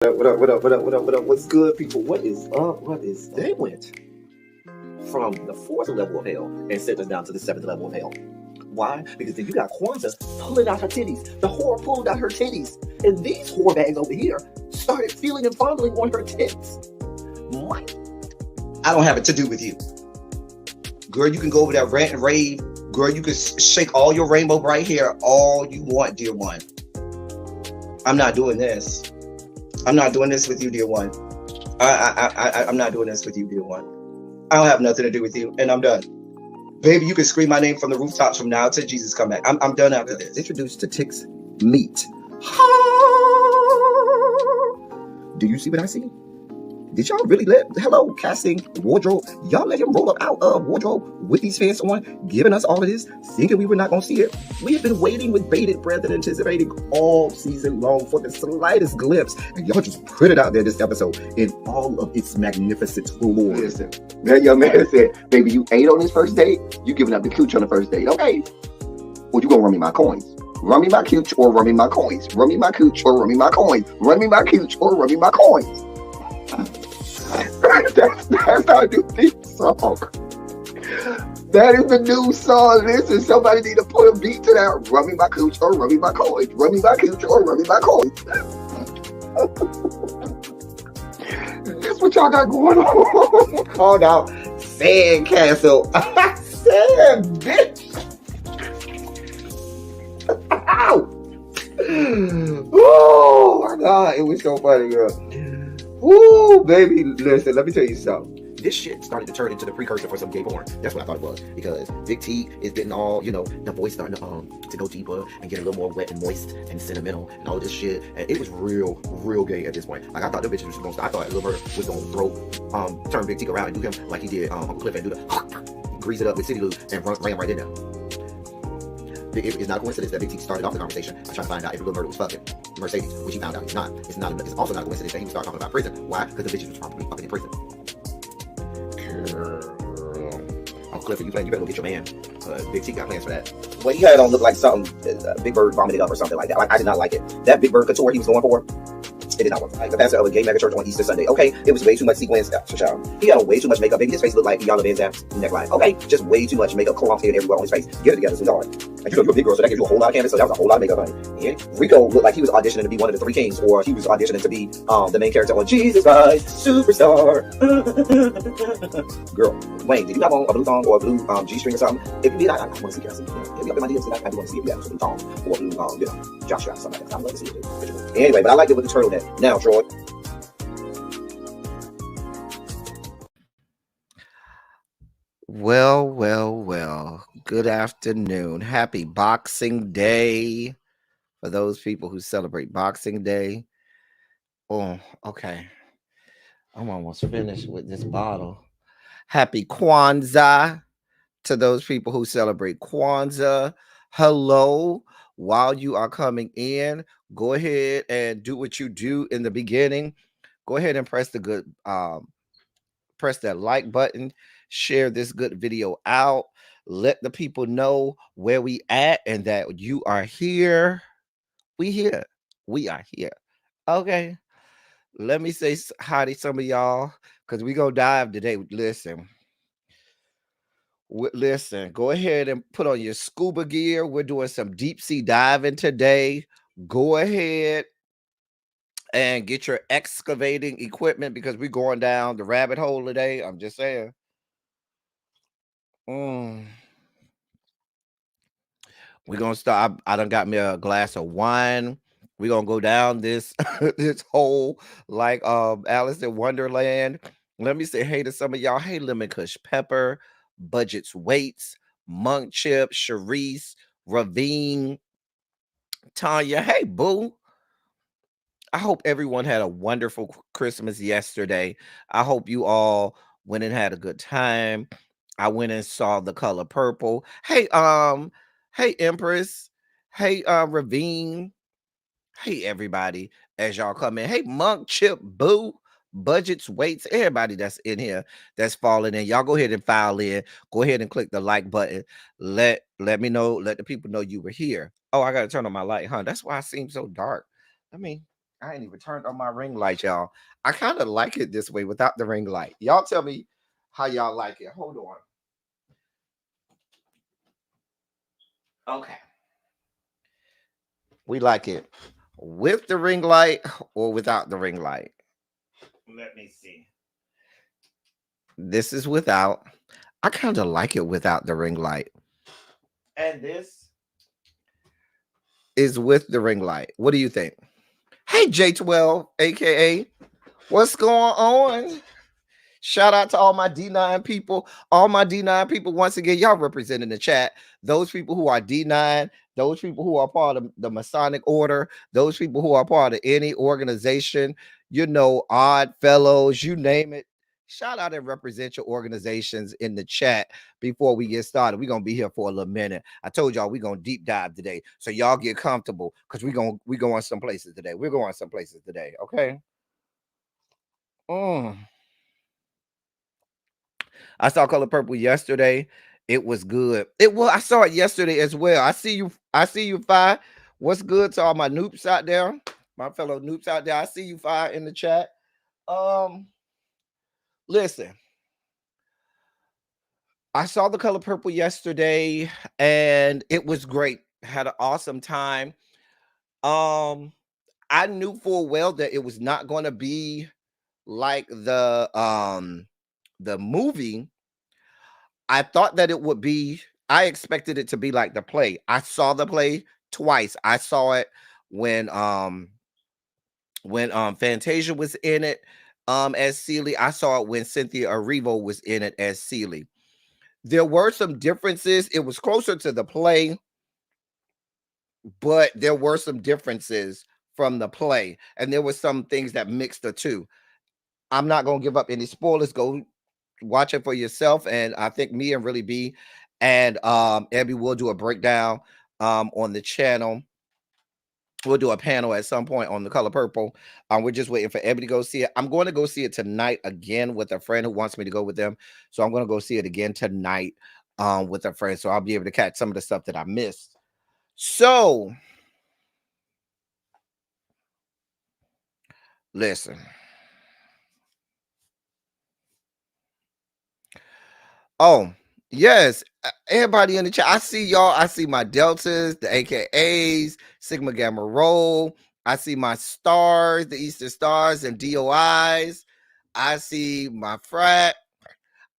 What up, what up, what up, what up, what up? What's good, people? What is up? What is they went from the fourth level of hell and sent us down to the seventh level of hell. Why? Because then you got Kwanzaa pulling out her titties. The whore pulled out her titties. And these whore bags over here started feeling and fondling on her tits. What? I don't have it to do with you. Girl, you can go over there, rant and rave. Girl, you can shake all your rainbow bright hair all you want, dear one. I'm not doing this. I'm not doing this with you, dear one. I'm not doing this with you, dear one. I don't have nothing to do with you, and I'm done. Baby, you can scream my name from the rooftops from now till Jesus come back. I'm done after this. Introduced to Tick's Meat. Do you see what I see? Did y'all really hello, casting, wardrobe, y'all let him roll up out of wardrobe with these fans on, giving us all of this, thinking we were not going to see it? We have been waiting with bated breath and anticipating all season long for the slightest glimpse, and y'all just put it out there this episode in all of its magnificent glory. Listen, that young man said, baby, you ate on this first date, you giving up the cooch on the first date, okay? Or you gonna run me my coins? Run me my cooch or run me my coins? Run me my cooch or run me my coins? Run me my cooch or run me my coins? That's our new theme song. That is the new song. Listen, somebody need to put a beat to that. Run me my cooch or run me my coins. Run me my cooch or run me my coins. That's what y'all got going on. Called out Sandcastle. Sand, bitch. Ow. Oh my God, it was so funny, girl. Woo, baby, listen, let me tell you something. This shit started to turn into the precursor for some gay porn. That's what I thought it was. Because Big T is getting all, the voice starting to go deeper and get a little more wet and moist and sentimental and all this shit. And it was real gay at this point. Like, I thought the bitches was going to start. I thought Lil Bird was going to turn Big T around and do him like he did Uncle Cliff and do the grease it up with City Lou and ran right in there. It's not a coincidence that Big T started off the conversation by trying to find out if Lil Bird was fucking Mercedes, which he found out he's not. It's also not a coincidence that he would start talking about prison. Why? Because the bitches was probably fucking in prison. Uncle Clifford, you better go get your man. Big T got plans for that. Well, he had it on look like something Big Bird vomited up or something like that. Like, I did not like it. That Big Bird couture he was going for, it did not work. Like the pastor of a gay mega church on Easter Sunday. Okay, it was way too much sequins. He had on way too much makeup. Baby, his face looked like Yana Van Zant's neckline. Okay, just way too much makeup clumped in everywhere on his face. Get it together, sweetheart. And you're a big girl, so that gives you a whole lot of canvas. So that was a whole lot of makeup, honey. And Rico looked like he was auditioning to be one of the three kings, or he was auditioning to be the main character on Jesus Christ Superstar. Girl, Wayne, did you have on a blue thong or a blue G-string or something? If you did, I want to see. Can I see? Hit me up in my DMs, and I do want to see if you have a blue thong or a blue jock strap or something like that. I'd love to see it too. Anyway, but I liked it with the turtleneck. Now, Troy. Well. Good afternoon. Happy Boxing Day for those people who celebrate Boxing Day. Oh, okay. I'm almost finished with this bottle. Happy Kwanzaa to those people who celebrate Kwanzaa. Hello. While you are coming in, go ahead and do what you do in the beginning. Go ahead and press that like button. Share this good video out. Let the people know where we at and that you are here. We are here. Okay. Let me say hi to some of y'all because we gonna dive today. Listen, go ahead and put on your scuba gear. We're doing some deep sea diving today. Go ahead and get your excavating equipment because we're going down the rabbit hole today. I'm just saying. We're gonna start. I done got me a glass of wine. We're gonna go down this this hole like Alice in Wonderland. Let me say hey to some of y'all. Hey, Lemon Kush Pepper, Budgets Weights, Monk Chip, Sharice, Ravine, Tanya. Hey, boo. I hope everyone had a wonderful Christmas yesterday. I hope you all went and had a good time. I went and saw The Color Purple. Hey, Empress. Hey, Ravine. Hey, everybody, as y'all come in. Hey, Monk, Chip, Boo, Budgets, Weights, everybody that's in here that's falling in. Y'all go ahead and file in. Go ahead and click the like button. Let me know. Let the people know you were here. Oh, I got to turn on my light, huh? That's why I seem so dark. I ain't even turned on my ring light, y'all. I kind of like it this way without the ring light. Y'all tell me how y'all like it. Hold on. Okay. We like it with the ring light or without the ring light. Let me see. This is without. I kind of like it without the ring light. And this is with the ring light. What do you think? Hey, J12, aka, what's going on? Shout out to all my D9 people. All my D9 people, once again, y'all representing the chat. Those people who are D9, those people who are part of the Masonic Order, those people who are part of any organization, you know, Odd Fellows, you name it. Shout out and represent your organizations in the chat before we get started. We're going to be here for a little minute. I told y'all we're going to deep dive today. So y'all get comfortable because we going some places today. We're going some places today, okay? I saw Color Purple yesterday. It was good. I saw it yesterday as well. I see you, Fi. What's good to all my noops out there? My fellow noops out there. I see you, Fi, in the chat. Listen. I saw the Color Purple yesterday and it was great. Had an awesome time. I knew full well that it was not going to be like the movie. I thought that it would be, I expected it to be like the play. I saw the play twice. I saw it when Fantasia was in it as Celie. I saw it when Cynthia Erivo was in it as Celie. There were some differences. It was closer to the play, but there were some differences from the play, and there were some things that mixed the two. I'm not going to give up any spoilers. Go watch it for yourself, and I think me and Really B and Abby will do a breakdown on the channel. We'll do a panel at some point on the Color Purple. We're just waiting for Abby to go see it. I'm going to go see it tonight again with a friend who wants me to go with them. So I'm going to go see it again tonight with a friend. So I'll be able to catch some of the stuff that I missed. So, listen. Oh, yes. Everybody in the chat. I see y'all. I see my deltas, the AKAs, Sigma Gamma Rho. I see my stars, the Eastern Stars and DOIs. I see my frat.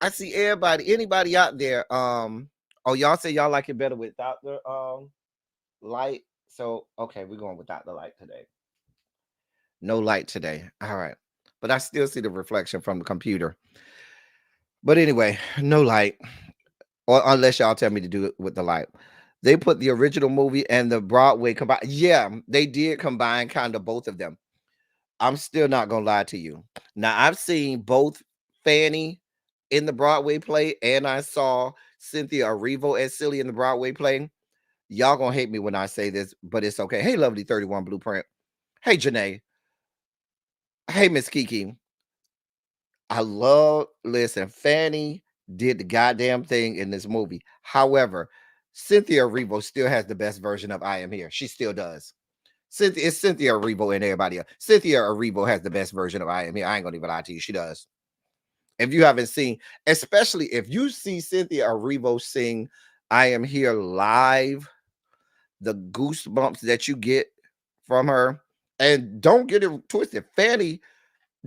I see everybody, anybody out there. Oh, y'all say y'all like it better without the light. So okay, we're going without the light today. No light today. All right. But I still see the reflection from the computer. But anyway, no light. Or unless y'all tell me to do it with the light. They put the original movie and the Broadway combined. Yeah, they did combine kind of both of them. I'm still not gonna lie to you. Now I've seen both Fanny in the Broadway play, and I saw Cynthia Erivo as Celie in the Broadway play. Y'all gonna hate me when I say this, but it's okay. Hey, lovely 31 Blueprint. Hey, Janae. Hey, Miss Kiki. Listen, Fanny did the goddamn thing in this movie. However, Cynthia Erivo still has the best version of I Am Here. She still does. It's Cynthia Erivo and everybody else. Cynthia Erivo has the best version of I Am Here. I ain't gonna even lie to you. She does. If you haven't seen, especially if you see Cynthia Erivo sing I Am Here live, the goosebumps that you get from her, and don't get it twisted, Fanny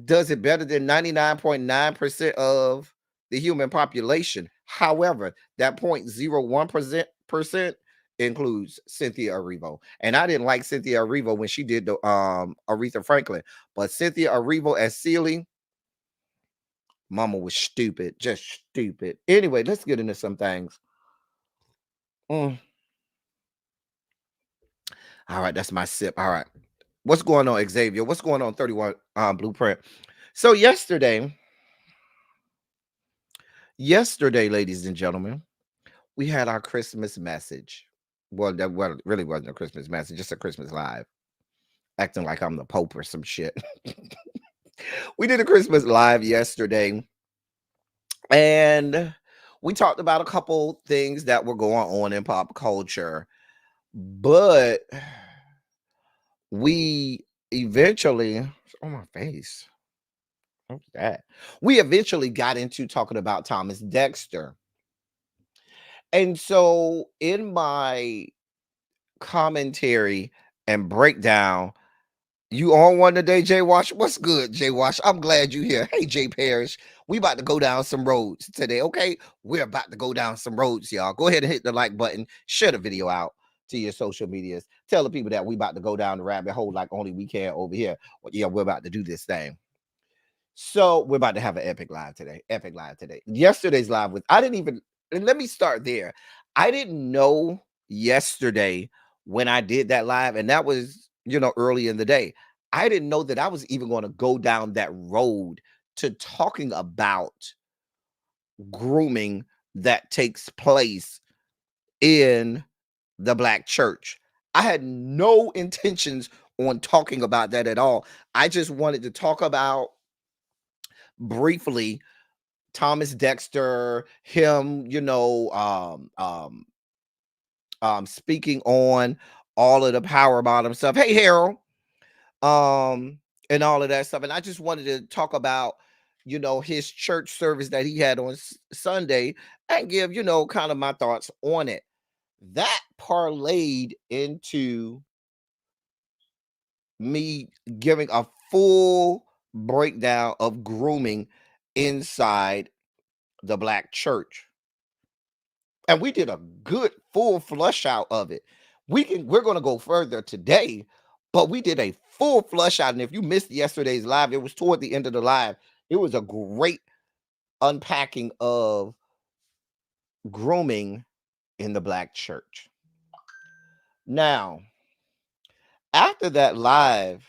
does it better than 99.9% of the human population. However, that 0.01% includes Cynthia Erivo. And I didn't like Cynthia Erivo when she did the Aretha Franklin, but Cynthia Erivo as Celie, mama was stupid, just stupid. Anyway, let's get into some things. All right, that's my sip. All right. What's going on, Xavier? What's going on, 31 Blueprint? So yesterday, ladies and gentlemen, we had our Christmas message. Well, that really wasn't a Christmas message, just a Christmas live. Acting like I'm the Pope or some shit. We did a Christmas live yesterday, and we talked about a couple things that were going on in pop culture, but eventually, on my face. What's that? We eventually got into talking about Thomas Dexter. And so in my commentary and breakdown, you on one today, Jay Wash? What's good, Jay Wash? I'm glad you here. Hey, Jay Parrish, we about to go down some roads today, okay? We're about to go down some roads, y'all. Go ahead and hit the like button. Share the video out to your social medias. Tell the people that we about to go down the rabbit hole like only we can over here. Well, yeah, we're about to do this thing. So we're about to have an epic live today. Epic live today. Yesterday's live was, I didn't even, and let me start there. I didn't know yesterday when I did that live, and that was, early in the day. I didn't know that I was even going to go down that road to talking about grooming that takes place in the black church. I had no intentions on talking about that at all. I just wanted to talk about briefly Thomas Dexter, him, speaking on all of the power bottom stuff. Hey, Harold, and all of that stuff. And I just wanted to talk about, his church service that he had on Sunday and give, kind of my thoughts on it. That parlayed into me giving a full breakdown of grooming inside the black church. And we did a good full flush out of it. We're going to go further today, but we did a full flush out. And if you missed yesterday's live, it was toward the end of the live. It was a great unpacking of grooming in the black church. Now, after that live,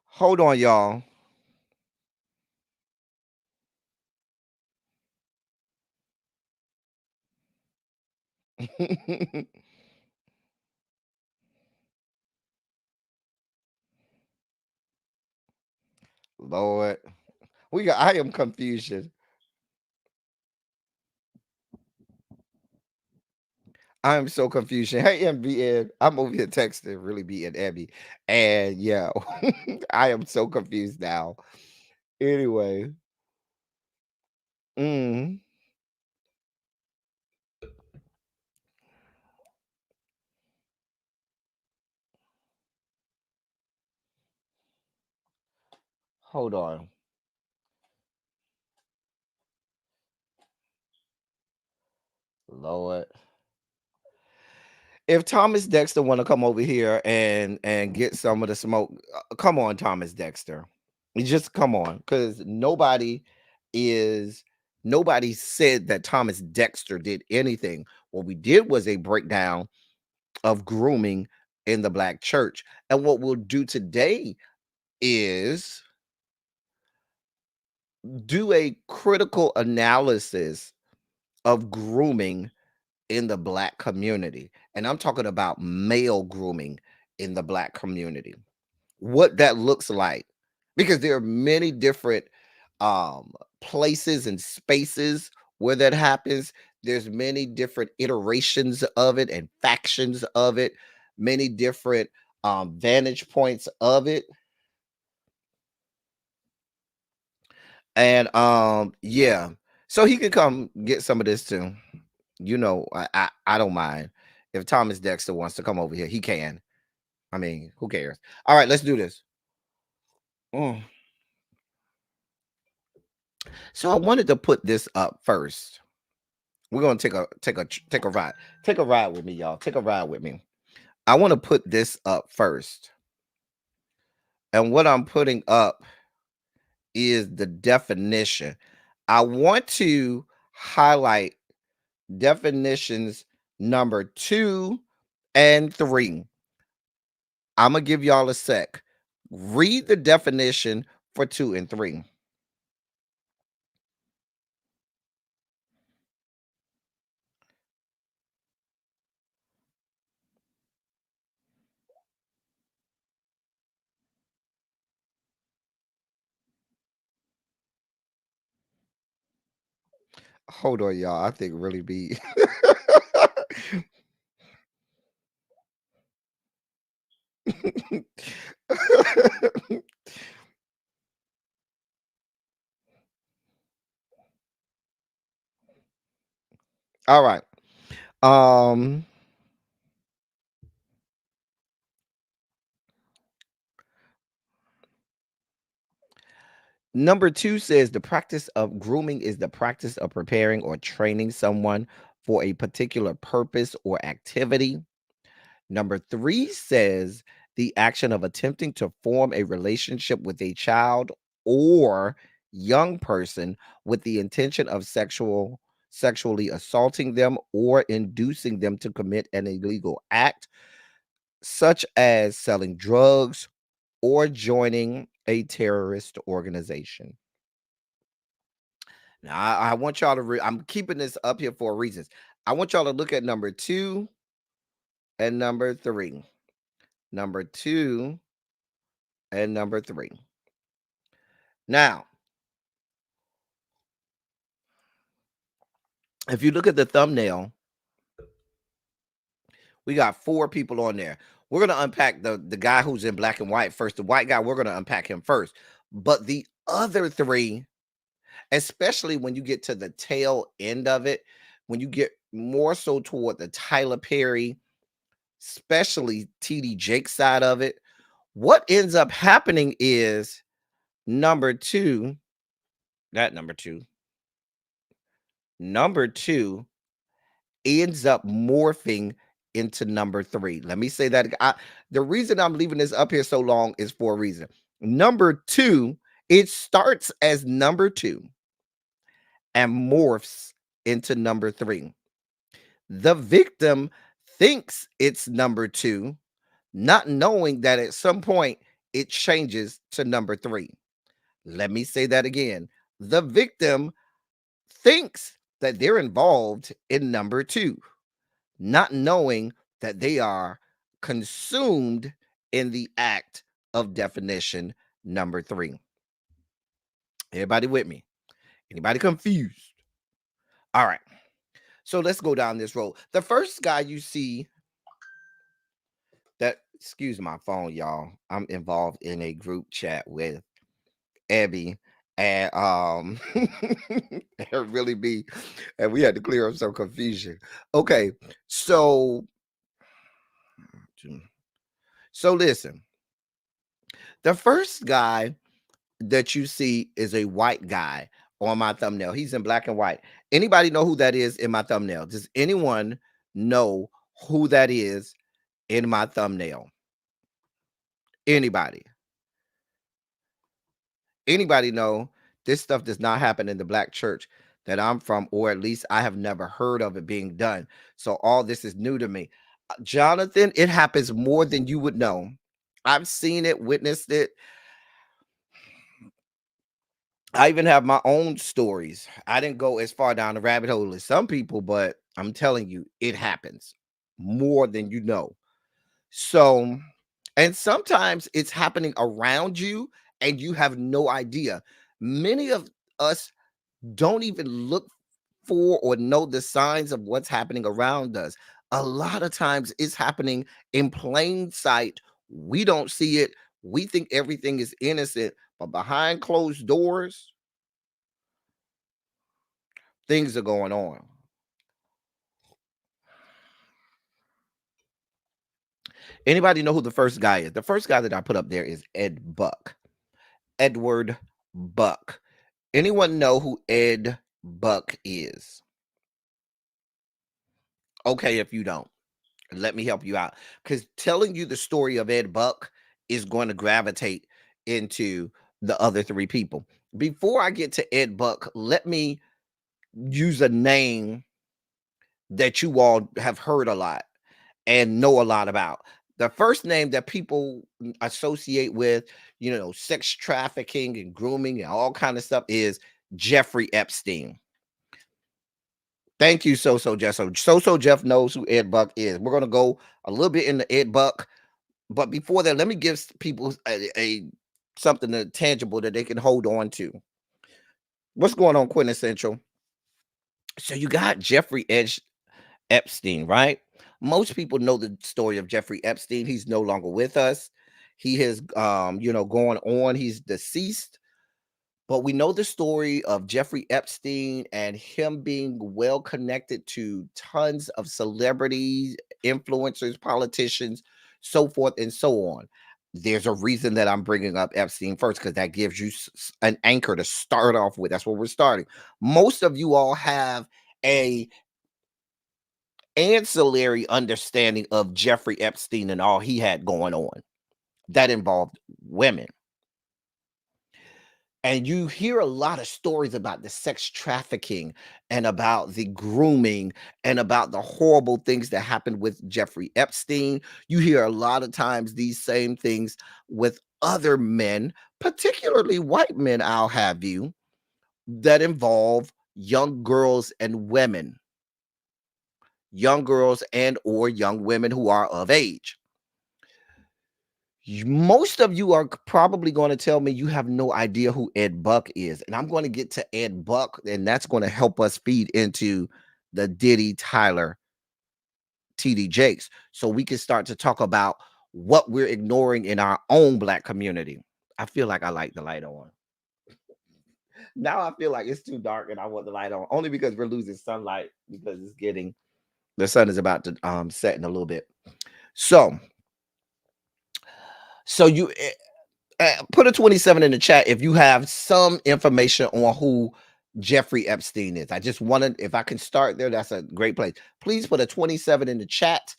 hold on, y'all. Lord, I am confusion. I'm so confused. Hey, MBN, I'm over here texting, really being Abby. And yeah, I am so confused now. Anyway, mm, hold on. Lord. If Thomas Dexter want to come over here and get some of the smoke, come on, Thomas Dexter. You just come on, because nobody said that Thomas Dexter did anything. What we did was a breakdown of grooming in the black church. And what we'll do today is do a critical analysis of grooming in the black community. And I'm talking about male grooming in the black community. What that looks like. Because there are many different places and spaces where that happens. There's many different iterations of it and factions of it, many different vantage points of it. And yeah. So he can come get some of this too. I don't mind. If Thomas Dexter wants to come over here, he can. I mean, who cares? All right, let's do this. Mm. So I wanted to put this up first. We're gonna take a ride. Take a ride with me, y'all. Take a ride with me. I want to put this up first. And what I'm putting up is the definition. I want to highlight definitions number 2 and 3. I'm gonna give y'all a sec. Read the definition for 2 and 3. Hold on, y'all. I think really be. All right. Um, Number two says the practice of grooming is the practice of preparing or training someone for a particular purpose or activity. Number three says the action of attempting to form a relationship with a child or young person with the intention of sexually assaulting them or inducing them to commit an illegal act, such as selling drugs or joining a terrorist organization. Now, I want y'all to. I'm keeping this up here for reasons. I want y'all to look at number two and number three. Number two and number three. Now, if you look at the thumbnail, we got four people on there. We're gonna unpack the guy who's in black and white first. The white guy, we're gonna unpack him first. But the other three, especially when you get to the tail end of it, when you get more so toward the Tyler Perry, especially TD Jake side of it, what ends up happening is number two, that number two ends up morphing into number three. Let me say that. The reason I'm leaving this up here so long is for a reason. Number two, it starts as number two and morphs into number three. The victim thinks it's number two, not knowing that at some point it changes to number three. Let me say that again. The victim thinks that they're involved in number two, not knowing that they are consumed in the act of definition number three. Everybody with me? Anybody confused? All right. So let's go down this road. The first guy you see that, excuse my phone, y'all. I'm involved in a group chat with Abby and it really be, and we had to clear up some confusion. Okay, so listen. The first guy that you see is a white guy on my thumbnail. He's in black and white. Anybody know who that is in my thumbnail? Does anyone know who that is in my thumbnail? Anybody? Anybody know this stuff does not happen in the black church that I'm from, or at least I have never heard of it being done. So all this is new to me. Jonathan, it happens more than you would know. I've seen it, witnessed it. I even have my own stories. I didn't go as far down the rabbit hole as some people, but I'm telling you, it happens more than you know. So, and sometimes it's happening around you and you have no idea. Many of us don't even look for or know the signs of what's happening around us. A lot of times it's happening in plain sight. We don't see it. We think everything is innocent, but behind closed doors, things are going on. Anybody know who the first guy is? The first guy that I put up there is Ed Buck. Edward Buck. Anyone know who Ed Buck is? Okay, if you don't, let me help you out. Because telling you the story of Ed Buck is going to gravitate into the other three people. Before I get to Ed Buck, let me use a name that you all have heard a lot and know a lot about. The first name that people associate with, sex trafficking and grooming and all kind of stuff is Jeffrey Epstein. Thank you, Jeff. So Jeff knows who Ed Buck is. We're gonna go a little bit into Ed Buck, but before that, let me give people a something tangible that they can hold on to. What's going on, Quintessential? So you got Jeffrey Epstein, right? Most people know the story of Jeffrey Epstein. He's no longer with us. He has gone on. He's deceased. But we know the story of Jeffrey Epstein and him being well connected to tons of celebrities, influencers, politicians, so forth and so on. There's a reason that I'm bringing up Epstein first because that gives you an anchor to start off with. That's where we're starting. Most of you all have a ancillary understanding of Jeffrey Epstein and all he had going on that involved women. And you hear a lot of stories about the sex trafficking and about the grooming and about the horrible things that happened with Jeffrey Epstein. You hear a lot of times these same things with other men, particularly white men, I'll have you, that involve young girls and women, young girls and or young women who are of age. Most of you are probably going to tell me you have no idea who Ed Buck is. And I'm going to get to Ed Buck, and that's going to help us feed into the Diddy, Tyler, TD Jakes, so we can start to talk about what we're ignoring in our own Black community. I feel like I like the light on. Now I feel like it's too dark and I want the light on, only because we're losing sunlight because the sun is about to set in a little bit. So you put a 27 in the chat if you have some information on who Jeffrey Epstein is. I just wanted, if I can start there, that's a great place. Please put a 27 in the chat.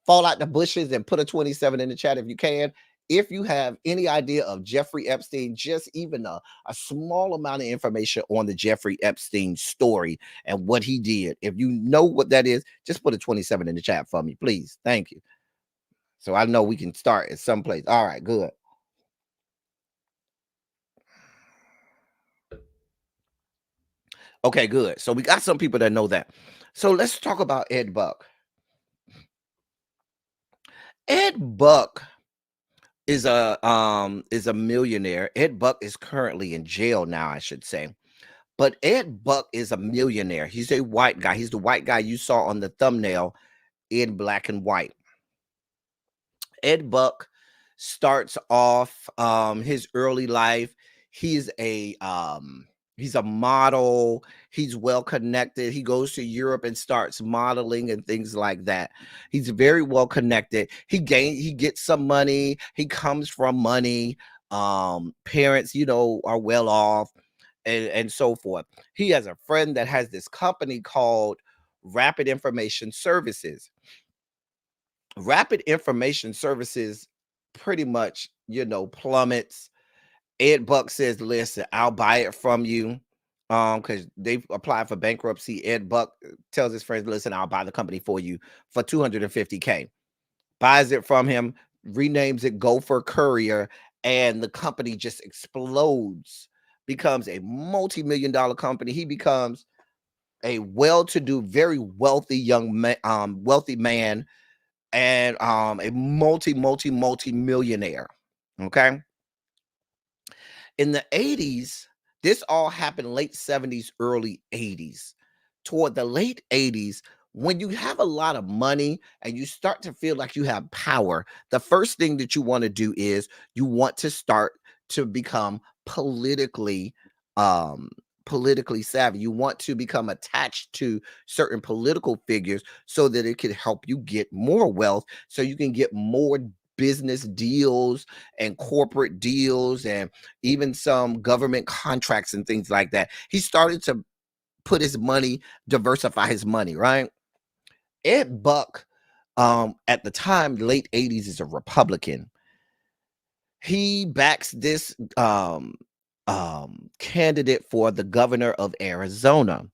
Fall out the bushes and put a 27 in the chat if you can. If you have any idea of Jeffrey Epstein, just even a small amount of information on the Jeffrey Epstein story and what he did. If you know what that is, just put a 27 in the chat for me, please. Thank you. So I know we can start at some place. All right, good. Okay, good. So we got some people that know that. So let's talk about Ed Buck. Ed Buck is a millionaire. Ed Buck is currently in jail now, I should say. But Ed Buck is a millionaire. He's a white guy. He's the white guy you saw on the thumbnail in black and white. Ed Buck starts off his early life. He's a model. He's well connected. He goes to Europe and starts modeling and things like that. He's very well connected. He gets some money. He comes from money. Parents, are well off and so forth. He has a friend that has this company called Rapid Information Services. Rapid Information Services pretty much, plummets. Ed Buck says, listen, I'll buy it from you. Because they've applied for bankruptcy. Ed Buck tells his friends, listen, I'll buy the company for you for $250K. Buys it from him, renames it Gopher Courier, and the company just explodes, becomes a multi-million-dollar company. He becomes a well-to-do, very wealthy wealthy man, and a multi millionaire. Okay. In the 80s, this all happened late 70s, early 80s. Toward the late 80s, when you have a lot of money and you start to feel like you have power, the first thing that you want to do is you want to start to become politically savvy. You want to become attached to certain political figures so that it can help you get more wealth, so you can get more business deals and corporate deals and even some government contracts and things like that. He started to put his money, diversify his money, right? Ed Buck, at the time, late 80s, is a Republican. He backs this candidate for the governor of Arizona.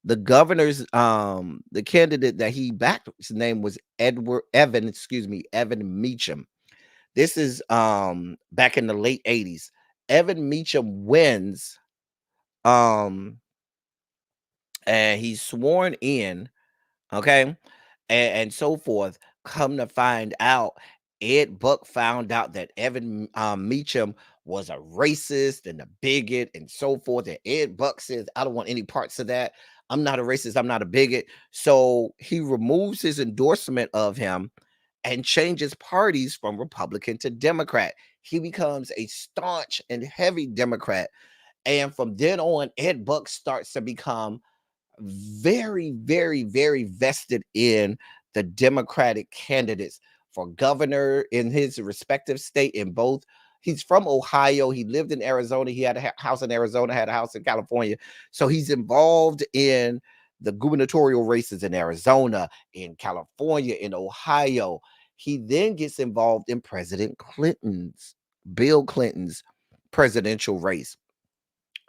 The candidate that he backed, his name was Evan Meacham. This is back in the late 80s. Evan Meacham wins, and he's sworn in, okay, and so forth. Come to find out, Ed Buck found out that Evan Meacham was a racist and a bigot and so forth. And Ed Buck says, I don't want any parts of that. I'm not a racist, I'm not a bigot. So he removes his endorsement of him and changes parties from Republican to Democrat. He becomes a staunch and heavy Democrat. And from then on, Ed Buck starts to become very, very, very vested in the Democratic candidates for governor in his respective state in both. He's from Ohio. He lived in Arizona. He had a house in Arizona, had a house in California. So he's involved in the gubernatorial races in Arizona, in California, in Ohio. He then gets involved in Bill Clinton's presidential race,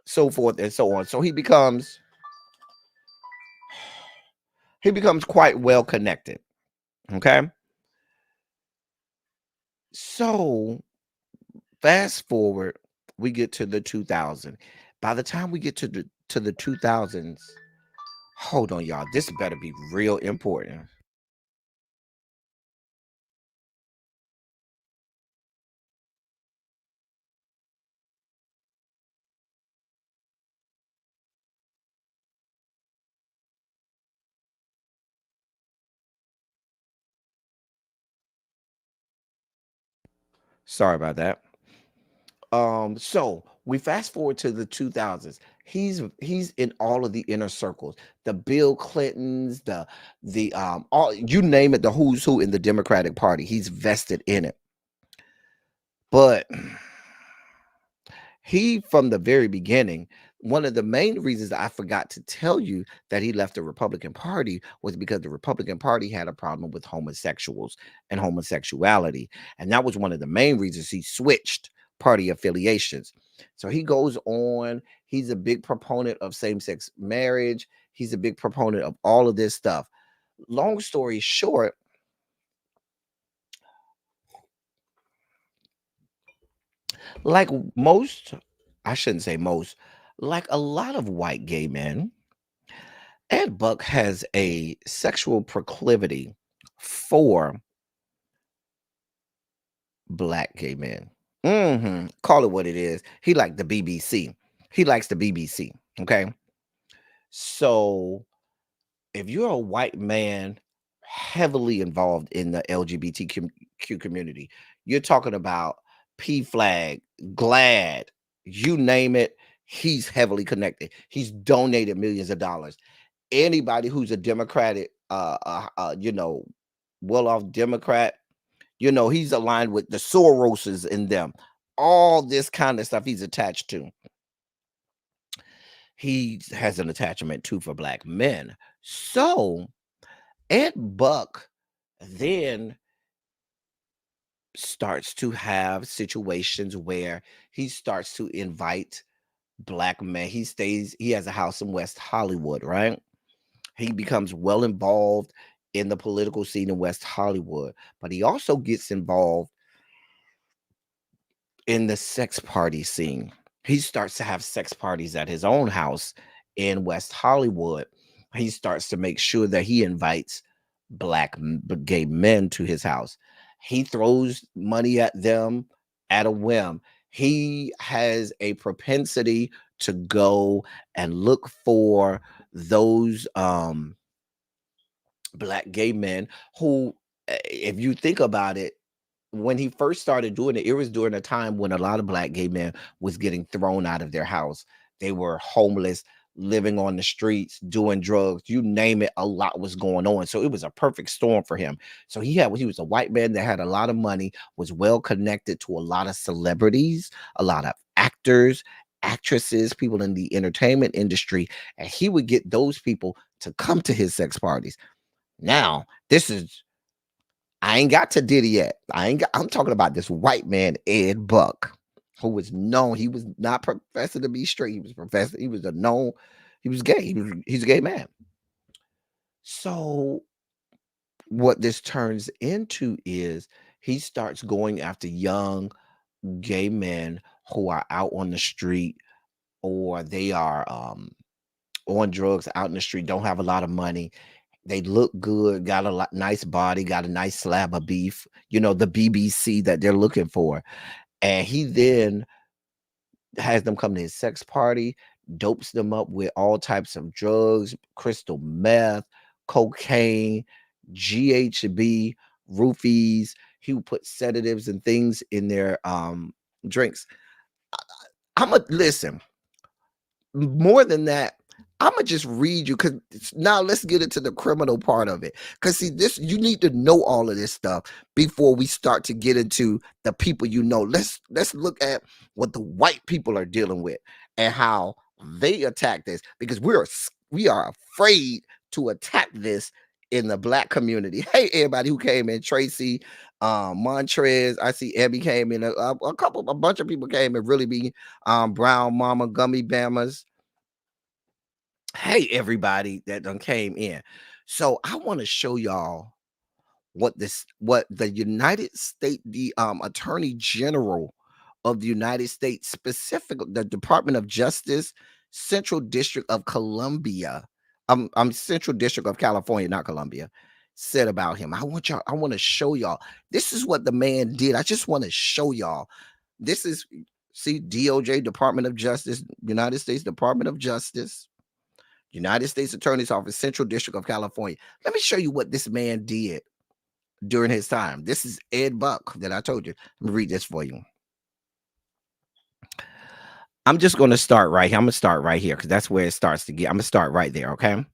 so forth and so on. So he becomes quite well connected. Okay. So fast forward, we get to the 2000. By the time we get to the 2000s, hold on, y'all. This better be real important. Sorry about that. So we fast forward to the 2000s. He's in all of the inner circles, the Bill Clintons, the all, you name it, the who's who in the Democratic Party. He's vested in it. But he, from the very beginning, one of the main reasons I forgot to tell you that he left the Republican Party was because the Republican Party had a problem with homosexuals and homosexuality. And that was one of the main reasons he switched party affiliations. So he goes on, he's a big proponent of same sex marriage, he's a big proponent of all of this stuff. Long story short, like most, I shouldn't say most, like a lot of white gay men, Ed Buck has a sexual proclivity for black gay men. Call it what it is. He liked the BBC. He likes the BBC. Okay. So if you're a white man heavily involved in the LGBTQ community, you're talking about P Flag, GLAD, you name it, he's heavily connected. He's donated millions of dollars. Anybody who's a Democratic, well-off Democrat, he's aligned with the Soroses in them. All this kind of stuff he's attached to. He has an attachment too for black men. So Ed Buck then starts to have situations where he starts to invite black men. He has a house in West Hollywood, right? He becomes well involved in the political scene in West Hollywood, but he also gets involved in the sex party scene. He starts to have sex parties at his own house in West Hollywood. He starts to make sure that he invites gay men to his house. He throws money at them at a whim. He has a propensity to go and look for those black gay men who, if you think about it, when he first started doing it, it was during a time when a lot of black gay men was getting thrown out of their house. They were homeless, living on the streets, doing drugs, you name it, a lot was going on. So it was a perfect storm for him. So he was a white man that had a lot of money, was well connected to a lot of celebrities, a lot of actors, actresses, people in the entertainment industry, and he would get those people to come to his sex parties. Now, I ain't got to Diddy yet. I'm talking about this white man, Ed Buck, who was known. He was not professing to be straight. He was professing. He was he was gay. He's a gay man. So what this turns into is he starts going after young gay men who are out on the street, or they are on drugs out in the street, don't have a lot of money. They look good, got a nice body, got a nice slab of beef, the BBC that they're looking for. And he then has them come to his sex party. dopes them up with all types of drugs, crystal meth, cocaine, GHB, roofies. He would put sedatives and things in their drinks. I'm a listen. More than that, I'm gonna just read you because now let's get into the criminal part of it. Because see, this you need to know all of this stuff before we start to get into the people you know. Let's look at what the white people are dealing with and how they attack this because we are afraid to attack this in the black community. Hey, everybody who came in, Tracy, Montrez, I see Abby came in, a bunch of people came in, really be Brown Mama, Gummy Bamas. Hey, everybody that done came in. So I want to show y'all what the United States, the Attorney General of the United States, specifically the Department of Justice, Central District of Columbia, I'm Central District of California, not Columbia, said about him. I want to show y'all. This is what the man did. I just want to show y'all. This is see DOJ, Department of Justice, United States Department of Justice. United States Attorney's Office, Central District of California. Let me show you what this man did during his time. This is Ed Buck that I told you. Let me read this for you. I'm just going to start right here. I'm going to start right here because that's where it starts to get. I'm going to start right there, okay?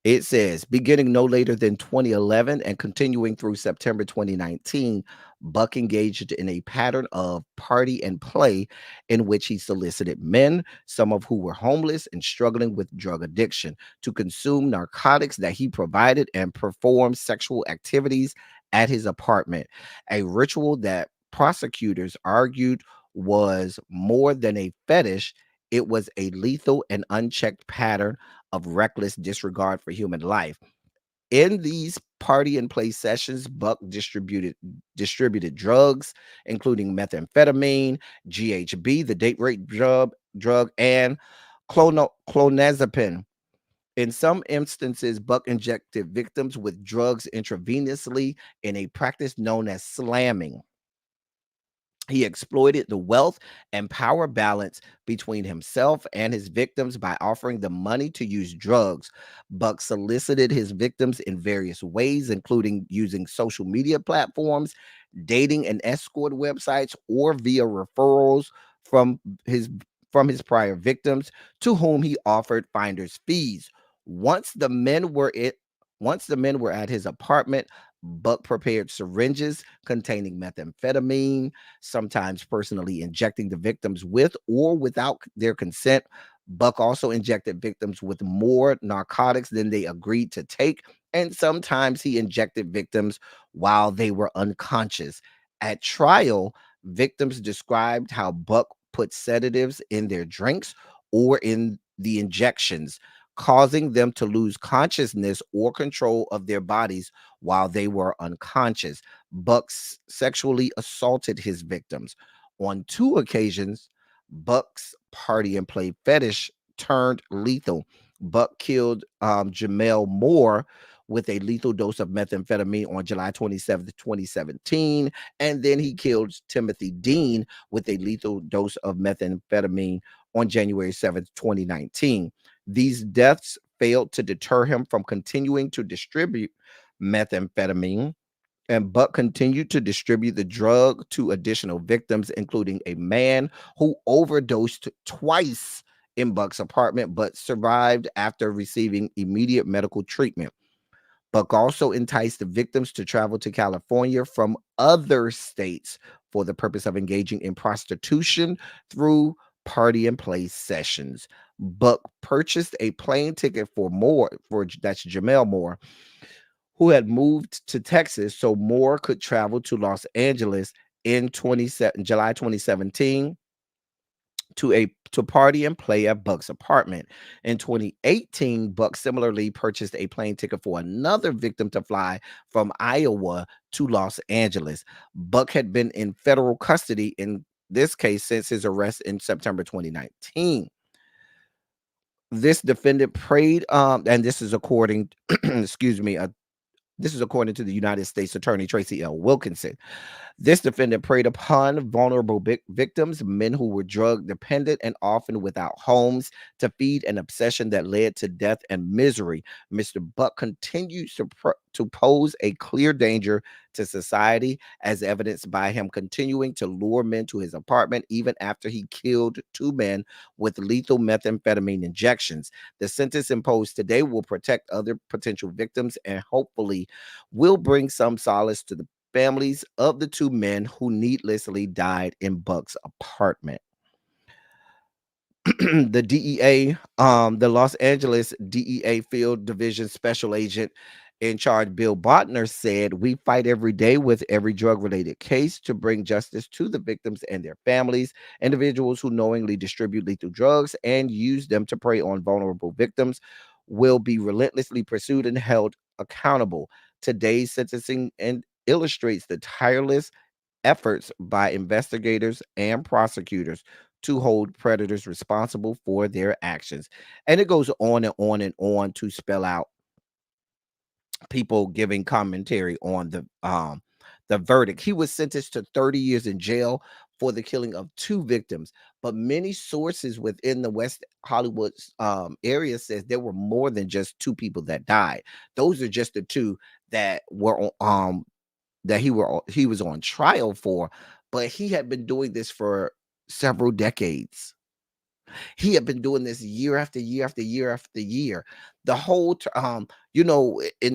It says, beginning no later than 2011 and continuing through September 2019, Buck engaged in a pattern of party and play in which he solicited men, some of who were homeless and struggling with drug addiction, to consume narcotics that he provided and perform sexual activities at his apartment, a ritual that prosecutors argued was more than a fetish. It was a lethal and unchecked pattern of reckless disregard for human life. In these party and play sessions, Buck distributed drugs, including methamphetamine, GHB, the date rape drug, and clonazepam. In some instances, Buck injected victims with drugs intravenously in a practice known as slamming. He exploited the wealth and power balance between himself and his victims by offering them money to use drugs. Buck solicited his victims in various ways, including using social media platforms, dating and escort websites, or via referrals from his from his prior victims to whom he offered finder's fees. Once the men were it once the men were at his apartment, Buck prepared syringes containing methamphetamine, sometimes personally injecting the victims with or without their consent. Buck also injected victims with more narcotics than they agreed to take, and sometimes he injected victims while they were unconscious. At trial, victims described how Buck put sedatives in their drinks or in the injections, causing them to lose consciousness or control of their bodies while they were unconscious. Buck sexually assaulted his victims. On two occasions, Buck's party and play fetish turned lethal. Buck killed Jamel Moore with a lethal dose of methamphetamine on July 27th, 2017. And then he killed Timothy Dean with a lethal dose of methamphetamine on January 7th, 2019. These deaths failed to deter him from continuing to distribute methamphetamine, and Buck continued to distribute the drug to additional victims, including a man who overdosed twice in Buck's apartment but survived after receiving immediate medical treatment. Buck also enticed the victims to travel to California from other states for the purpose of engaging in prostitution through party and play sessions. Buck purchased a plane ticket for Moore, for that's Jamel Moore, who had moved to Texas so Moore could travel to Los Angeles in July 2017 to party and play at Buck's apartment. In 2018, Buck similarly purchased a plane ticket for another victim to fly from Iowa to Los Angeles. Buck had been in federal custody in this case since his arrest in September 2019. This defendant prayed, and this is according, excuse me, This is according to the United States Attorney Tracy L. Wilkinson. This defendant preyed upon vulnerable victims, men who were drug dependent and often without homes, to feed an obsession that led to death and misery. Mr. Buck continues to pose a clear danger to society, as evidenced by him continuing to lure men to his apartment even after he killed two men with lethal methamphetamine injections. The sentence imposed today will protect other potential victims and hopefully will bring some solace to the families of the two men who needlessly died in Buck's apartment. The DEA, the Los Angeles DEA Field Division Special Agent in charge, Bill Botner, said, "We fight every day with every drug related case to bring justice to the victims and their families. Individuals who knowingly distribute lethal drugs and use them to prey on vulnerable victims will be relentlessly pursued and held accountable. Today's sentencing and illustrates the tireless efforts by investigators and prosecutors to hold predators responsible for their actions." And it goes on and on and on to spell out people giving commentary on the verdict. He was sentenced to 30 years in jail for the killing of two victims, but many sources within the West Hollywood area says there were more than just two people that died. Those are just the two that were that he was on trial for, but he had been doing this for several decades. He had been doing this year after year after year after year. The whole in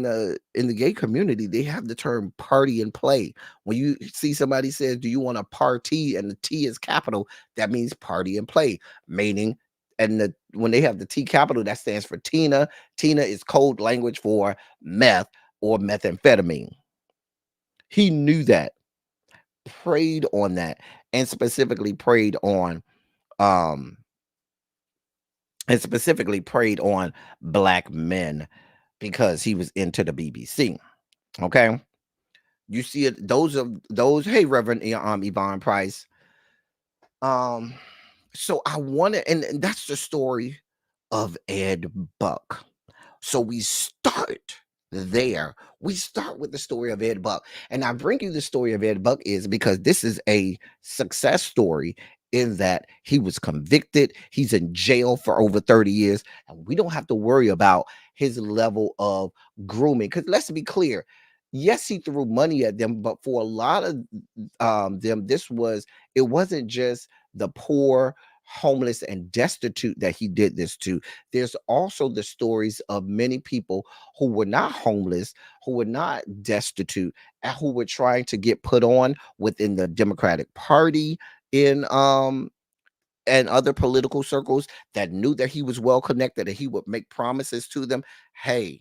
the gay community, they have the term party and play. When you see somebody says, "Do you want a party?" and the T is capital, that means party and play, meaning, and when they have the T capital, that stands for Tina. Tina is code language for meth or methamphetamine. He knew that, preyed on that, and specifically preyed on um black men because he was into the BBC. Okay. You see it, those, hey, Reverend Yvonne Price. Um, so I wanted, and that's the story of Ed Buck. So we start there. We start with the story of Ed Buck. And I bring you the story of Ed Buck is because this is a success story in that he was convicted. He's in jail for over 30 years. And we don't have to worry about his level of grooming. Because let's be clear. Yes, he threw money at them, but for a lot of them, it wasn't just the poor, homeless, and destitute that he did this to. There's also the stories of many people who were not homeless, who were not destitute, and who were trying to get put on within the Democratic Party in and other political circles that knew that he was well connected and he would make promises to them. Hey,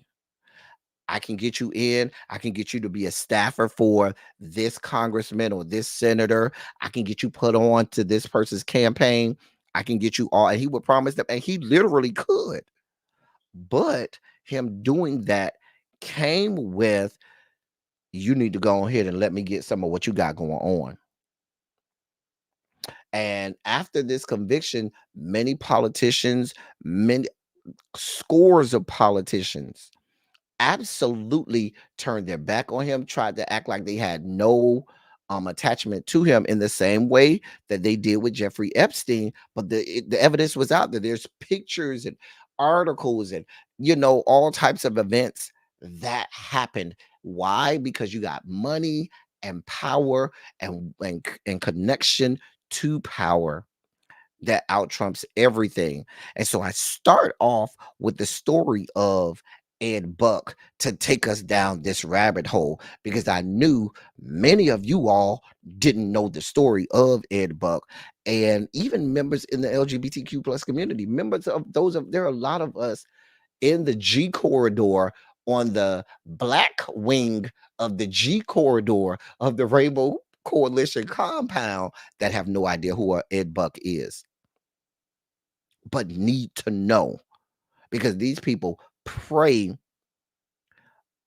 I can get you in. I can get you to be a staffer for this congressman or this senator. I can get you put on to this person's campaign. I can get you all. And he would promise them, and he literally could. But him doing that came with, you need to go ahead and let me get some of what you got going on. And after this conviction, many politicians, many scores of politicians absolutely turned their back on him, tried to act like they had no attachment to him in the same way that they did with Jeffrey Epstein. But the evidence was out there. There's pictures and articles and all types of events that happened. Why? Because you got money and power and connection to power that out trumps everything. And so I start off with the story of Ed Buck to take us down this rabbit hole because I knew many of you all didn't know the story of Ed Buck, and even members in the LGBTQ plus community, members of there are a lot of us in the G corridor, on the black wing of the G corridor of the Rainbow Coalition compound, that have no idea who Ed Buck is, but need to know, because these people prey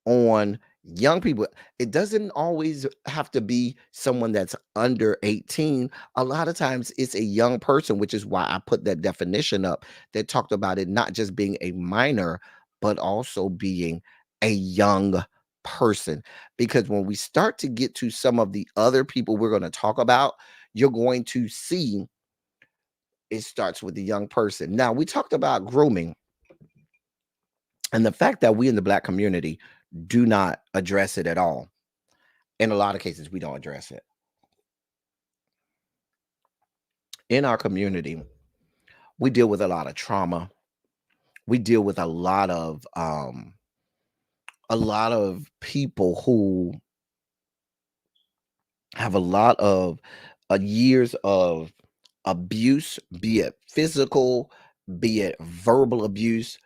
on young people. It doesn't always have to be someone that's under 18. A lot of times it's a young person, which is why I put that definition up that talked about it not just being a minor, but also being a young person, because when we start to get to some of the other people we're going to talk about, you're going to see it starts with the young person. Now, we talked about grooming and the fact that we in the Black community do not address it at all. In a lot of cases, we don't address it. In our community, we deal with a lot of trauma. We deal with a lot of people who have a lot of years of abuse, be it physical, be it verbal abuse,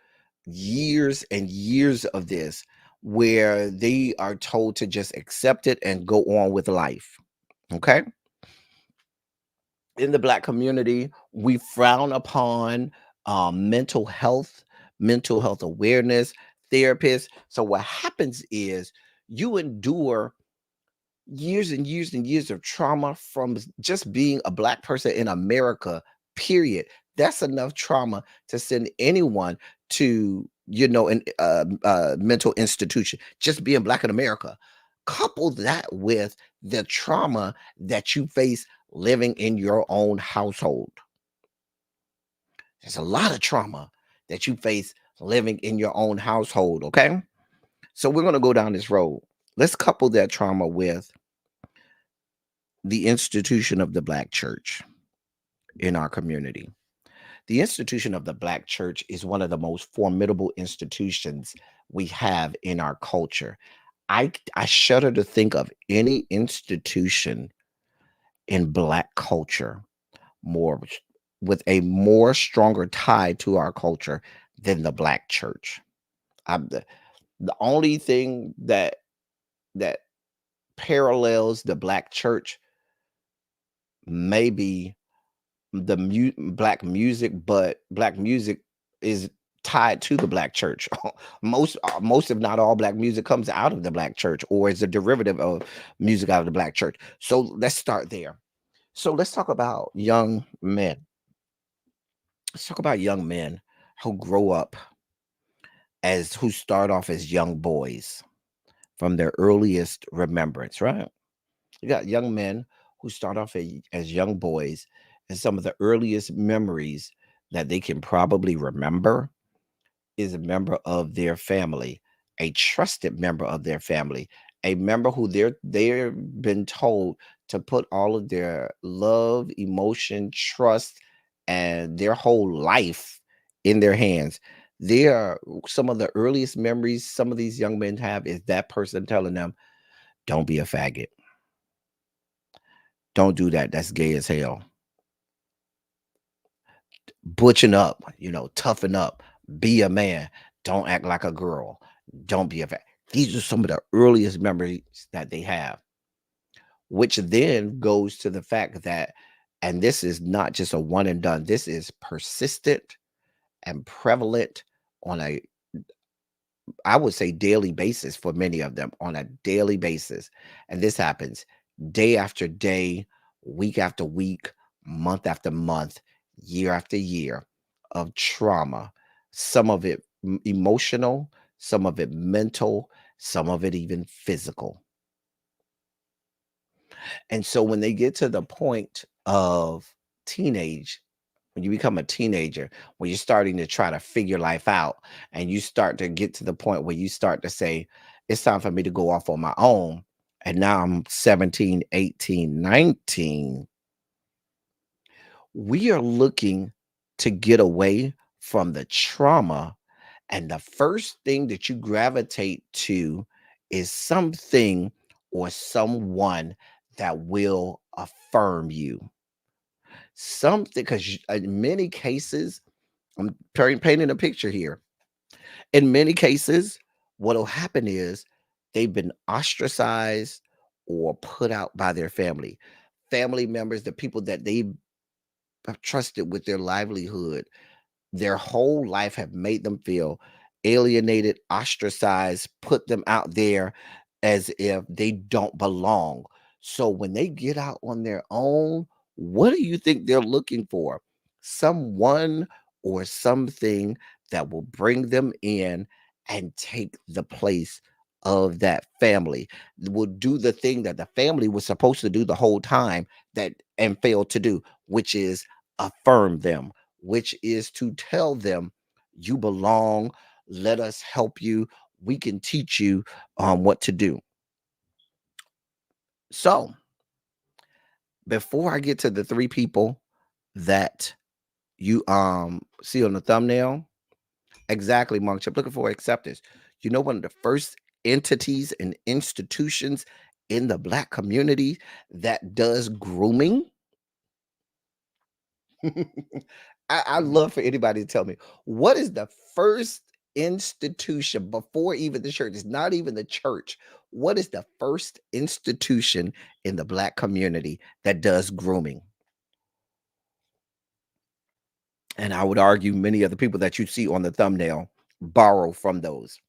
years and years of this, where they are told to just accept it and go on with life. Okay. In the Black community, we frown upon mental health awareness, therapists. So what happens is you endure years and years and years of trauma from just being a Black person in America, period. That's enough trauma to send anyone to, an mental institution, just being Black in America. Couple that with the trauma that you face living in your own household. There's a lot of trauma that you face living in your own household, okay? So we're going to go down this road. Let's couple that trauma with the institution of the Black church in our community. The institution of the Black church is one of the most formidable institutions we have in our culture. I shudder to think of any institution in Black culture more with a more stronger tie to our culture than the Black church. The only thing that parallels the Black church maybe Black music, but Black music is tied to the Black church. Most if not all Black music comes out of the Black church or is a derivative of music out of the Black church. So let's start there. So let's talk about young men. Let's talk about young men who grow up who start off as young boys from their earliest remembrance, right? You got young men who start off as young boys, and some of the earliest memories that they can probably remember is a member of their family, a trusted member of their family, a member who they're been told to put all of their love, emotion, trust, and their whole life in their hands. They are some of the earliest memories some of these young men have is that person telling them, "Don't be a faggot. Don't do that. That's gay as hell. Butching up, toughen up, be a man. Don't act like a girl. Don't be a fat." These are some of the earliest memories that they have, which then goes to the fact that, and this is not just a one and done, this is persistent and prevalent on a, I would say, daily basis for many of them, on a daily basis. And this happens day after day, week after week, month after month, year after year of trauma. Some of it emotional, some of it mental, some of it even physical. And so when they get to the point of teenage, when you become a teenager, when you're starting to try to figure life out and you start to get to the point where you start to say, it's time for me to go off on my own. And now I'm 17, 18, 19. We are looking to get away from the trauma. And the first thing that you gravitate to is something or someone that will affirm you. Something, because in many cases, I'm painting a picture here. In many cases, what will happen is they've been ostracized or put out by their family members, the people that they have trusted with their livelihood, their whole life have made them feel alienated, ostracized, put them out there as if they don't belong. So when they get out on their own, what do you think they're looking for? Someone or something that will bring them in and take the place of that family, will do the thing that the family was supposed to do the whole time that and failed to do, which is affirm them, which is to tell them you belong, let us help you, we can teach you what to do. So before I get to the three people that you see on the thumbnail, exactly, Monk Chip, looking for acceptance. You know, one of the first entities and institutions in the Black community that does grooming. I love for anybody to tell me what is the first institution before even the church. It's not even the church. What is the first institution in the Black community that does grooming? And I would argue many of the people that you see on the thumbnail borrow from those.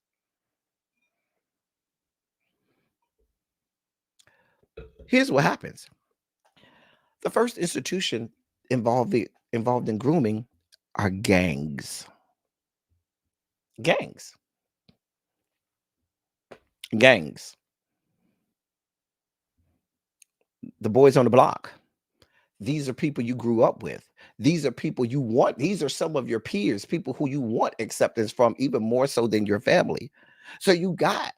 Here's what happens. The first institution involved in grooming are gangs. Gangs. Gangs. The boys on the block. These are people you grew up with. These are people you want. These are some of your peers, people who you want acceptance from, even more so than your family. So you got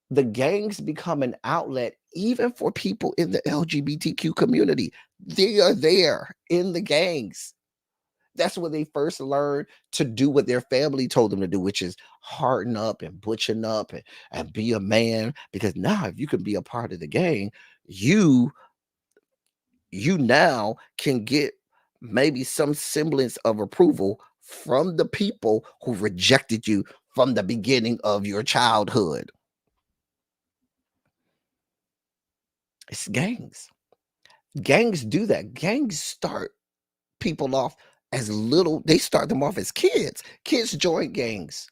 the gangs become an outlet even for people in the LGBTQ community. They are there in the gangs. That's when they first learn to do what their family told them to do, which is harden up and butchen up and be a man. Because now, if you can be a part of the gang, you now can get maybe some semblance of approval from the people who rejected you from the beginning of your childhood. It's gangs. Gangs do that. Gangs start people off as little, they start them off as kids. Kids join gangs.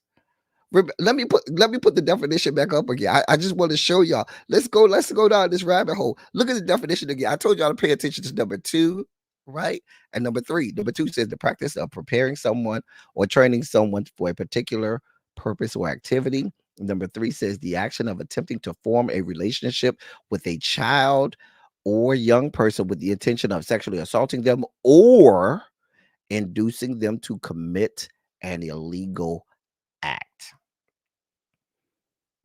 Let me put the definition back up again. I just want to show y'all. Let's go down this rabbit hole. Look at the definition again. I told y'all to pay attention to number 2, right? And number 3. Number 2 says the practice of preparing someone or training someone for a particular purpose or activity. Number 3 says the action of attempting to form a relationship with a child or young person with the intention of sexually assaulting them or inducing them to commit an illegal act.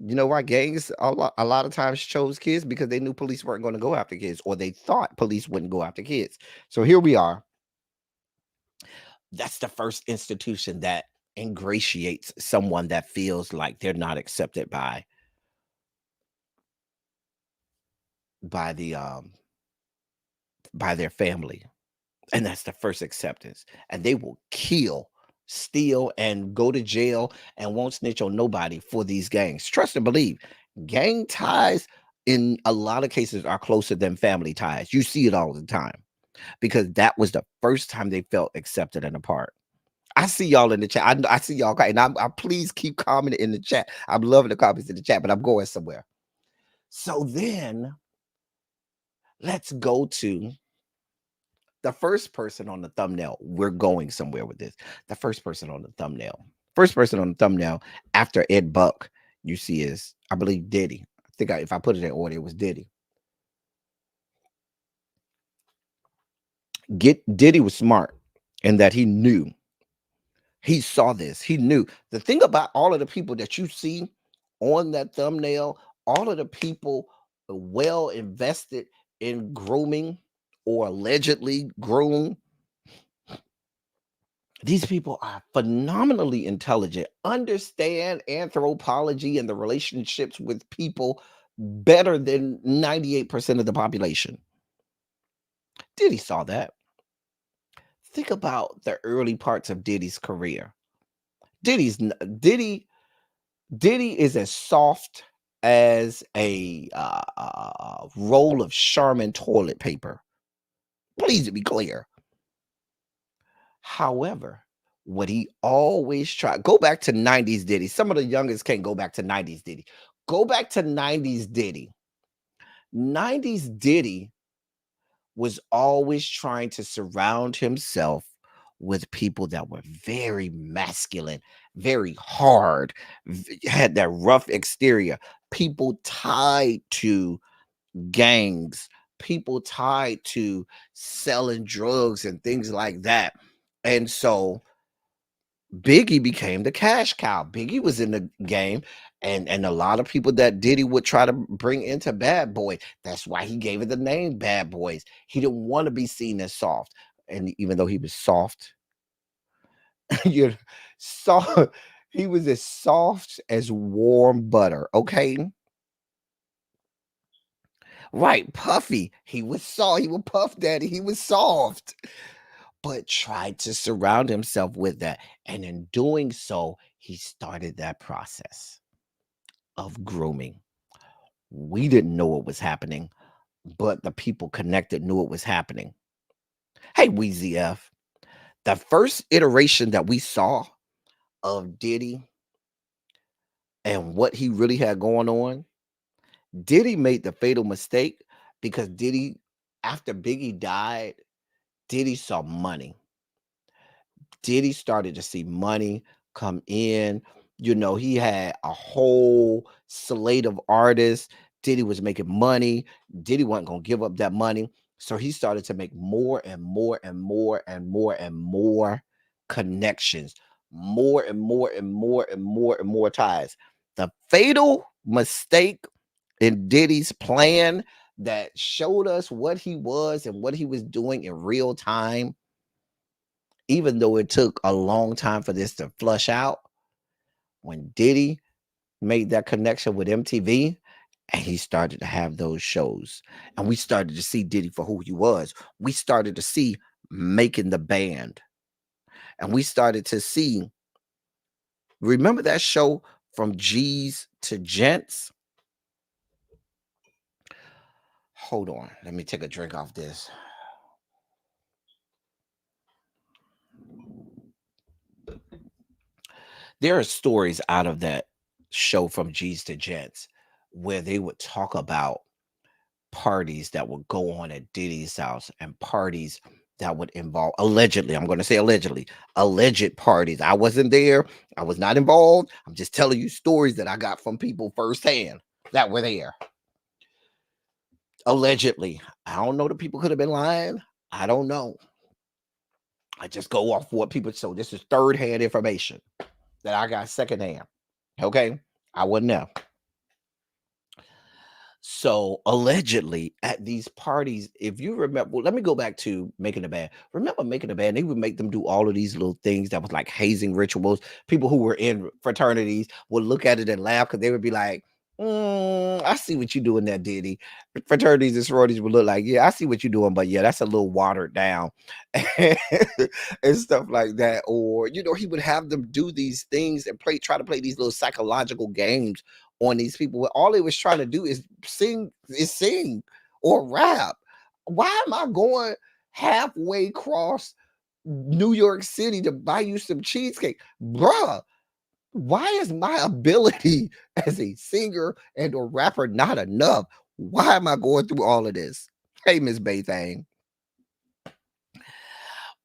You know why gangs a lot of times chose kids? Because they knew police weren't going to go after kids, or they thought police wouldn't go after kids. So here we are. That's the first institution that ingratiates someone that feels like they're not accepted by the by their family. And that's the first acceptance. And they will kill, steal, and go to jail and won't snitch on nobody for these gangs. Trust and believe, gang ties in a lot of cases are closer than family ties. You see it all the time because that was the first time they felt accepted and a part. I see y'all in the chat. I see y'all, and I please keep commenting in the chat. I'm loving the comments in the chat, but I'm going somewhere. So then let's go to the first person on the thumbnail. We're going somewhere with this. The first person on the thumbnail. First person on the thumbnail after Ed Buck, you see, is, I believe, Diddy. I think if I put it in order, it was Diddy. Diddy was smart in that he knew. He saw this. He knew. The thing about all of the people that you see on that thumbnail, all of the people well invested in grooming or allegedly groom, these people are phenomenally intelligent, understand anthropology and the relationships with people better than 98% of the population. Diddy saw that. Think about the early parts of Diddy's career. Diddy is as soft as a roll of Charmin toilet paper. Please be clear. However, what he always tried, go back to 90s Diddy. Some of the youngest can't go back to 90s Diddy. Go back to 90s Diddy. 90s Diddy was always trying to surround himself with people that were very masculine, very hard, had that rough exterior. People tied to gangs, people tied to selling drugs and things like that. And so Biggie became the cash cow. Biggie was in the game, and a lot of people that Diddy would try to bring into Bad Boy. That's why he gave it the name Bad Boys. He didn't want to be seen as soft, and even though he was soft, you know, soft, he was as soft as warm butter. Okay, right, puffy. He was soft. He was Puff Daddy. He was soft, but tried to surround himself with that, and in doing so, he started that process of grooming. We didn't know what was happening, but the people connected knew it was happening. Hey, Weezy F, the first iteration that we saw of Diddy and what he really had going on, Diddy made the fatal mistake because Diddy, after Biggie died, Diddy saw money. Diddy started to see money come in. You know, he had a whole slate of artists. Diddy was making money. Diddy wasn't going to give up that money. So he started to make more and more and more and more and more connections, more and more and more and more and more ties. The fatal mistake in Diddy's plan that showed us what he was and what he was doing in real time, even though it took a long time for this to flush out, when Diddy made that connection with MTV and he started to have those shows, and we started to see Diddy for who he was. We started to see Making the Band, and we started to see, remember that show From G's to Gents? Hold on, let me take a drink off this. There are stories out of that show From G's to Gents where they would talk about parties that would go on at Diddy's house, and parties that would involve, allegedly, I'm going to say allegedly, alleged parties. I wasn't there. I was not involved. I'm just telling you stories that I got from people firsthand that were there. Allegedly. I don't know, the people could have been lying. I don't know. I just go off what people. So this is third hand information that I got secondhand. Okay. I wasn't there. So allegedly at these parties, if you remember, well, let me go back to Making the Band. Remember Making the Band? They would make them do all of these little things that was like hazing rituals. People who were in fraternities would look at it and laugh because they would be like, I see what you're doing there, Diddy. Fraternities and sororities would look like, yeah, I see what you're doing, but yeah, that's a little watered down and stuff like that. Or, you know, he would have them do these things and try to play these little psychological games on these people. What all they was trying to do is sing or rap. Why am I going halfway across New York City to buy you some cheesecake? Bruh, why is my ability as a singer and a rapper not enough? Why am I going through all of this? Hey, Miss Baythang.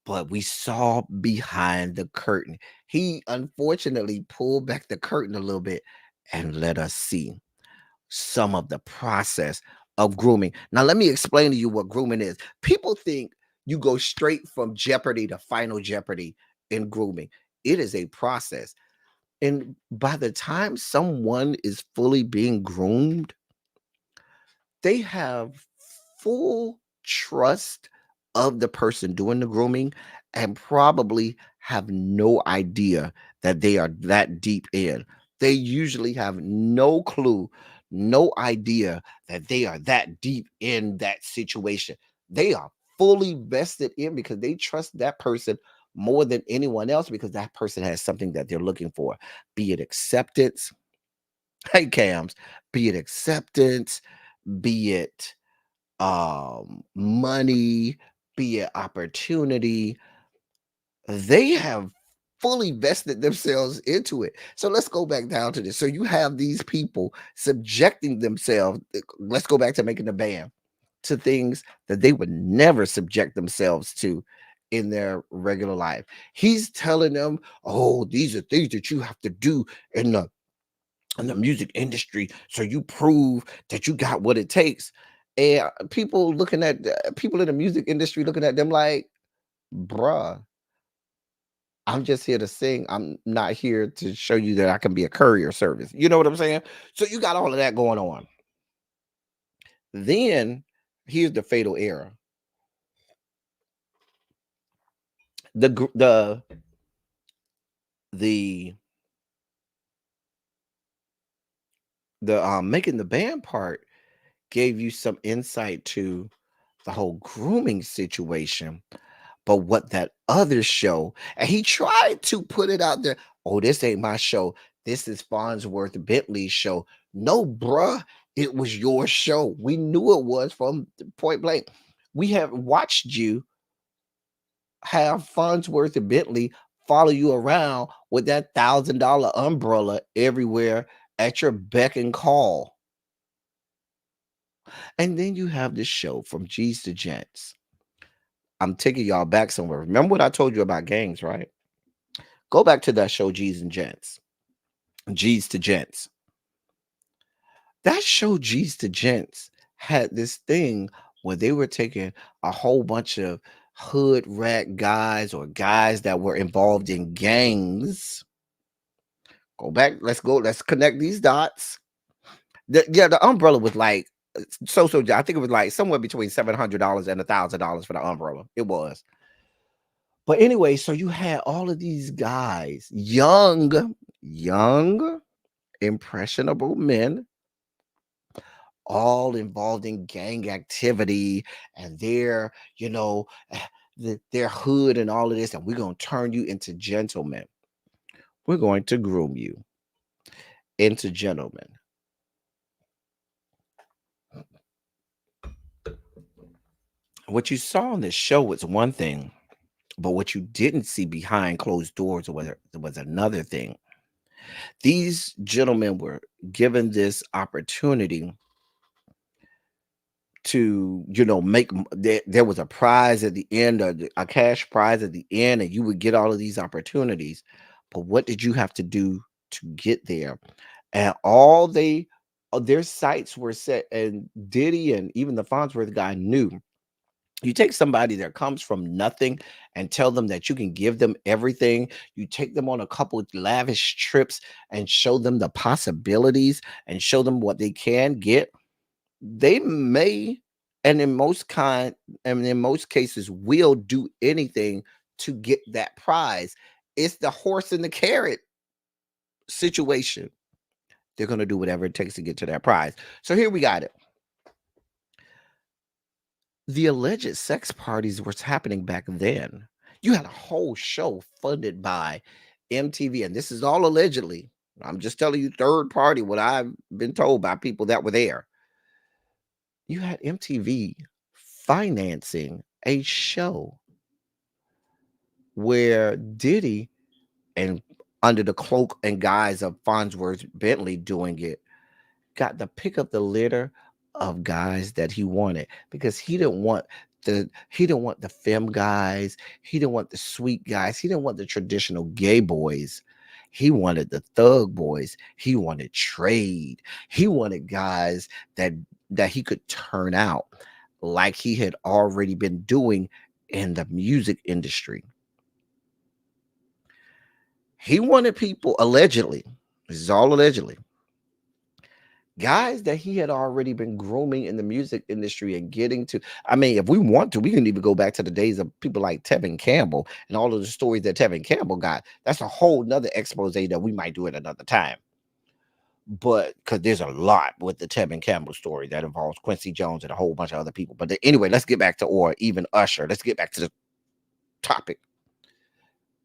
But we saw behind the curtain. He unfortunately pulled back the curtain a little bit and let us see some of the process of grooming. Now, let me explain to you what grooming is. People think you go straight from Jeopardy to Final Jeopardy in grooming. It is a process. And by the time someone is fully being groomed, they have full trust of the person doing the grooming and probably have no idea that they are that deep in. They usually have no clue, no idea that they are that deep in that situation. They are fully vested in because they trust that person more than anyone else because that person has something that they're looking for, be it acceptance. Hey, Cams, be it acceptance, be it money, be it opportunity. They have fully vested themselves into it. So let's go back down to this. So you have these people subjecting themselves, let's go back to Making the Band, to things that they would never subject themselves to in their regular life. He's telling them, oh, these are things that you have to do in the music industry, so you prove that you got what it takes. And people looking at people in the music industry looking at them like, bruh, I'm just here to sing. I'm not here to show you that I can be a courier service. You know what I'm saying? So you got all of that going on. Then here's the fatal error. The the making the band part gave you some insight to the whole grooming situation. But what that other show, and he tried to put it out there, oh, this ain't my show. This is Farnsworth Bentley's show. No, bruh, it was your show. We knew it was from point blank. We have watched you have Farnsworth and Bentley follow you around with that $1,000 umbrella everywhere at your beck and call. And then you have this show from G's to Gents. I'm taking y'all back somewhere. Remember what I told you about gangs, right? Go back to that show, G's and Gents. G's to Gents. That show, G's to Gents, had this thing where they were taking a whole bunch of hood rat guys or guys that were involved in gangs. Go back. Let's connect these dots. The umbrella was like so. I think it was like somewhere between $700 and $1,000 for the umbrella. It was. But anyway, so you had all of these guys, young, impressionable men, all involved in gang activity, and their, their hood and all of this, and we're going to turn you into gentlemen. We're going to groom you into gentlemen. What you saw on this show was one thing, but what you didn't see behind closed doors was another thing. These gentlemen were given this opportunity to, there was a prize at the end, or a cash prize at the end, and you would get all of these opportunities. But what did you have to do to get there? And their sights were set, and Diddy and even the Farnsworth guy knew. You take somebody that comes from nothing and tell them that you can give them everything. You take them on a couple of lavish trips and show them the possibilities and show them what they can get. They may, and in most cases, will do anything to get that prize. It's the horse and the carrot situation. They're going to do whatever it takes to get to that prize. So here we got it. The alleged sex parties was happening back then. You had a whole show funded by MTV, and this is all allegedly. I'm just telling you, third party, what I've been told by people that were there. You had MTV financing a show where Diddy, and under the cloak and guise of Farnsworth Bentley doing it, got to pick up the litter of guys that he wanted, because he didn't want the femme guys, he didn't want the sweet guys, he didn't want the traditional gay boys. He wanted the thug boys. He wanted trade. He wanted guys that he could turn out like he had already been doing in the music industry. He wanted people, allegedly, this is all allegedly, guys that he had already been grooming in the music industry and getting to. I mean, if we want to, we can even go back to the days of people like Tevin Campbell and all of the stories that Tevin Campbell got. That's a whole nother expose that we might do at another time. But because there's a lot with the Tevin Campbell story that involves Quincy Jones and a whole bunch of other people. But anyway, let's get back to, or even Usher. Let's get back to the topic.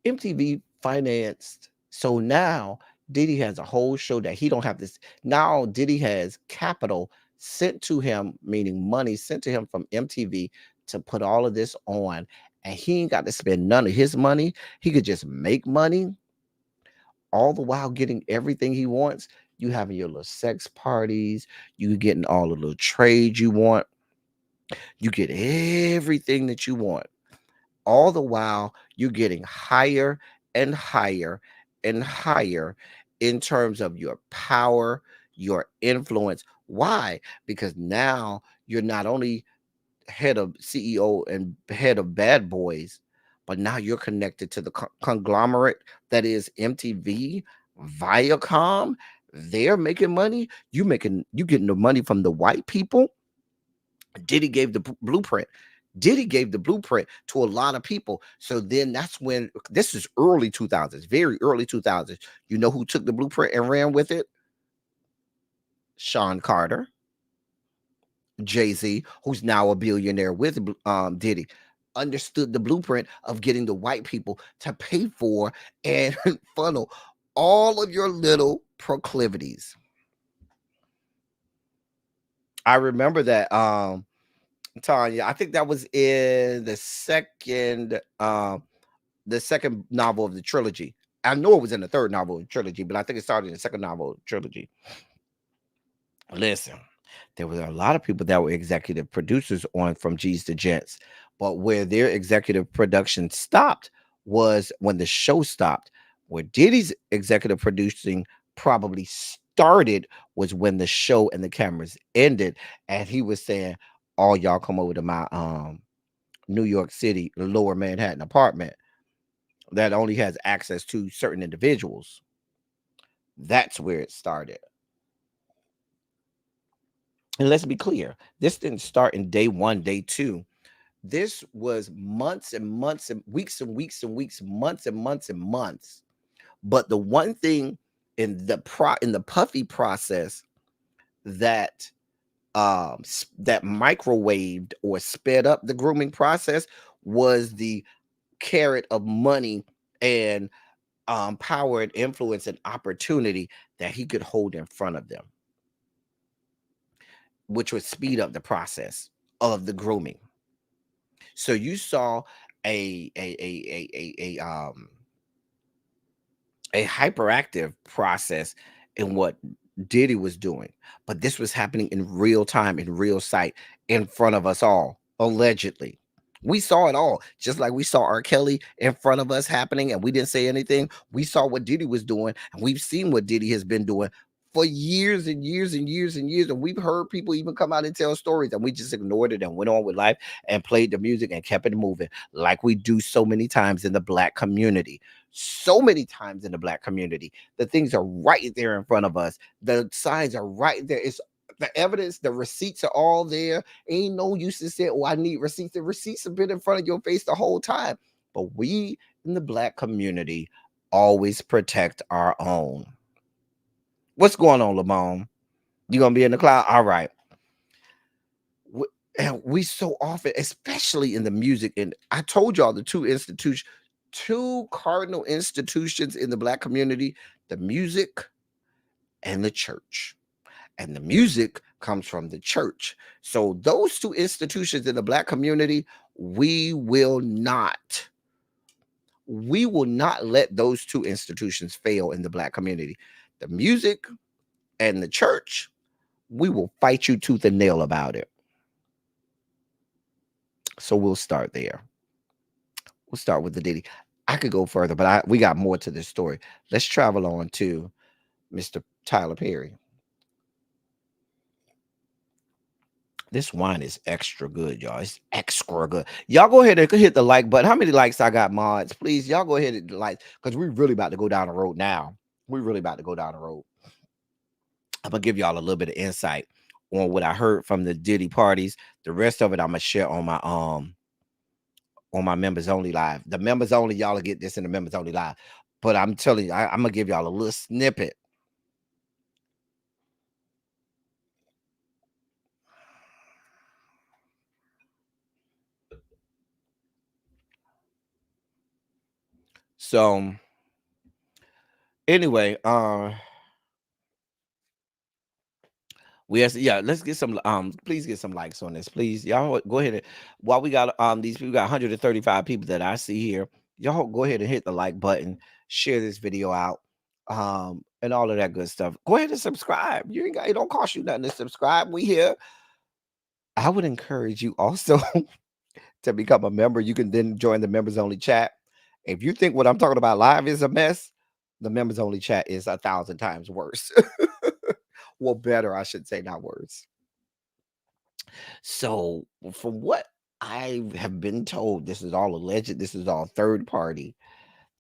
MTV financed. So now Diddy has a whole show that he don't have this. Now Diddy has capital sent to him, meaning money sent to him from MTV to put all of this on. And he ain't got to spend none of his money. He could just make money, all the while getting everything he wants. You having your little sex parties, you getting all the little trade you want, you get everything that you want. all the while you're getting higher and higher and higher in terms of your power, your influence. Why? Because now you're not only head of CEO and head of Bad Boys, but now you're connected to the conglomerate that is MTV, Viacom. They're making money. You getting the money from the white people. Diddy gave the blueprint. Diddy gave the blueprint to a lot of people. So then that's when, this is early 2000s, very early 2000s. You know who took the blueprint and ran with it? Sean Carter, Jay-Z, who's now a billionaire with Diddy, understood the blueprint of getting the white people to pay for and funnel all of your little proclivities. I remember that, Tanya, I think that was in the second novel of the trilogy. I know it was in the third novel of the trilogy, but I think it started in the second novel of the trilogy. Listen, there were a lot of people that were executive producers on From G's to Gents, but where their executive production stopped was when the show stopped. Where Diddy's executive producing probably started was when the show and the cameras ended, and he was saying, "All y'all come over to my New York City, Lower Manhattan apartment that only has access to certain individuals." That's where it started. And let's be clear, this didn't start in day one, day two. This was months and months and weeks and weeks and weeks, months and months and months. But the one thing in the Puffy process that that microwaved or sped up the grooming process was the carrot of money and power and influence and opportunity that he could hold in front of them, which would speed up the process of the grooming. So you saw a a a a hyperactive process in what Diddy was doing, but this was happening in real time, in real sight, in front of us all, allegedly. We saw it all, just like we saw R. Kelly in front of us happening, and we didn't say anything. We saw what Diddy was doing, and we've seen what Diddy has been doing for years and years and years and years. And we've heard people even come out and tell stories, and we just ignored it and went on with life and played the music and kept it moving, like we do so many times in the Black community. So many times in the Black community, the things are right there in front of us. The signs are right there. It's the evidence, the receipts are all there. Ain't no use to say, "Oh, I need receipts." The receipts have been in front of your face the whole time. But we in the Black community always protect our own. What's going on, Lamone? You gonna be in the cloud? All right. And we so often, especially in the music, and I told y'all the two cardinal institutions in the Black community, the music and the church. And the music comes from the church. So those two institutions in the Black community, we will not let those two institutions fail in the Black community. The music and the church, we will fight you tooth and nail about it. So we'll start there. We'll start with the Diddy. I could go further, but we got more to this story. Let's travel on to Mr. Tyler Perry. This wine is extra good, y'all. It's extra good. Y'all go ahead and hit the like button. How many likes I got, mods? Please, y'all go ahead and like, because we're really about to go down the road now. We're really about to go down the road. I'm gonna give y'all a little bit of insight on what I heard from the Diddy parties. The rest of it I'm gonna share on my members only live. The members only, y'all will get this in the members only live. But I'm telling you, I'm gonna give y'all a little snippet. So anyway, let's get some please get some likes on this, please. Y'all go ahead and while we got these people, got 135 people that I see here. Y'all go ahead and hit the like button, share this video out, and all of that good stuff. Go ahead and subscribe. It don't cost you nothing to subscribe. We here. I would encourage you also to become a member. You can then join the members only chat. If you think what I'm talking about live is a mess, the members only chat is 1,000 times worse. Well, better, I should say, not worse. So, from what I have been told, this is all alleged, this is all third party.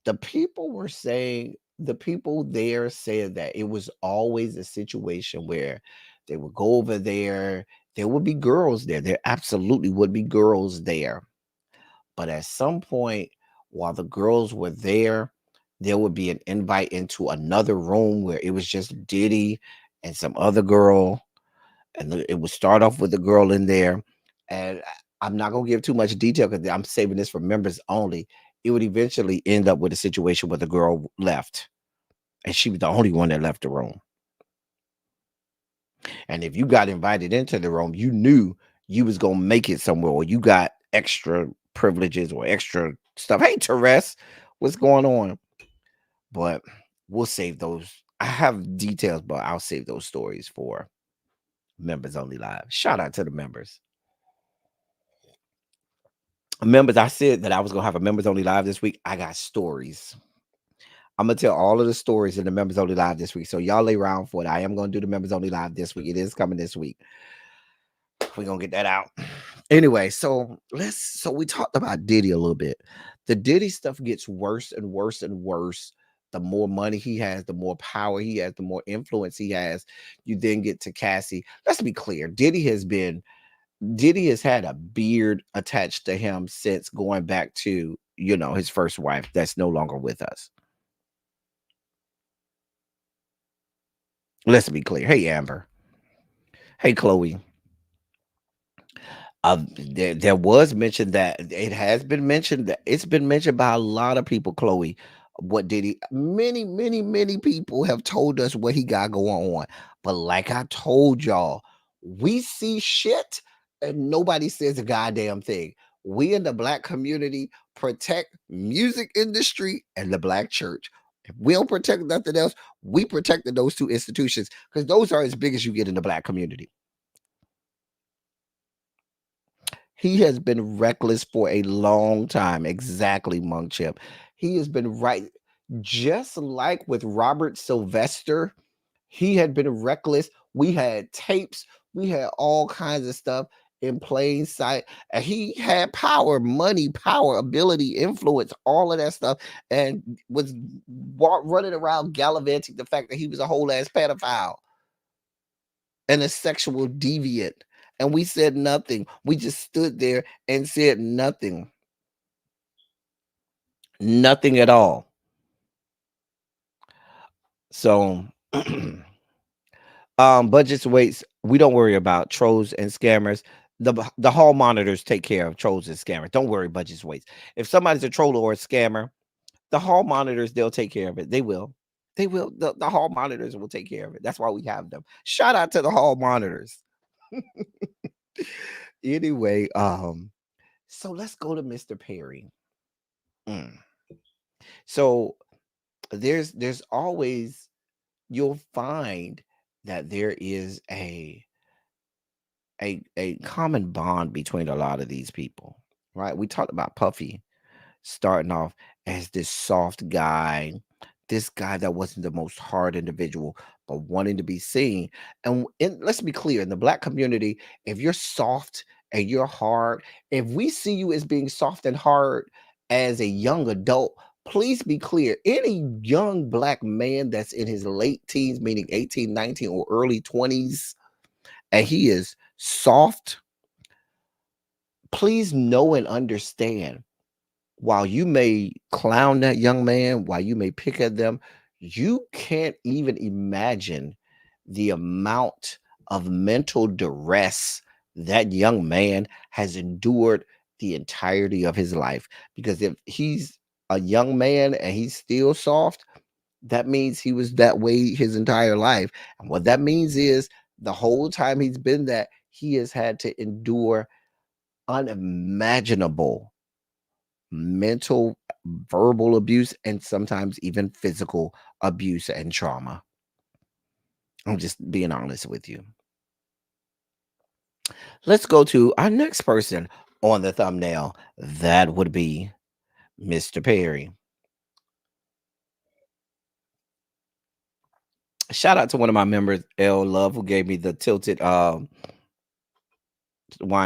The people were saying, the people there said that it was always a situation where they would go over there would be girls there. There absolutely would be girls there. But at some point, while the girls were there would be an invite into another room where it was just Diddy and some other girl. And it would start off with the girl in there. And I'm not going to give too much detail because I'm saving this for members only. It would eventually end up with a situation where the girl left. And she was the only one that left the room. And if you got invited into the room, you knew you was going to make it somewhere, or you got extra privileges or extra stuff. Hey, Therese, what's going on? But we'll save those. I have details, but I'll save those stories for members only live. Shout out to the members. Members, I said that I was going to have a members only live this week. I got stories. I'm going to tell all of the stories in the members only live this week. So y'all lay around for it. I am going to do the members only live this week. It is coming this week. We're going to get that out. Anyway, so we talked about Diddy a little bit. The Diddy stuff gets worse and worse and worse. The more money he has, the more power he has, the more influence he has. You then get to Cassie. Let's be clear. Diddy has had a beard attached to him since going back to, his first wife that's no longer with us. Let's be clear. Hey, Amber. Hey, Chloe. There was mentioned that it has been mentioned that it's been mentioned by a lot of people, Chloe. What did he? Many people have told us what he got going on. But like I told y'all, we see shit and nobody says a goddamn thing. We in the black community protect music industry and the black church. If we don't protect nothing else, we protected those two institutions because those are as big as you get in the black community. He has been reckless for a long time. Exactly, Monk Chip. He has been right. Just like with Robert Sylvester, he had been reckless. We had tapes, we had all kinds of stuff in plain sight. And he had power, money, power, ability, influence, all of that stuff, and was running around gallivanting the fact that he was a whole ass pedophile and a sexual deviant. And we said nothing. We just stood there and said nothing. Nothing at all. So budgets weights, we don't worry about trolls and scammers. The hall monitors take care of trolls and scammers. Don't worry, budgets weights. If somebody's a troll or a scammer, the hall monitors, they'll take care of it. They will. They will. The hall monitors will take care of it. That's why we have them. Shout out to the hall monitors. Anyway, so let's go to Mr. Perry. So there's always, you'll find that there is a common bond between a lot of these people, right? We talked about Puffy starting off as this soft guy, this guy that wasn't the most hard individual, but wanting to be seen. And let's be clear, in the black community, if you're soft and you're hard, if we see you as being soft and hard as a young adult, please be clear. Any young black man that's in his late teens, meaning 18, 19, or early 20s, and he is soft, please know and understand, while you may clown that young man, while you may pick at them, you can't even imagine the amount of mental duress that young man has endured the entirety of his life. Because if he's a young man and he's still soft, that means he was that way his entire life. And what that means is the whole time he's been that, he has had to endure unimaginable mental, verbal abuse, and sometimes even physical abuse and trauma. I'm just being honest with you. Let's go to our next person, on the thumbnail, that would be Mr. Perry. Shout out to one of my members, L Love, who gave me the tilted wine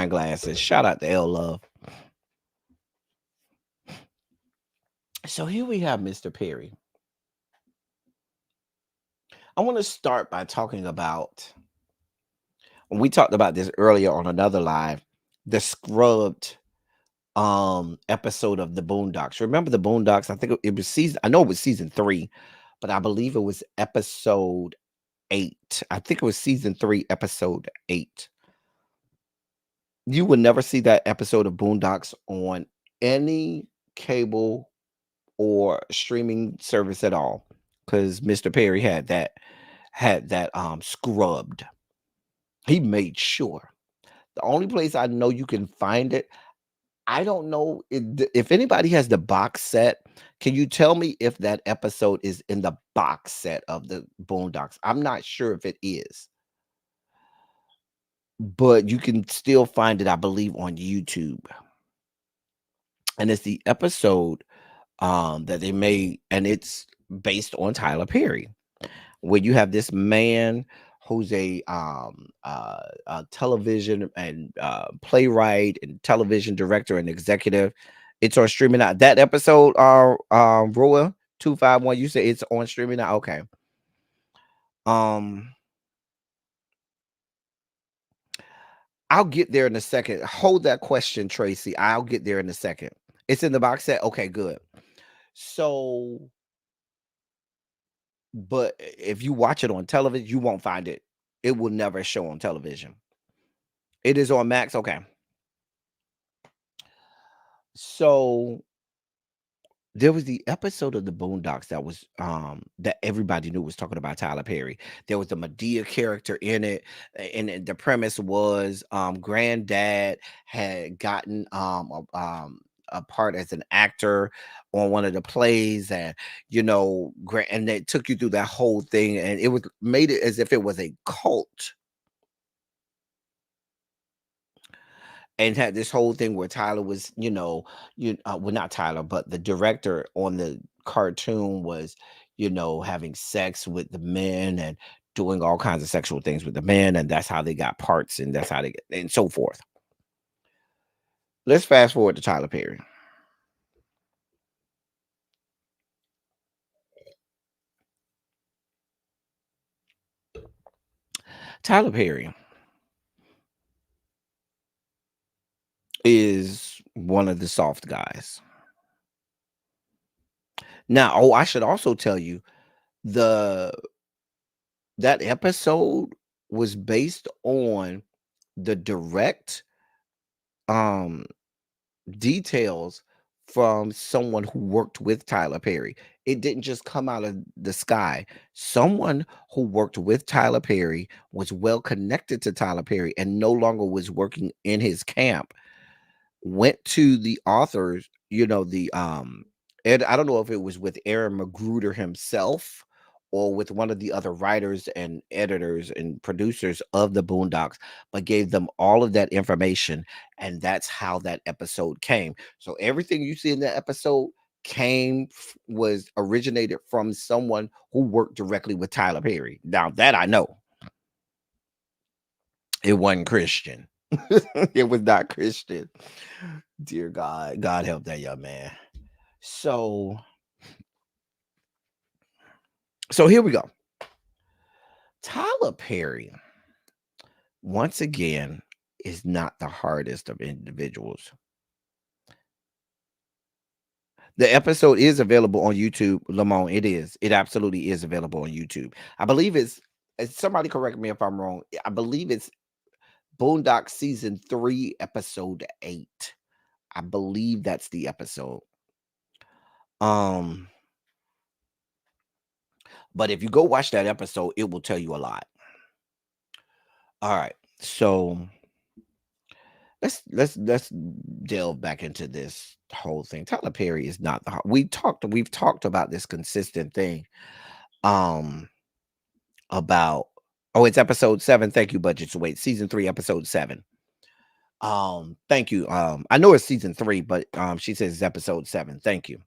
glasses. Shout out to L Love. So here we have Mr. Perry. I want to start by talking about, we talked about this earlier on another live, the scrubbed episode of the Boondocks. Remember the Boondocks? I think it was season, I know it was season 3, but I believe it was episode 8. I think it was season 3, episode 8. You would never see that episode of Boondocks on any cable or streaming service at all, because Mr. Perry had that scrubbed. He made sure. The only place I know you can find it, I don't know if anybody has the box set. Can you tell me if that episode is in the box set of the Boondocks? I'm not sure if it is, but you can still find it, I believe, on YouTube. And it's the episode that they made, and it's based on Tyler Perry, where you have this man who's a television and playwright and television director and executive. It's on streaming now. That episode, Roa 251, you say it's on streaming now. Okay. Um, I'll get there in a second. Hold that question, Tracy. I'll get there in a second. It's in the box set. Okay, good. So, but if you watch it on television, you won't find it. It will never show on television. It is on Max. Okay. So there was the episode of the Boondocks that was that everybody knew was talking about Tyler Perry. There was the Medea character in it, and the premise was Granddad had gotten a part as an actor on one of the plays, and and they took you through that whole thing, and it was made it as if it was a cult, and had this whole thing where Tyler was, well, not Tyler, but the director on the cartoon was, having sex with the men and doing all kinds of sexual things with the men, and that's how they got parts, and that's how they get, and so forth. Let's fast forward to Tyler Perry. Tyler Perry is one of the soft guys. Now, I should also tell you, the that episode was based on the direct um details from someone who worked with Tyler Perry. It didn't just come out of the sky. Someone who worked with Tyler Perry, was well connected to Tyler Perry, and no longer was working in his camp, went to the authors, I don't know if it was with Aaron Magruder himself or with one of the other writers and editors and producers of the Boondocks, but gave them all of that information, and that's how that episode came. So everything you see in that episode was originated from someone who worked directly with Tyler Perry. Now that I know, it wasn't Christian. It was not Christian. Dear God, God help that young man. So here we go. Tyler Perry, once again, is not the hardest of individuals. The episode is available on YouTube, Lamont. It is. It absolutely is available on YouTube. I believe somebody correct me if I'm wrong. I believe it's Boondock season 3, episode 8. I believe that's the episode. But if you go watch that episode, it will tell you a lot. All right. So let's delve back into this whole thing. Tyler Perry is not the we've talked about this consistent thing about it's episode 7. Thank you, Budget to Wait. Season 3, episode 7. Thank you. I know it's season 3, but she says it's episode 7. Thank you.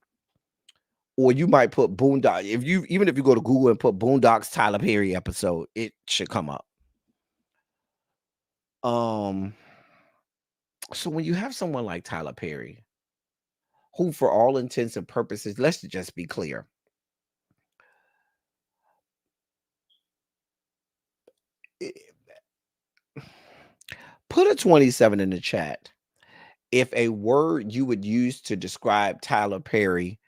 Or you might put Boondock. Even if you go to Google and put Boondocks Tyler Perry episode, it should come up. So when you have someone like Tyler Perry, who for all intents and purposes, let's just be clear. Put a 27 in the chat if a word you would use to describe Tyler Perry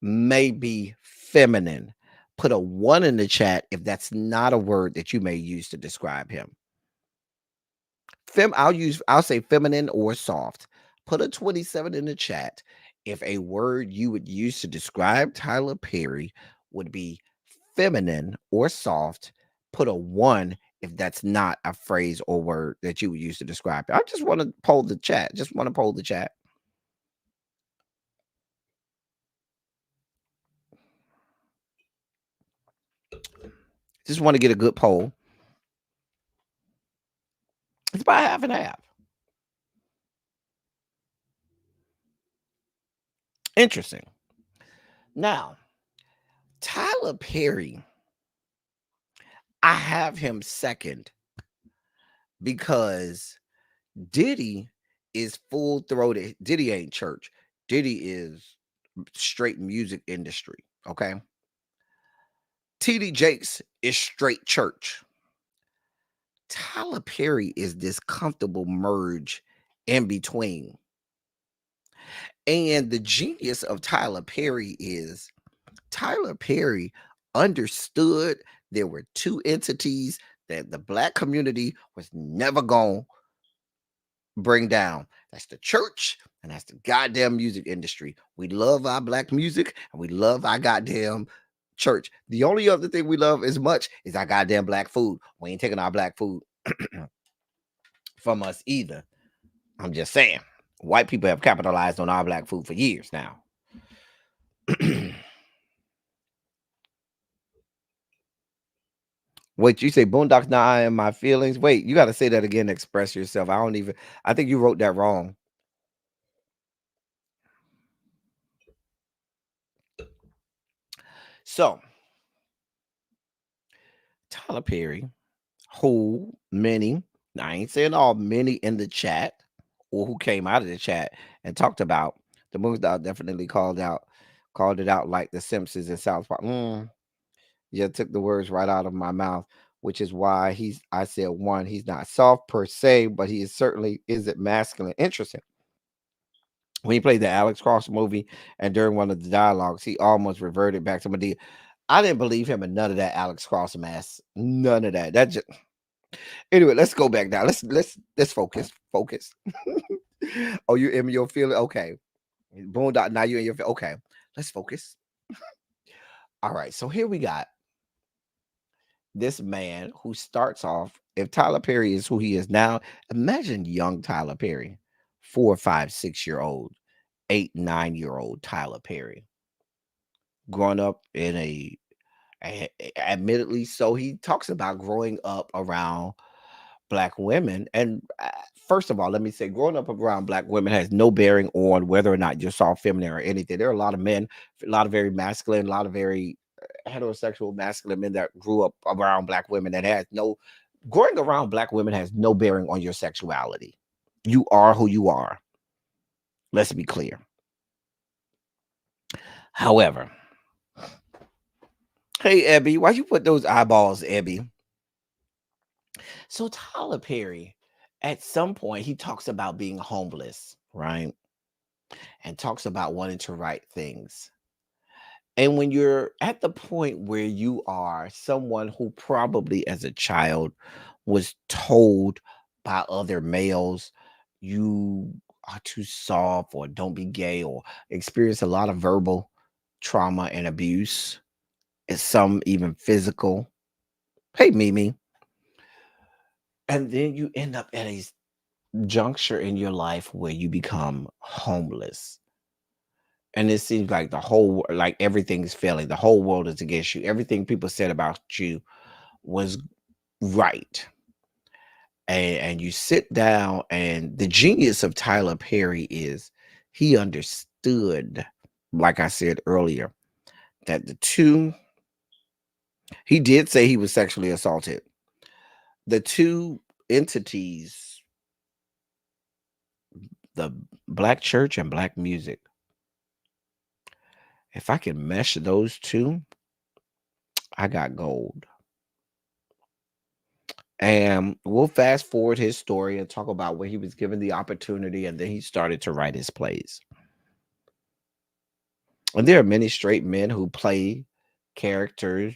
may be feminine. Put a 1 in the chat if that's not a word that you may use to describe him. I'll say feminine or soft. Put a 27 in the chat if a word you would use to describe Tyler Perry would be feminine or soft. Put a 1 if that's not a phrase or word that you would use to describe it. I just want to poll the chat. Just want to poll the chat. Just want to get a good poll. It's about half and half. Interesting. Now, Tyler Perry, I have him second because Diddy is full throated. Diddy ain't church. Diddy is straight music industry. Okay. TD Jakes is straight church. Tyler Perry is this comfortable merge in between. And the genius of Tyler Perry is Tyler Perry understood there were two entities that the black community was never going to bring down. That's the church and that's the goddamn music industry. We love our black music and we love our goddamn church. The only other thing we love as much is our goddamn black food. We ain't taking our black food from us either. I'm just saying. White people have capitalized on our black food for years now. Wait, you say Boondocks not in my feelings? Wait, you got to say that again. Express yourself. I think you wrote that wrong. So, Tyler Perry, who many, I ain't saying all, many in the chat or who came out of the chat and talked about the movies that I definitely called it out like The Simpsons and South Park. Yeah, took the words right out of my mouth, which is why I said 1, he's not soft per se, but he certainly isn't masculine. Interesting. When he played the Alex Cross movie and during one of the dialogues, he almost reverted back to Medea. I didn't believe him in none of that Alex Cross mess. None of that. That just anyway, let's go back now. Let's focus. Focus. Oh, you're in your feeling? Okay. Boondog, now you're in your okay. Let's focus. All right. So here we got this man who starts off. If Tyler Perry is who he is now, imagine young Tyler Perry, 4, 5, 6-year-old, 8, 9-year-old Tyler Perry, growing up in admittedly, so he talks about growing up around black women. And first of all, let me say, growing up around black women has no bearing on whether or not you're soft, feminine, or anything. There are a lot of men, a lot of very masculine, a lot of very heterosexual masculine men that grew up around black women that has no growing around black women has no bearing on your sexuality. You are who you are. Let's be clear. However, hey Abby, why you put those eyeballs, Abby? So Tyler Perry, at some point, he talks about being homeless, right? And talks about wanting to write things. And when you're at the point where you are someone who probably as a child was told by other males, you are too soft or don't be gay or experience a lot of verbal trauma and abuse, and some even physical. Hey, Mimi. And then you end up at a juncture in your life where you become homeless. And it seems like like everything's failing. The whole world is against you. Everything people said about you was right. and you sit down, and the genius of Tyler Perry is he understood, like I said earlier, that the two, he did say he was sexually assaulted. The two entities, the black church and black music, if I can mesh those two, I got gold. And we'll fast forward his story and talk about when he was given the opportunity and then he started to write his plays. And there are many straight men who characters,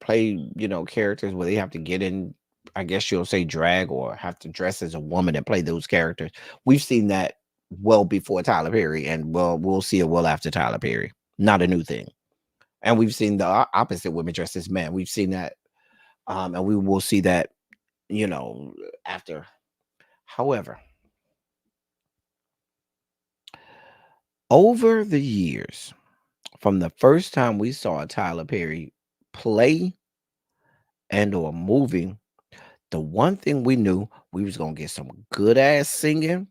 characters where they have to get in, I guess you'll say drag, or have to dress as a woman and play those characters. We've seen that well before Tyler Perry, and well, we'll see it well after Tyler Perry. Not a new thing. And we've seen the opposite women dressed as men. We've seen that, and we will see that, after. However, over the years, from the first time we saw a Tyler Perry play and or movie, the one thing we knew, we was gonna get some good ass singing.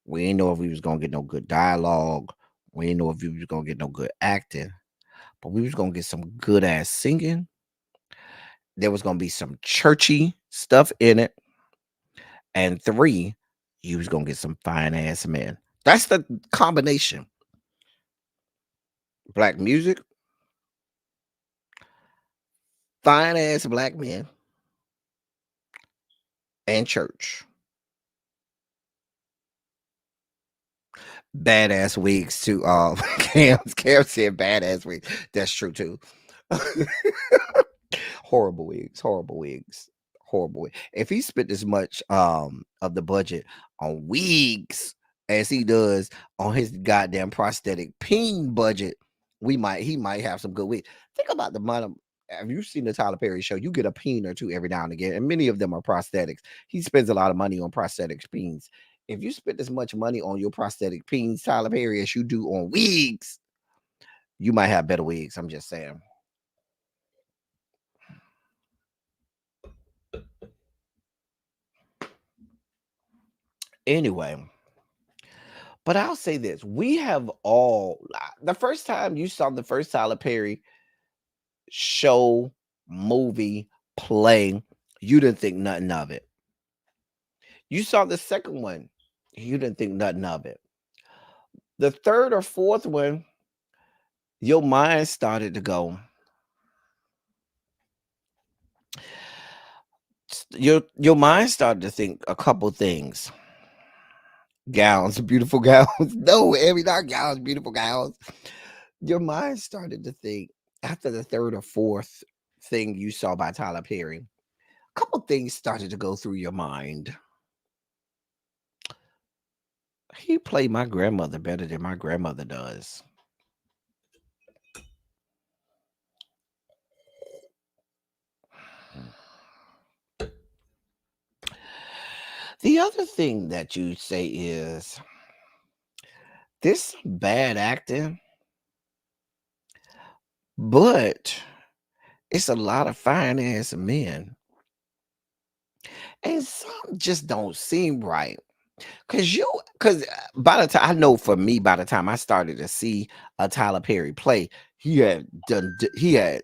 We didn't know if we was gonna get no good dialogue. We didn't know if we was gonna get no good acting, but we was gonna get some good ass singing. There was gonna be some churchy stuff in it. And three, you was gonna get some fine ass men. That's the combination. Black music, fine ass black men, and church. Badass wigs too. Cam said badass wigs. That's true too. Horrible wigs, horrible wigs, horrible wig. If he spent as much of the budget on wigs as he does on his goddamn prosthetic peen budget, he might have some good wigs. Think about the amount of, have you seen the Tyler Perry show? You get a peen or two every now and again, and many of them are prosthetics. He spends a lot of money on prosthetics peens. If you spend as much money on your prosthetic peens, Tyler Perry, as you do on wigs, you might have better wigs. I'm just saying. Anyway, but I'll say this: we have all, the first time you saw the first Tyler Perry show, movie, play, you didn't think nothing of it. You saw the second one, you didn't think nothing of it. The third or fourth one, your mind started to go. Your mind started to think a couple things. Gowns, beautiful gowns. No, every not gowns, beautiful gowns. Your mind started to think after the third or fourth thing you saw by Tyler Perry. A couple things started to go through your mind. He played my grandmother better than my grandmother does. The other thing that you say is this bad acting, but it's a lot of fine ass men. And some just don't seem right. Cause by the time, I know for me, by the time I started to see a Tyler Perry play, he had done he had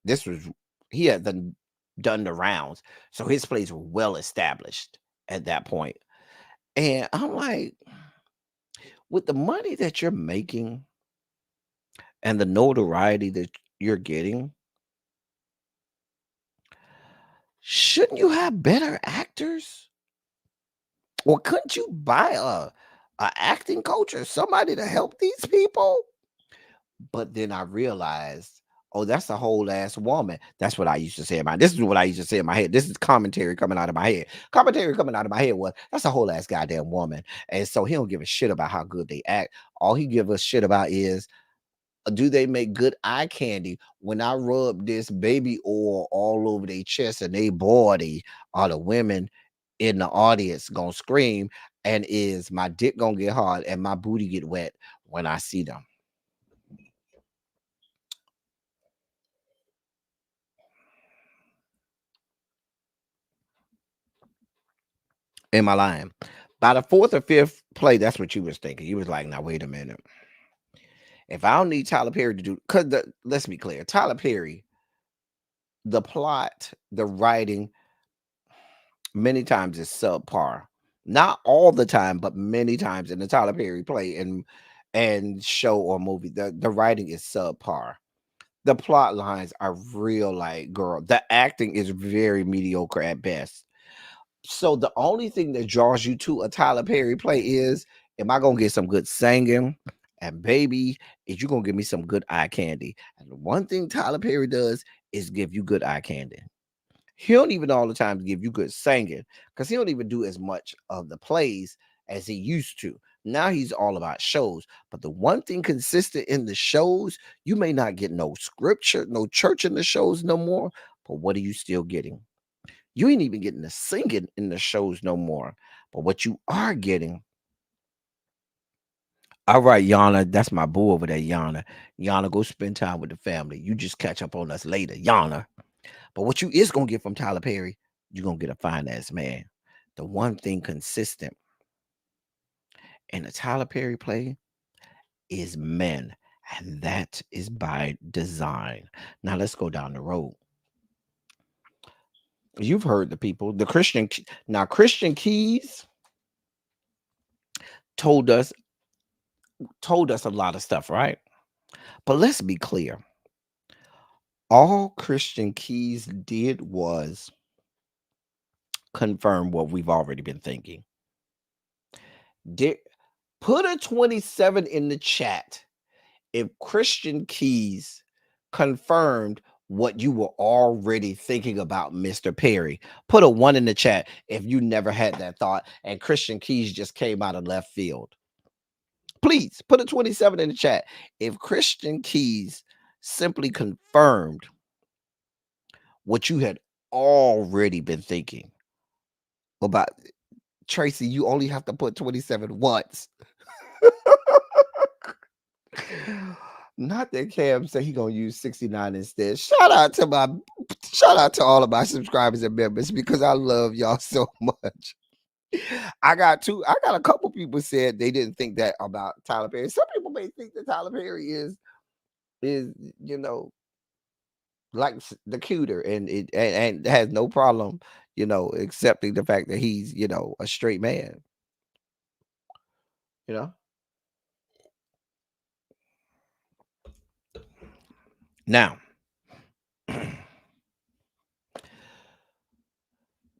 this was he had done the rounds. So his plays were well established at that point. And I'm like, with the money that you're making and the notoriety that you're getting, shouldn't you have better actors? Or couldn't you buy a acting coach or somebody to help these people? But then I realized, oh, that's a whole ass woman. That's what I used to say in my. This is what I used to say in my head. This is commentary coming out of my head. Commentary coming out of my head was, that's a whole ass goddamn woman. And so he don't give a shit about how good they act. All he give a shit about is, do they make good eye candy? When I rub this baby oil all over their chest and they body, are the women in the audience gonna scream? And is my dick gonna get hard and my booty get wet when I see them? Am I lying? By the fourth or fifth play, that's what you was thinking. You was like, now wait a minute. If I don't need Tyler Perry to do, because let's be clear, Tyler Perry, the plot, the writing, many times is subpar. Not all the time, but many times in the Tyler Perry play and show or movie, the writing is subpar. The plot lines are real like girl. The acting is very mediocre at best. So the only thing that draws you to a Tyler Perry play is, am I gonna get some good singing? And baby, is you gonna give me some good eye candy? And the one thing Tyler Perry does is give you good eye candy. He don't even all the time give you good singing because he don't even do as much of the plays as he used to. Now he's all about shows. But the one thing consistent in the shows, you may not get no scripture, no church in the shows no more. But what are you still getting? You ain't even getting the singing in the shows no more. But what you are getting, all right, Yana, that's my boo over there, Yana. Yana, go spend time with the family. You just catch up on us later, Yana. But what you is gonna get from Tyler Perry, you're gonna get a fine ass man. The one thing consistent in the Tyler Perry play is men, and that is by design. Now let's go down the road. You've heard the people, the Christian Keys told us a lot of stuff, right? But let's be clear. All Christian Keys did was confirm what we've already been thinking. Did put a 27 in the chat if Christian Keys confirmed what you were already thinking about Mr. Perry. Put a 1 in the chat if you never had that thought and Christian Keys just came out of left field. Please put a 27 in the chat if Christian Keys simply confirmed what you had already been thinking about. Tracy, you only have to put 27 once. Not that Cam said he gonna use 69 instead. Shout out to all of my subscribers and members because I love y'all so much. I got a couple people said they didn't think that about Tyler Perry. Some people may think that Tyler Perry is like the cuter and has no problem, accepting the fact that he's, a straight man. You know? Now,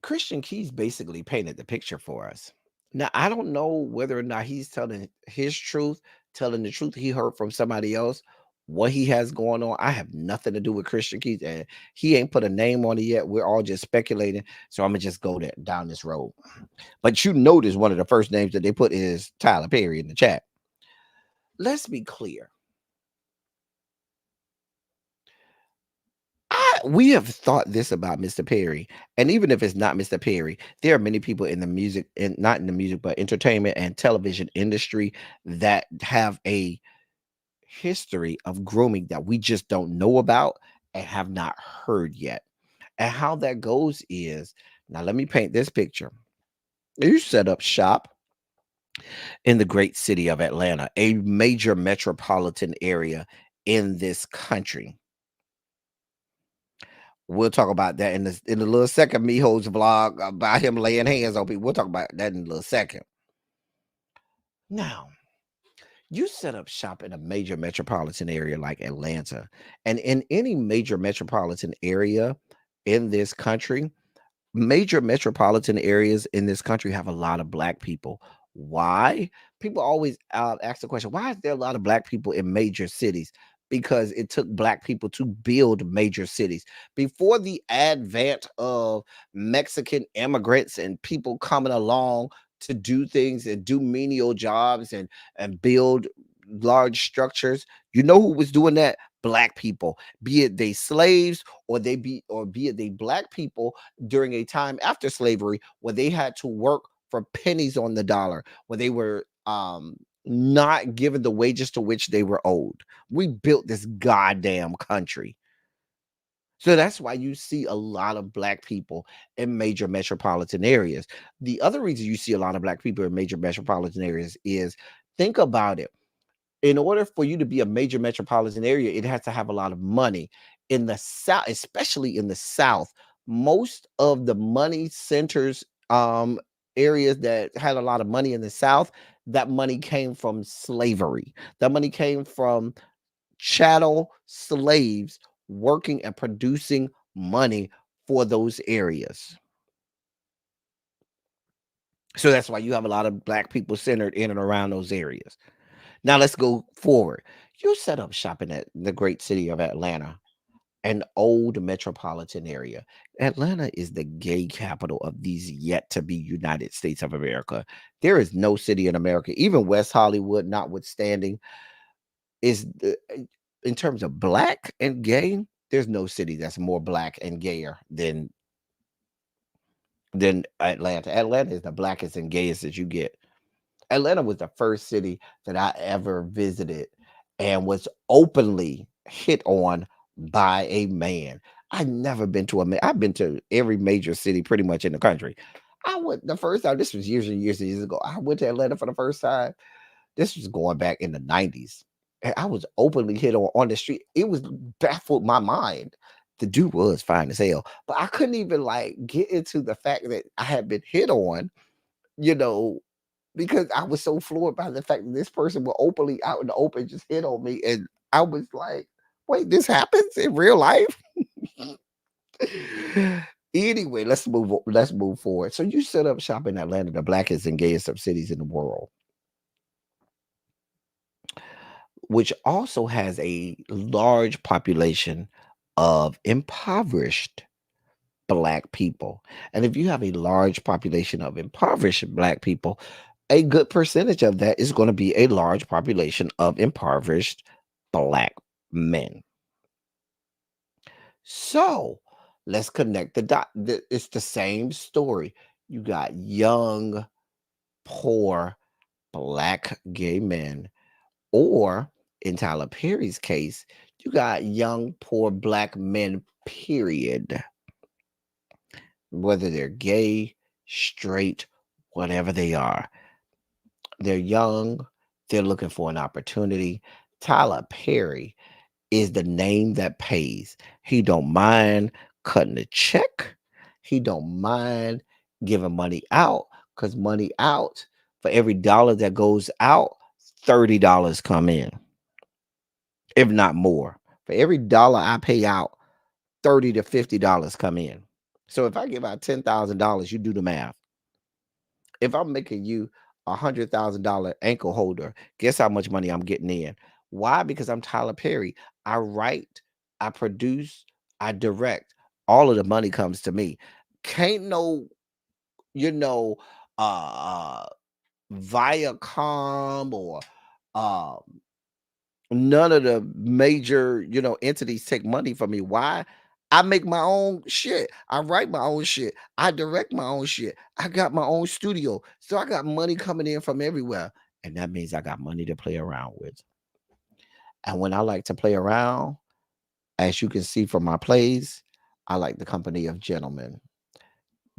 Christian Keys basically painted the picture for us. Now, I don't know whether or not he's telling his truth, telling the truth he heard from somebody else, what he has going on. I have nothing to do with Christian Keys, and he ain't put a name on it yet. We're all just speculating. So I'm gonna just go down this road. But you notice one of the first names that they put is Tyler Perry in the chat. Let's be clear. We have thought this about Mr. Perry, and even if it's not Mr. Perry, there are many people in the music, and not in the music, but entertainment and television industry that have a history of grooming that we just don't know about and have not heard yet. And how that goes is, now let me paint this picture. You set up shop in the great city of Atlanta, a major metropolitan area in this country. We'll talk about that in a little second. Miho's vlog about him laying hands on people. We'll talk about that in a little second. Now, you set up shop in a major metropolitan area like Atlanta, and in any major metropolitan area in this country, major metropolitan areas in this country have a lot of black people. Why? People always ask the question, why is there a lot of black people in major cities? Because it took black people to build major cities. Before the advent of Mexican immigrants and people coming along to do things and do menial jobs and build large structures, you know who was doing that? Black people, be it they slaves or be it they black people during a time after slavery where they had to work for pennies on the dollar, where they were not given the wages to which they were owed. We built this goddamn country. So that's why you see a lot of black people in major metropolitan areas. The other reason you see a lot of black people in major metropolitan areas is, think about it. In order for you to be a major metropolitan area, it has to have a lot of money. In the South, especially in the South, most of the money centers, areas that had a lot of money in the South, that money came from slavery. That money came from chattel slaves working and producing money for those areas. So that's why you have a lot of black people centered in and around those areas. Now let's go forward. You set up shopping at the great city of Atlanta, an old metropolitan area. Atlanta is the gay capital of these yet to be United States of America. There is no city in America, even West Hollywood notwithstanding, in terms of black and gay, there's no city that's more black and gayer than Atlanta. Atlanta is the blackest and gayest that you get. Atlanta was the first city that I ever visited and was openly hit on by a man. I've never been to a man. I've been to every major city pretty much in the country. I went the first time, this was years and years and years ago. I went to Atlanta for the first time. This was going back in the 90s. And I was openly hit on the street. It was baffled my mind. The dude was fine as hell, but I couldn't even like get into the fact that I had been hit on, you know, because I was so floored by the fact that this person was openly out in the open just hit on me. And I was like, wait, this happens in real life? Anyway, let's move forward. So you set up shop in Atlanta, the blackest and gayest of cities in the world, which also has a large population of impoverished black people. And if you have a large population of impoverished black people, a good percentage of that is going to be a large population of impoverished black men. So let's connect the dot. It's the same story. You got young, poor black gay men, or in Tyler Perry's case, you got young, poor black men, period. Whether they're gay, straight, whatever they are. They're young, they're looking for an opportunity. Tyler Perry is the name that pays. He don't mind cutting a check. He don't mind giving money out, because money out, for every dollar that goes out, $30 come in, if not more. For every dollar I pay out, $30 to $50 come in. So if I give out $10,000, you do the math. If I'm making you $100,000 ankle holder, guess how much money I'm getting in? Why? Because I'm Tyler Perry. I write, I produce, I direct. All of the money comes to me. Can't no, you know, uh Viacom or um none of the major, entities take money from me. Why? I make my own shit. I write my own shit. I direct my own shit. I got my own studio. So I got money coming in from everywhere. And that means I got money to play around with. And when I like to play around, as you can see from my plays, I like the company of gentlemen.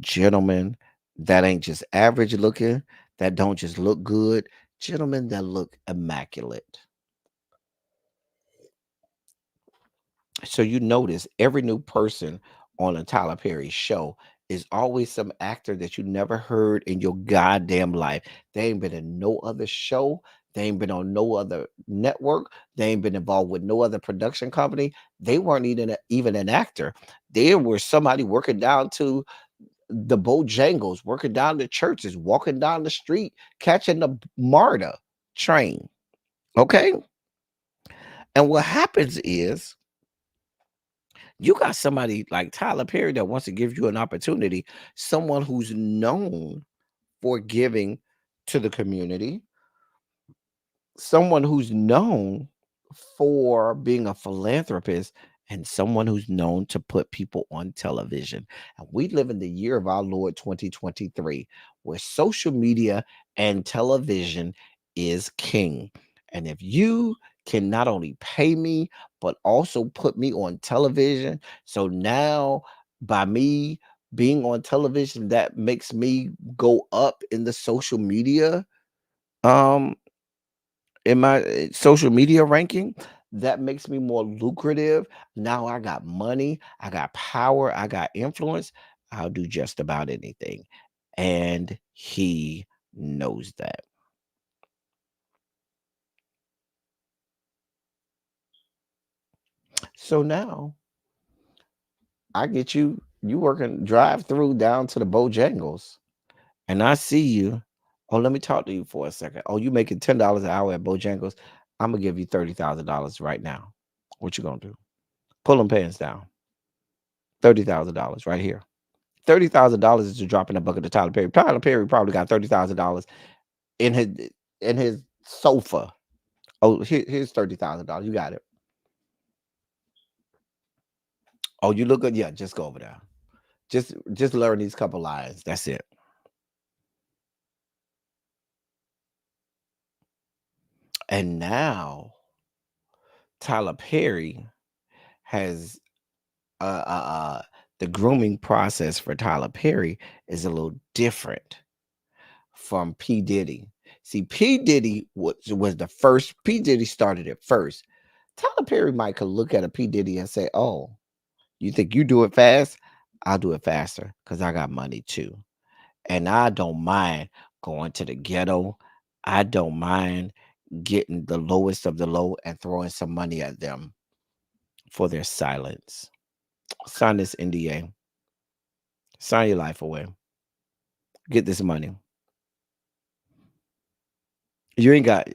Gentlemen that ain't just average looking, that don't just look good, gentlemen that look immaculate. So you notice every new person on a Tyler Perry show is always some actor that you never heard in your goddamn life. They ain't been in no other show. They ain't been on no other network. They ain't been involved with no other production company. They weren't even an actor. They were somebody working down to the Bojangles, working down the churches, walking down the street, catching the MARTA train. Okay. And what happens is, you got somebody like Tyler Perry that wants to give you an opportunity, someone who's known for giving to the community, someone who's known for being a philanthropist, and someone who's known to put people on television. And we live in the year of our Lord 2023, where social media and television is king. And if you can not only pay me, but also put me on television. So now, by me being on television, that makes me go up in the social media, um, in my social media ranking. That makes me more lucrative. Now I got money, I got power, I got influence. I'll do just about anything. And he knows that. So now I get you working drive through down to the Bojangles, and I see you. Oh, let me talk to you for a second. Oh, you making $10 an hour at Bojangles? I'm gonna give you $30,000 right now. What you gonna do? Pull them pants down. $30,000 right here. $30,000 is a drop in the bucket of Tyler Perry. Tyler Perry probably got $30,000 in his sofa. Oh, here's $30,000. You got it. Oh, you look good. Yeah, just go over there. Just learn these couple lines. That's it. And now Tyler Perry has the grooming process for Tyler Perry is a little different from P. Diddy. See, P. Diddy was the first. P. Diddy started it first. Tyler Perry might could look at a P. Diddy and say, "Oh, you think you do it fast? I'll do it faster because I got money too. And I don't mind going to the ghetto. I don't mind getting the lowest of the low and throwing some money at them for their silence. Sign this NDA. Sign your life away. Get this money. You ain't got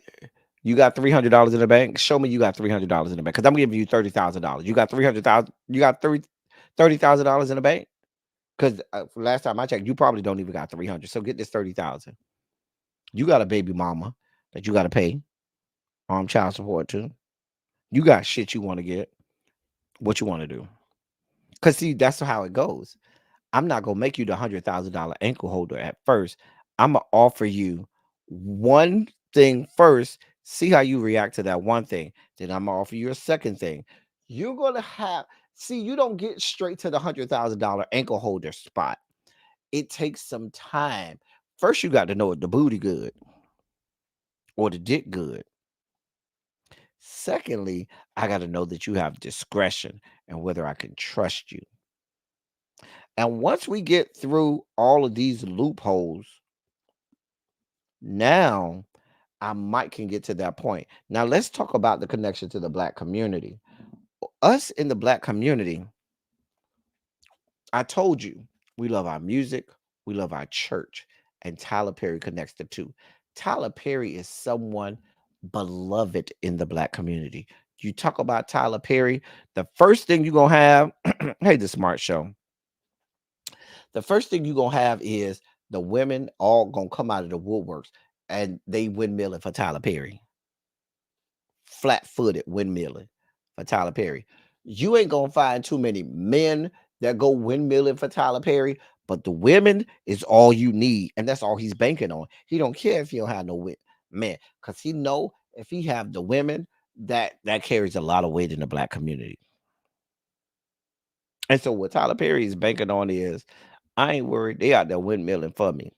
you got $300 in the bank. Show me you got $300 in the bank. Because I'm giving you $30,000. You got 300,000. You got $30,000 in the bank. Because last time I checked, you probably don't even got 300. So get this 30,000. You got a baby mama that you got to pay child support to. You got shit you want to get. What you want to do? Because see, that's how it goes. I'm not gonna make you the $100,000 ankle holder at first. I'm gonna offer you one thing first. See how you react to that one thing. Then I'm gonna offer you a second thing. You're gonna have see. You don't get straight to the $100,000 ankle holder spot. It takes some time. First, you got to know if the booty good or the dick good. Secondly, I got to know that you have discretion and whether I can trust you. And once we get through all of these loopholes, now I might can get to that point. Now let's talk about the connection to the black community. Us in the black community, I told you, we love our music, we love our church, and Tyler Perry connects the two. Tyler Perry is someone beloved in the black community. You talk about Tyler Perry, the first thing you're gonna have, hey, the smart show. The first thing you're gonna have is the women all gonna come out of the woodworks and they windmilling for Tyler Perry. Flat-footed windmilling for Tyler Perry. You ain't gonna find too many men that go windmilling for Tyler Perry, but the women is all you need, and that's all he's banking on. He don't care if he don't have no man, because he know if he have the women, that carries a lot of weight in the black community. And so what Tyler Perry is banking on is, I ain't worried. They out there windmilling for me.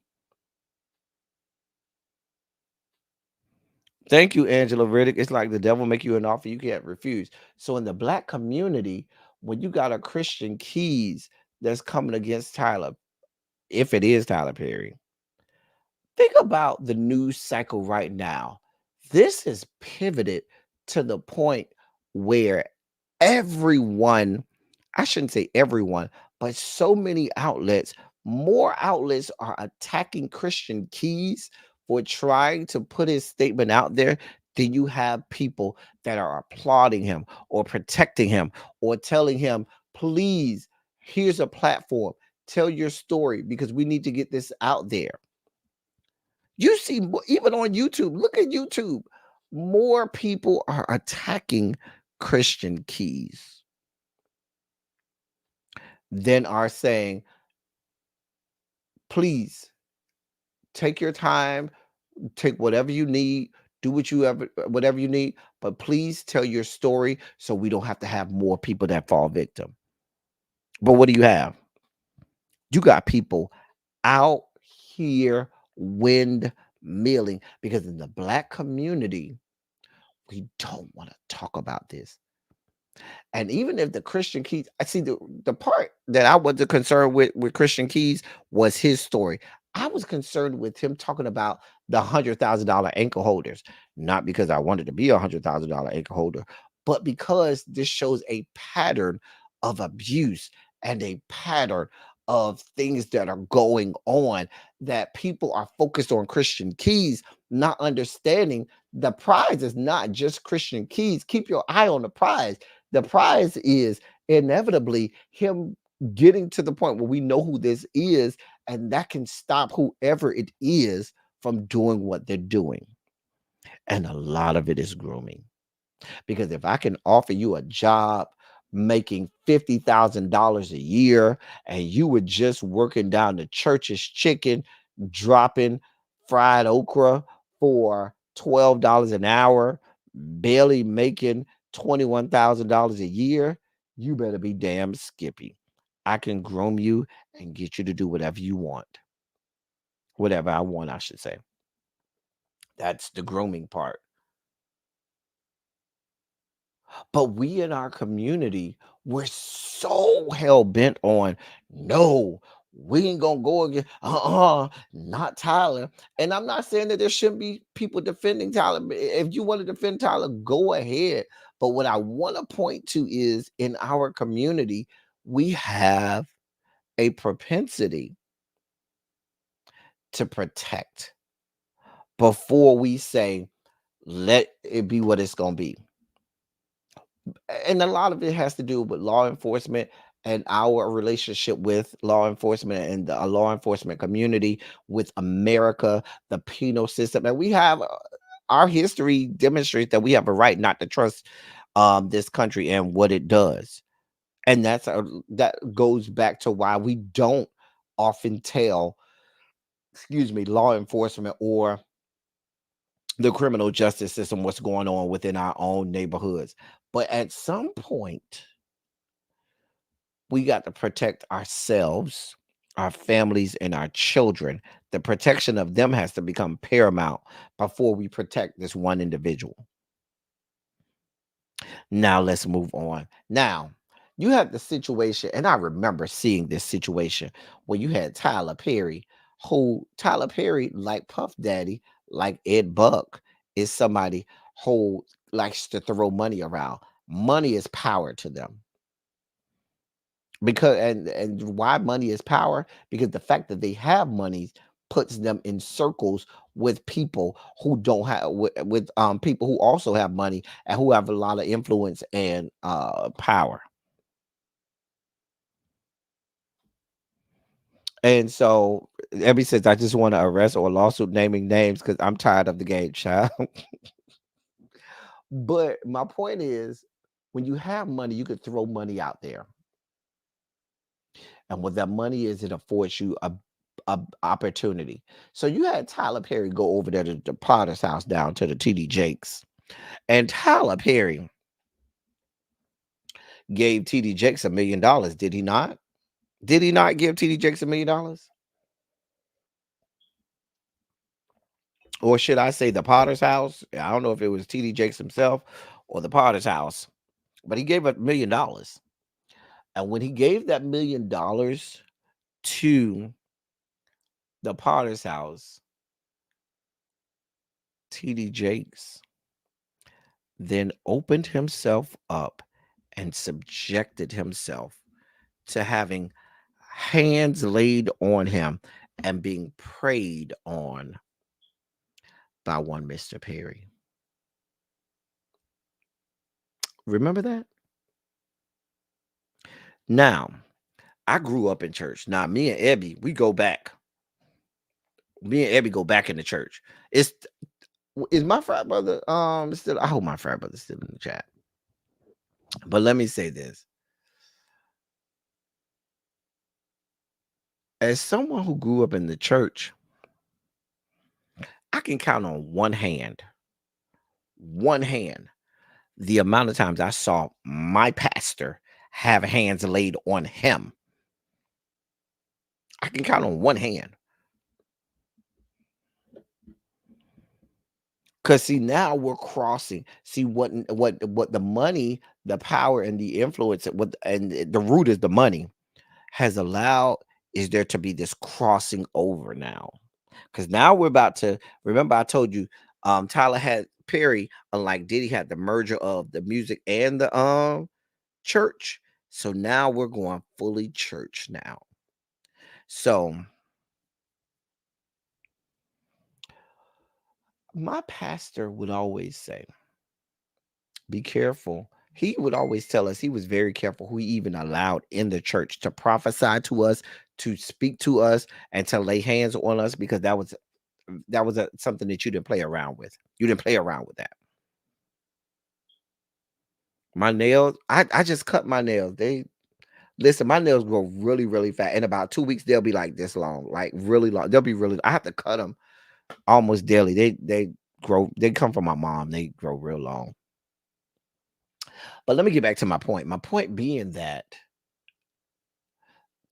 Thank you, Angela Riddick. It's like the devil make you an offer you can't refuse. So in the black community, when you got a Christian Keys that's coming against Tyler, if it is Tyler Perry, think about the news cycle right now. This has pivoted to the point where everyone, I shouldn't say everyone, but so many outlets, more outlets are attacking Christian Keys for trying to put his statement out there than you have people that are applauding him or protecting him or telling him, please, here's a platform, tell your story because we need to get this out there. You see, even on YouTube, look at YouTube, more people are attacking Christian Keys than are saying, please take your time, take whatever you need, Do whatever you need, but please tell your story so we don't have to have more people that fall victim. But what do you have? You got people out here windmilling because in the black community, we don't want to talk about this. And even if the Christian Keys, I see the part that I wasn't concerned with Christian Keys was his story. I was concerned with him talking about the $100,000 ankle holders, not because I wanted to be $100,000 ankle holder, but because this shows a pattern of abuse and a pattern of things that are going on, that people are focused on Christian Keys, not understanding the prize is not just Christian Keys. Keep your eye on the prize. The prize is inevitably him getting to the point where we know who this is, and that can stop whoever it is from doing what they're doing. And a lot of it is grooming. Because if I can offer you a job making $50,000 a year and you were just working down the church's chicken, dropping fried okra for $12 an hour, barely making $21,000 a year, you better be damn skippy. I can groom you and get you to do whatever you want. Whatever I want, I should say. That's the grooming part. But we in our community, we're so hell bent on no, we ain't gonna go again. Not Tyler. And I'm not saying that there shouldn't be people defending Tyler. If you want to defend Tyler, go ahead. But what I want to point to is in our community, we have a propensity to protect before we say, let it be what it's gonna be. And a lot of it has to do with law enforcement and our relationship with law enforcement and the law enforcement community with America, the penal system. And we have our history demonstrates that we have a right not to trust this country and what it does. And that goes back to why we don't often tell, excuse me, law enforcement or the criminal justice system what's going on within our own neighborhoods. But at some point, we got to protect ourselves, our families, and our children. The protection of them has to become paramount before we protect this one individual. Now, let's move on. Now, you have the situation, and I remember seeing this situation where you had Tyler Perry, Tyler Perry, like Puff Daddy, like Ed Buck, is somebody who likes to throw money around. Money is power to them. Because and why money is power, because the fact that they have money puts them in circles with people who don't have with people who also have money and who have a lot of influence and power. And so ever since I just want to arrest or lawsuit naming names because I'm tired of the game, child. But my point is, when you have money, you could throw money out there. And what that money is, it affords you a opportunity. So you had Tyler Perry go over there to the Potter's house down to the TD Jakes. And Tyler Perry gave TD Jakes $1 million, did he not? Did he not give TD Jakes $1 million? Or should I say the Potter's house? I don't know if it was TD Jakes himself or the Potter's house, but he gave $1 million. And when he gave that $1 million to the Potter's house, TD Jakes then opened himself up and subjected himself to having hands laid on him and being preyed on by one Mr. Perry. Remember that? Now, I grew up in church. Now, me and Ebby, we go back. Me and Ebby go back in the church. Is my frat brother still? I hope my frat brother's still in the chat. But let me say this. As someone who grew up in the church, I can count on one hand one hand the amount of times I saw my pastor have hands laid on him. I can count on one hand. Cause see, now we're crossing. See what the money, the power, and the influence, what and the root is the money, has allowed is there to be this crossing over now. Because now we're about to remember I told you Tyler had Perry, unlike Diddy, had the merger of the music and the church. So now we're going fully church now. So my pastor would always say, be careful. He would always tell us he was very careful who he even allowed in the church to prophesy to us, to speak to us, and to lay hands on us, because that was something that you didn't play around with. You didn't play around with that. My nails, I just cut my nails. They listen, my nails grow really, really fast. In about 2 weeks, they'll be like this long, like really long. They'll be really. I have to cut them almost daily. They grow. They come from my mom. They grow real long. But let me get back to my point. My point being that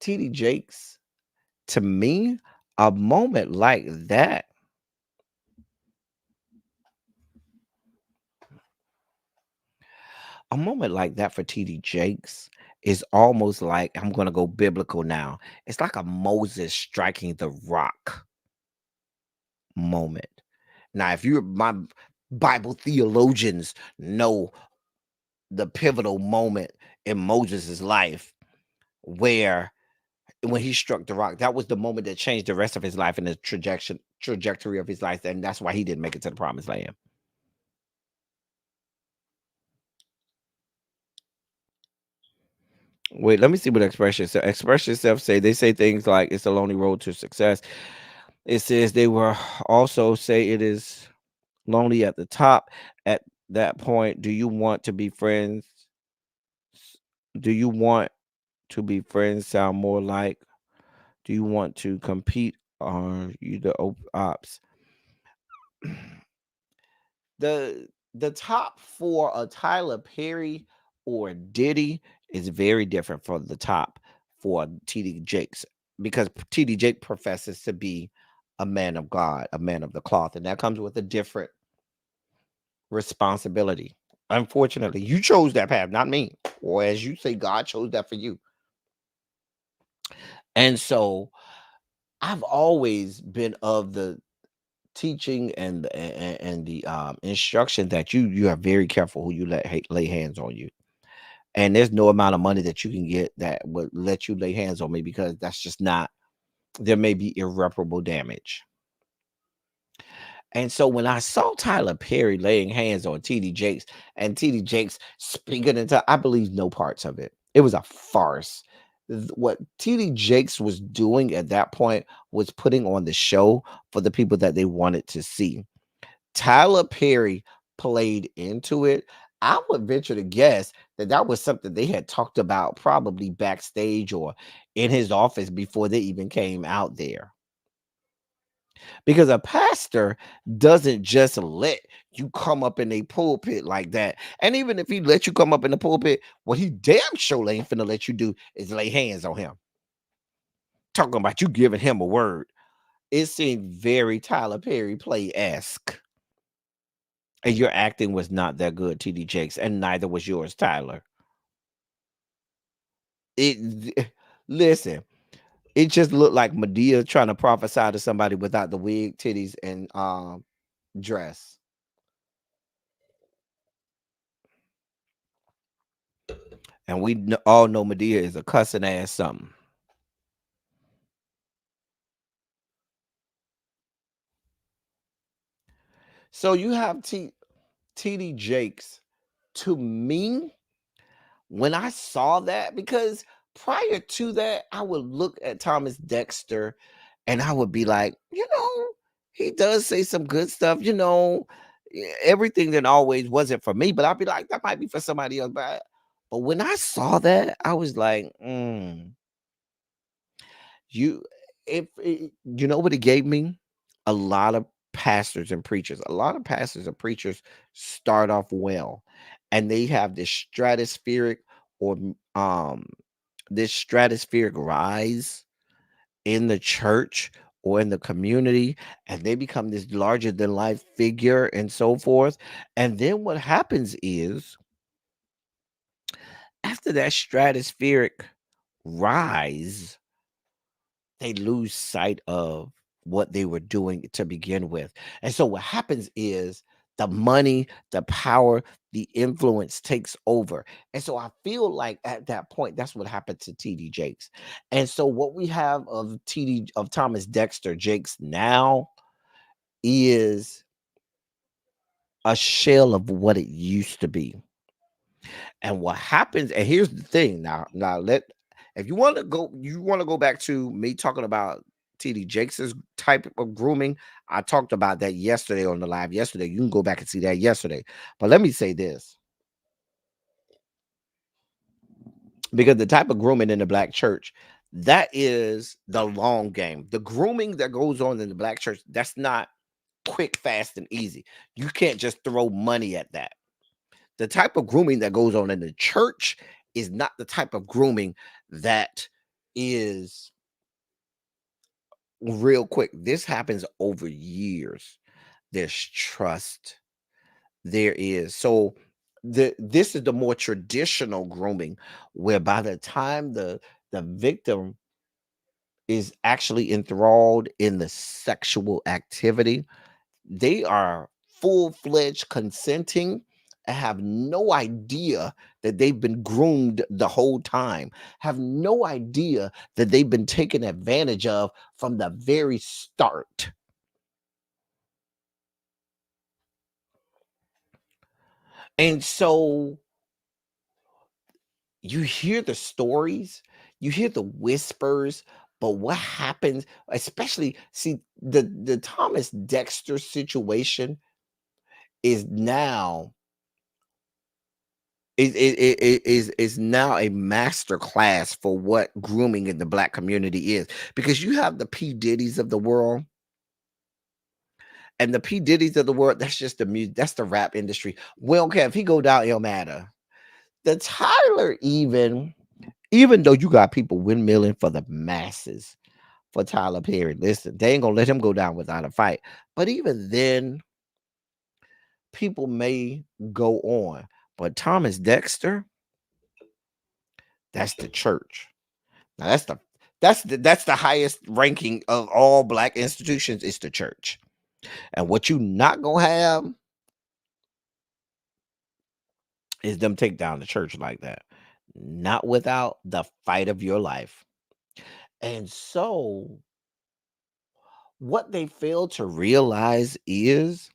TD Jakes, to me, a moment like that, for TD Jakes is almost like, I'm going to go biblical now. It's like a Moses striking the rock moment. Now, if you're my Bible theologians know the pivotal moment in Moses' life where when he struck the rock, that was the moment that changed the rest of his life and the trajectory of his life, and that's why he didn't make it to the promised land. Wait, let me see what expression says. Express yourself say they say things like it's a lonely road to success. It says they will also say it is lonely at the top. At that point, do you want to be friends? Do you want to be friends? Sound more like, do you want to compete? Are you the ops? The top for a Tyler Perry or Diddy is very different from the top for TD Jakes, because TD Jake professes to be a man of God, a man of the cloth, and that comes with a different responsibility. Unfortunately, you chose that path, not me. Or as you say, God chose that for you. And so I've always been of the teaching and the instruction that you are very careful who you lay hands on you. And there's no amount of money that you can get that would let you lay hands on me, because that's just not, there may be irreparable damage. And so when I saw Tyler Perry laying hands on TD Jakes and TD Jakes speaking into, I believe no parts of it. It was a farce. What TD Jakes was doing at that point was putting on the show for the people that they wanted to see. Tyler Perry played into it. I would venture to guess that that was something they had talked about probably backstage or in his office before they even came out there. Because a pastor doesn't just let you come up in a pulpit like that. And even if he let you come up in the pulpit, what he damn sure ain't finna let you do is lay hands on him. Talking about you giving him a word. It seemed very Tyler Perry play-esque. And your acting was not that good, TD Jakes, and neither was yours, Tyler. Listen, it just looked like Medea trying to prophesy to somebody without the wig, titties, and dress. And we all know Medea is a cussing ass something. So you have TD Jakes. To me, when I saw that, because prior to that, I would look at Thomas Dexter and I would be like, he does say some good stuff, everything that always wasn't for me, but I'd be like, that might be for somebody else. But when I saw that, I was like, you know what it gave me? A lot of pastors and preachers. A lot of pastors and preachers start off well, and they have this stratospheric or this stratospheric rise in the church or in the community, and they become this larger than life figure and so forth. And then what happens is, after that stratospheric rise, they lose sight of what they were doing to begin with. And so what happens is the money, the power, the influence takes over. And so I feel like at that point, that's what happened to TD Jakes. And so what we have of TD of Thomas Dexter Jakes now is a shell of what it used to be. And what happens, and here's the thing now let if you want to go back to me talking about TD Jakes's type of grooming. I talked about that yesterday on the live yesterday. You can go back and see that yesterday. But let me say this, because the type of grooming in the black church, that is the long game. The grooming that goes on in the black church, that's not quick, fast, and easy. You can't just throw money at that. The type of grooming that goes on in the church is not the type of grooming that is real quick. This happens over years. There's trust. There is. So this is the more traditional grooming, where by the time the victim is actually enthralled in the sexual activity, they are full-fledged consenting and have no idea that they've been groomed the whole time, have no idea that they've been taken advantage of from the very start. And so you hear the stories, you hear the whispers, but what happens, especially see the Thomas Dexter situation is now is now a master class for what grooming in the black community is, because you have the P Diddy's of the world, and the P Diddy's of the world, that's just the music, that's the rap industry. We don't care if he go down, it'll matter. The Tyler, even though you got people windmilling for the masses for Tyler Perry, listen, they ain't gonna let him go down without a fight. But even then, people may go on. But Thomas Dexter, that's the church. Now that's the highest ranking of all black institutions, is the church. And what you not gonna have is them take down the church like that. Not without the fight of your life. And so what they fail to realize is,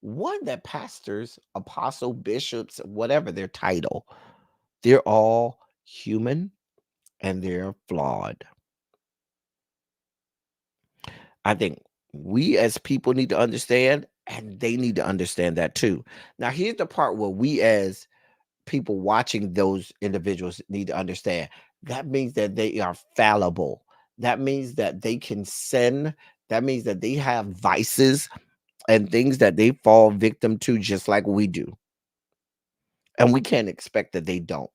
one, that pastors, apostle, bishops, whatever their title, they're all human and they're flawed. I think we as people need to understand, and they need to understand that too. Now, here's the part where we as people watching those individuals need to understand. That means that they are fallible. That means that they can sin. That means that they have vices and things that they fall victim to just like we do. And we can't expect that they don't.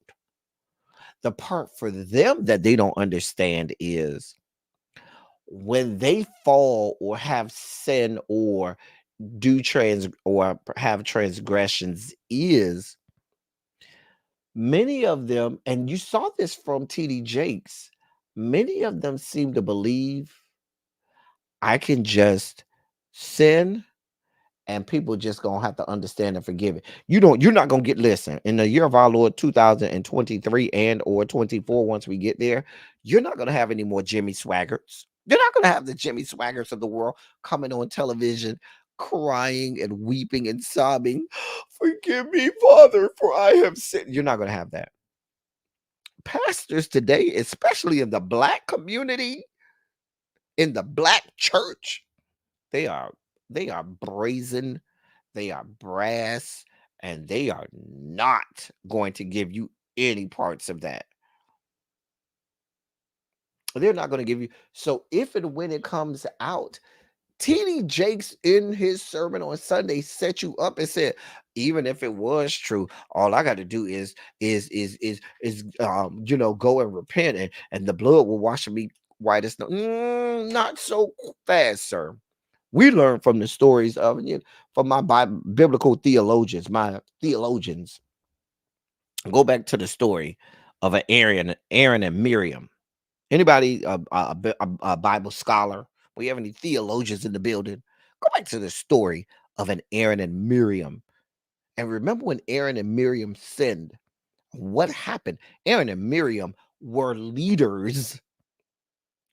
The part for them that they don't understand is, when they fall or have sin or do trans or have transgressions, is many of them, and you saw this from TD Jakes, many of them seem to believe, I can just sin and people just gonna have to understand and forgive it. You're not gonna get, listen, in the year of our Lord 2023 and or 24, once we get there, you're not gonna have any more Jimmy Swaggarts. You're not gonna have the Jimmy Swaggarts of the world coming on television crying and weeping and sobbing, forgive me, Father, for I have sinned. You're not gonna have that. Pastors today, especially in the black community, in the black church, they are brazen, they are brass, and they are not going to give you any parts of that. They're not going to give you. So if and when it comes out TD Jakes in his sermon on Sunday set you up and said, even if it was true, all I got to do is go and repent, and the blood will wash me white as snow. Not so fast, sir. We learn from the stories of from my biblical theologians, my theologians. Go back to the story of Aaron and Miriam. Anybody a Bible scholar? We have any theologians in the building? Go back to the story of an Aaron and Miriam, and remember when Aaron and Miriam sinned. What happened? Aaron and Miriam were leaders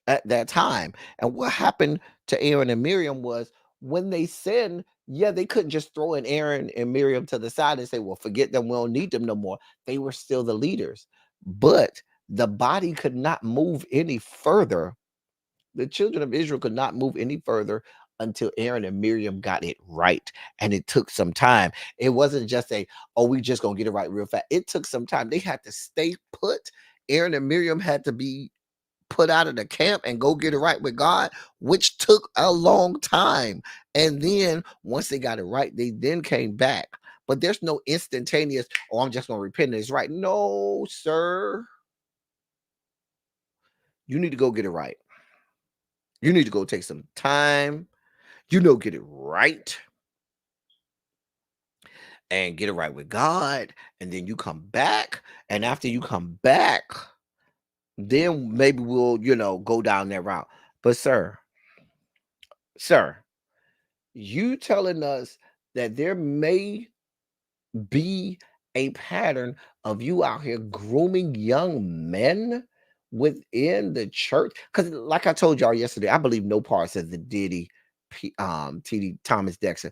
at that time, and what happened to Aaron and Miriam was when they sinned. Yeah, they couldn't just throw in Aaron and Miriam to the side and say, "Well, forget them. We don't need them no more." They were still the leaders, but the body could not move any further. The children of Israel could not move any further until Aaron and Miriam got it right. And it took some time. It wasn't just oh, we just gonna get it right real fast. It took some time. They had to stay put. Aaron and Miriam had to be put out of the camp and go get it right with God, which took a long time. And then once they got it right, they then came back. But there's no instantaneous, oh, I'm just gonna repent and it's right. No, sir. You need to go get it right. You need to go take some time, get it right and get it right with God. And then you come back. And after you come back, then maybe we'll, go down that route. But sir, you telling us that there may be a pattern of you out here grooming young men within the church? Because like I told y'all yesterday, I believe no parts of the TD Thomas Dexter.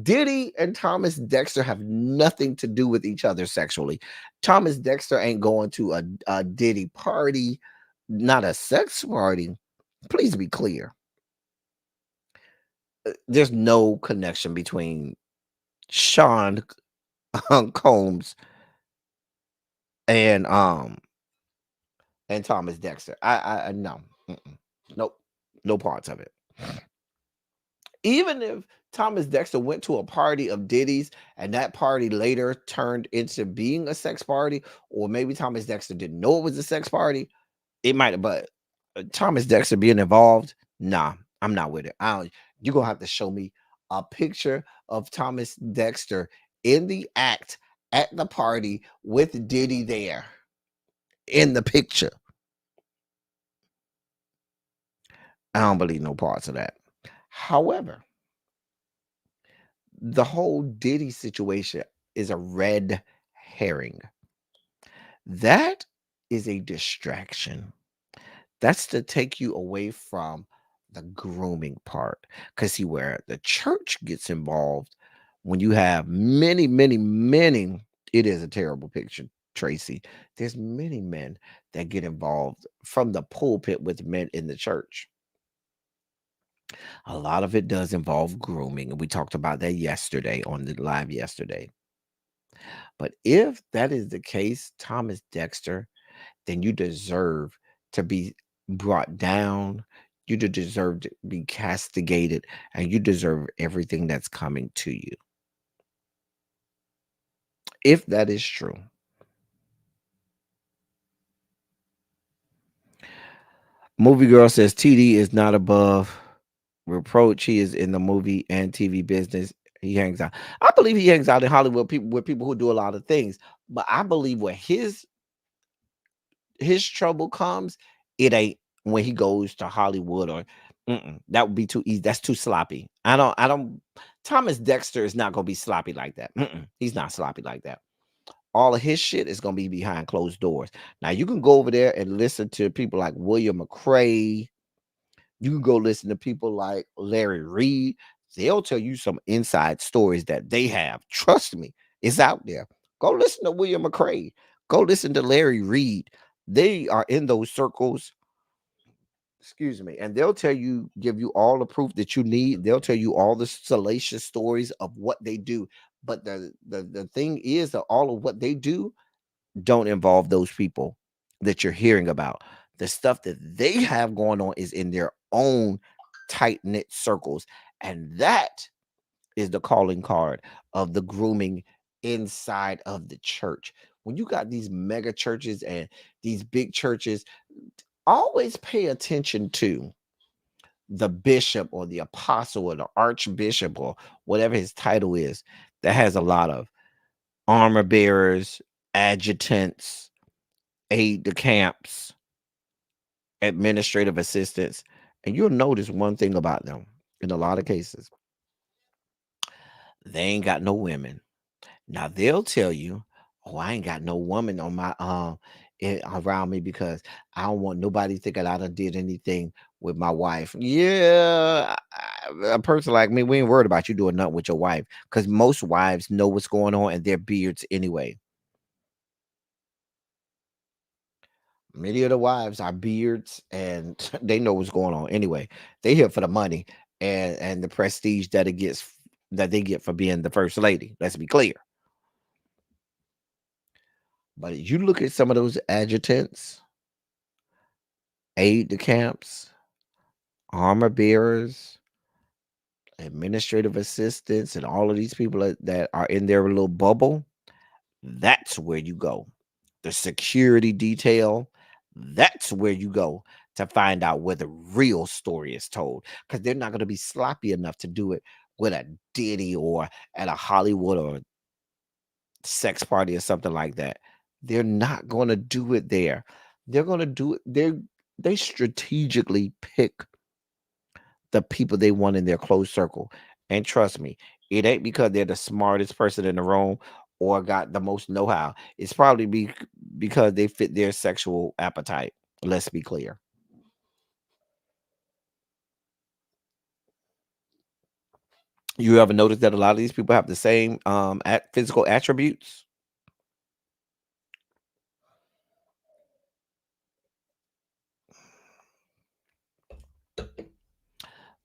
Diddy and Thomas Dexter have nothing to do with each other sexually. Thomas Dexter ain't going to a Diddy party, not a sex party. Please be clear. There's no connection between Sean Combs and Thomas Dexter. I no. Nope. No parts of it. Even if Thomas Dexter went to a party of Diddy's and that party later turned into being a sex party, or maybe Thomas Dexter didn't know it was a sex party, it might have, but Thomas Dexter being involved, nah, I'm not with it. You're gonna have to show me a picture of Thomas Dexter in the act at the party with Diddy there in the picture. I don't believe no parts of that. However, the whole Diddy situation is a red herring. That is a distraction. That's to take you away from the grooming part. Because see, where the church gets involved, when you have many, many, many, it is a terrible picture, Tracy. There's many men that get involved from the pulpit with men in the church. A lot of it does involve grooming. And we talked about that yesterday on the live yesterday. But if that is the case, Thomas Dexter, then you deserve to be brought down. You deserve to be castigated, and you deserve everything that's coming to you. If that is true. Movie Girl says TD is not above reproach. He is in the movie and TV business. He hangs out. I believe he hangs out in Hollywood with people who do a lot of things. But I believe where his trouble comes, it ain't when he goes to Hollywood or that would be too easy. That's too sloppy. I don't. Thomas Dexter is not gonna be sloppy like that. He's not sloppy like that. All of his shit is gonna be behind closed doors. Now you can go over there and listen to people like William McCrae. You can go listen to people like Larry Reed. They'll tell you some inside stories that they have. Trust me, it's out there. Go listen to William McCrae. Go listen to Larry Reed. They are in those circles. Excuse me. And they'll give you all the proof that you need. They'll tell you all the salacious stories of what they do. But the thing is that all of what they do don't involve those people that you're hearing about. The stuff that they have going on is in their own tight-knit circles. And that is the calling card of the grooming inside of the church. When you got these mega churches and these big churches, always pay attention to the bishop or the apostle or the archbishop or whatever his title is, that has a lot of armor bearers, adjutants, aide de camps, administrative assistants. And you'll notice one thing about them in a lot of cases: they ain't got no women. Now they'll tell you, "Oh, I ain't got no woman on my around me because I don't want nobody thinking I done did anything with my wife." Yeah, a person like me, we ain't worried about you doing nothing with your wife, because most wives know what's going on in their beards anyway. Many of the wives are beards, and they know what's going on anyway. They here for the money and the prestige that they get for being the first lady. Let's be clear. But you look at some of those adjutants, aide de camps, armor bearers, administrative assistants, and all of these people that are in their little bubble. That's where you go. The security detail, that's where you go to find out where the real story is told. Because they're not going to be sloppy enough to do it with a Diddy or at a Hollywood or sex party or something like that. They're not going to do it there. They're going to do it. They strategically pick the people they want in their close circle. And trust me, it ain't because they're the smartest person in the room or got the most know-how. It's probably because they fit their sexual appetite. Let's be clear. You ever notice that a lot of these people have the same physical attributes?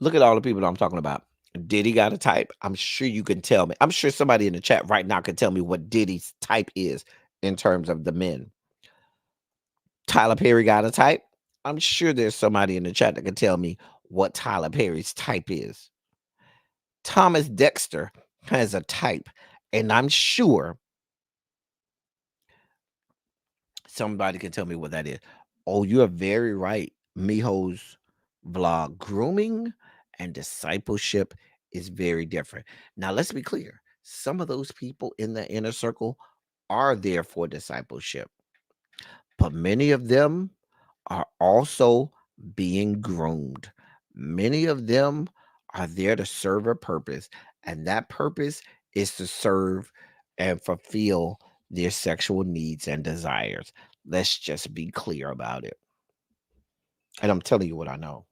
Look at all the people that I'm talking about. Diddy got a type. I'm sure you can tell me. I'm sure somebody in the chat right now can tell me what Diddy's type is in terms of the men. Tyler Perry got a type. I'm sure there's somebody in the chat that can tell me what Tyler Perry's type is. Thomas Dexter has a type, and I'm sure somebody can tell me what that is. Oh, you are very right. Miho's vlog. Grooming and discipleship is very different. Now, let's be clear. Some of those people in the inner circle are there for discipleship, but many of them are also being groomed. Many of them are there to serve a purpose, and that purpose is to serve and fulfill their sexual needs and desires. Let's just be clear about it. And I'm telling you what I know.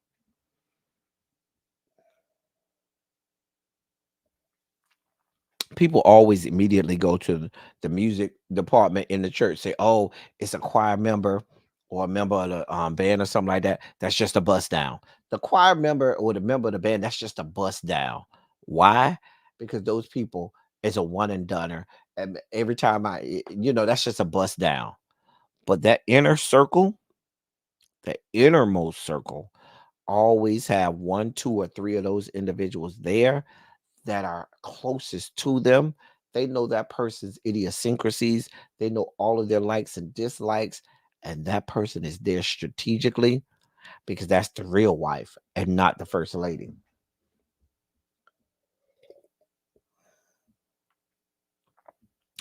People always immediately go to the music department in the church, say, "Oh, it's a choir member or a member of the band or something like that. That's just a bust down." The choir member or the member of the band, that's just a bust down. Why? Because those people is a one and doneer. And every time that's just a bust down. But that inner circle, the innermost circle, always have one, two, or three of those individuals there that are closest to them. They know that person's idiosyncrasies. They know all of their likes and dislikes. And that person is there strategically because that's the real wife and not the first lady.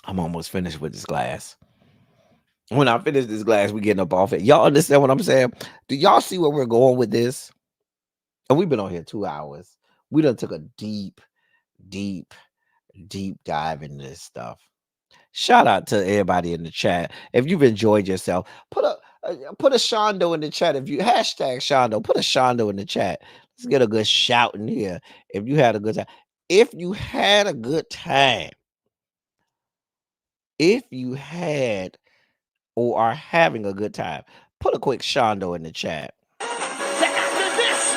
I'm almost finished with this glass. When I finish this glass, we getting up off it. Y'all understand what I'm saying? Do y'all see where we're going with this? And we've been on here 2 hours. We done took a deep, deep, deep dive into this stuff. Shout out to everybody in the chat. If you've enjoyed yourself, put a Shondo in the chat. If you hashtag Shondo, put a Shondo in the chat. Let's get a good shout in here. If you had a good time. If you had a good time. If you had or are having a good time, put a quick Shondo in the chat. After this,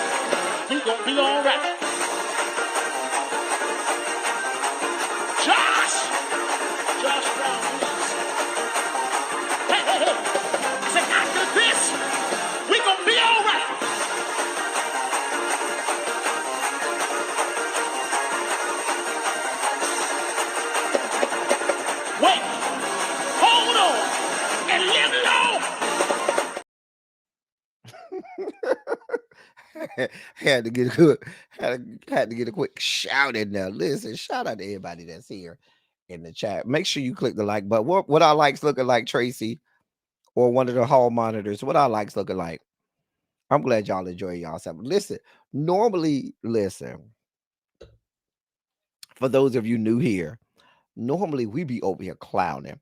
we gonna be all right. Josh Brown. Hey. Say after this, we gonna be all right. had to get a good had to get a quick shout in there. Listen, shout out to everybody that's here in the chat. Make sure you click the like button. What our likes looking like, Tracy, or one of the hall monitors? What our likes looking like? I'm glad y'all enjoy y'all. Listen, normally, listen, for those of you new here, normally we be over here clowning.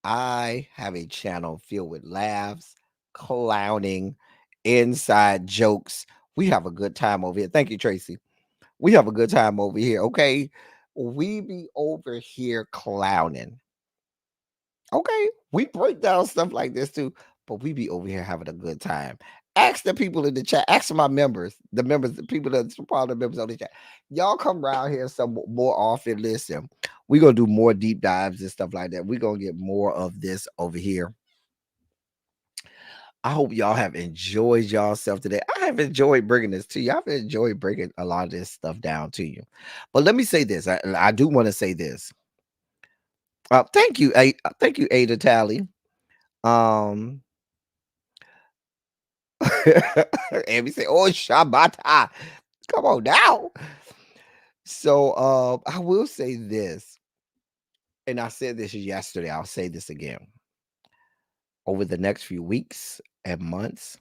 I have a channel filled with laughs, clowning, inside jokes. We have a good time over here. Thank you, Tracy. We have a good time over here. Okay. We be over here clowning. Okay. We break down stuff like this too, but we be over here having a good time. Ask the people in the chat, ask my members, the people that's part of the members on the chat. Y'all come around here some more often. Listen, we're gonna do more deep dives and stuff like that. We're gonna get more of this over here. I hope y'all have enjoyed yourself today. I have enjoyed bringing this to you. I've enjoyed breaking a lot of this stuff down to you. But let me say this. I do want to say this. Thank you, thank you, Ada Tally. Um, and we say, "Oh, Shabata, come on now." So, I will say this, and I said this yesterday. I'll say this again. Over the next few weeks and months,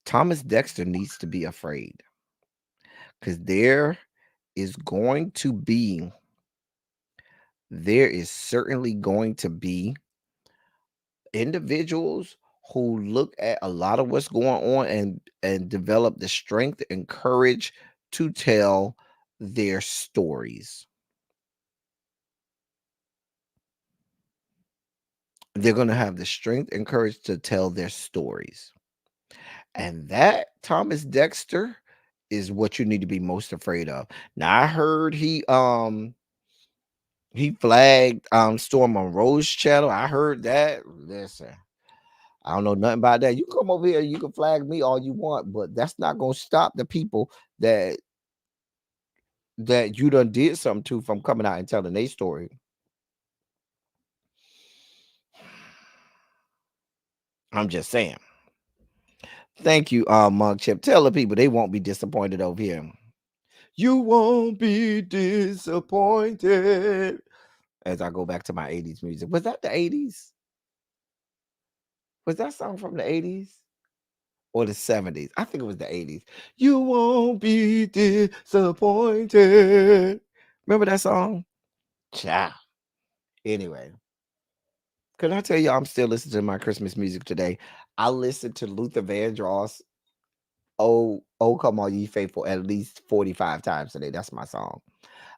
Thomas Dexter needs to be afraid, because there is certainly going to be individuals who look at a lot of what's going on and develop the strength and courage to tell their stories. They're going to have the strength and courage to tell their stories. And that, Thomas Dexter, is what you need to be most afraid of. Now, I heard he flagged Storm Monroe's channel. I heard that. Listen, I don't know nothing about that. You come over here, you can flag me all you want, but that's not gonna stop the people that you done did something to from coming out and telling their story. I'm just saying. Thank you, Monk Chip. Tell the people they won't be disappointed over here. You won't be disappointed. As I go back to my 80s music. Was that the 80s? Was that song from the 80s? Or the 70s? I think it was the 80s. You won't be disappointed. Remember that song? Ciao. Anyway, can I tell you I'm still listening to my Christmas music today? I listened to Luther Vandross, Oh Come All Ye Faithful, at least 45 times today. That's my song.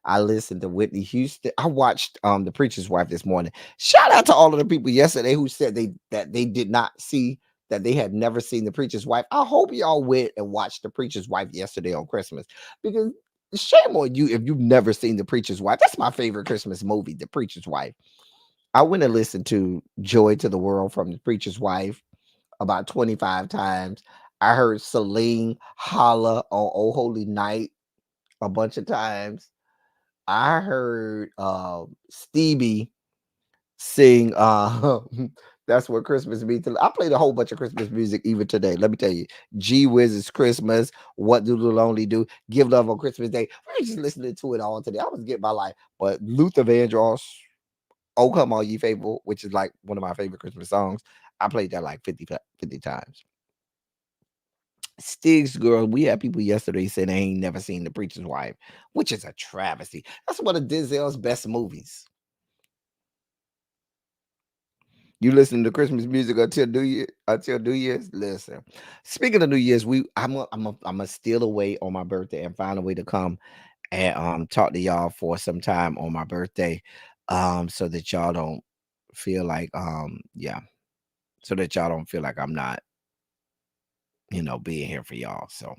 I listened to Whitney Houston. I watched The Preacher's Wife this morning. Shout out to all of the people yesterday who said that they did not see, that they had never seen The Preacher's Wife. I hope y'all went and watched The Preacher's Wife yesterday on Christmas, because shame on you if you've never seen The Preacher's Wife. That's my favorite Christmas movie, The Preacher's Wife. I went and listened to Joy to the World from The Preacher's Wife about 25 times. I heard Celine holla on Oh Holy Night a bunch of times. I heard Stevie sing That's What Christmas Means. I played a whole bunch of Christmas music even today. Let me tell you. Gee Whiz is Christmas. What Do the Lonely Do? Give Love on Christmas Day. We were just listening to it all today. I was getting my life. But Luther Vandross, Oh Come All Ye Faithful, which is like one of my favorite Christmas songs. I played that like 50 times. Stig's Girl, we had people yesterday saying they ain't never seen The Preacher's Wife, which is a travesty. That's one of Denzel's best movies. You listen to Christmas music until New Year's. Listen, speaking of New Year's, I'm gonna steal away on my birthday and find a way to come and talk to y'all for some time on my birthday, so that y'all don't feel like so that y'all don't feel like I'm not being here for y'all. So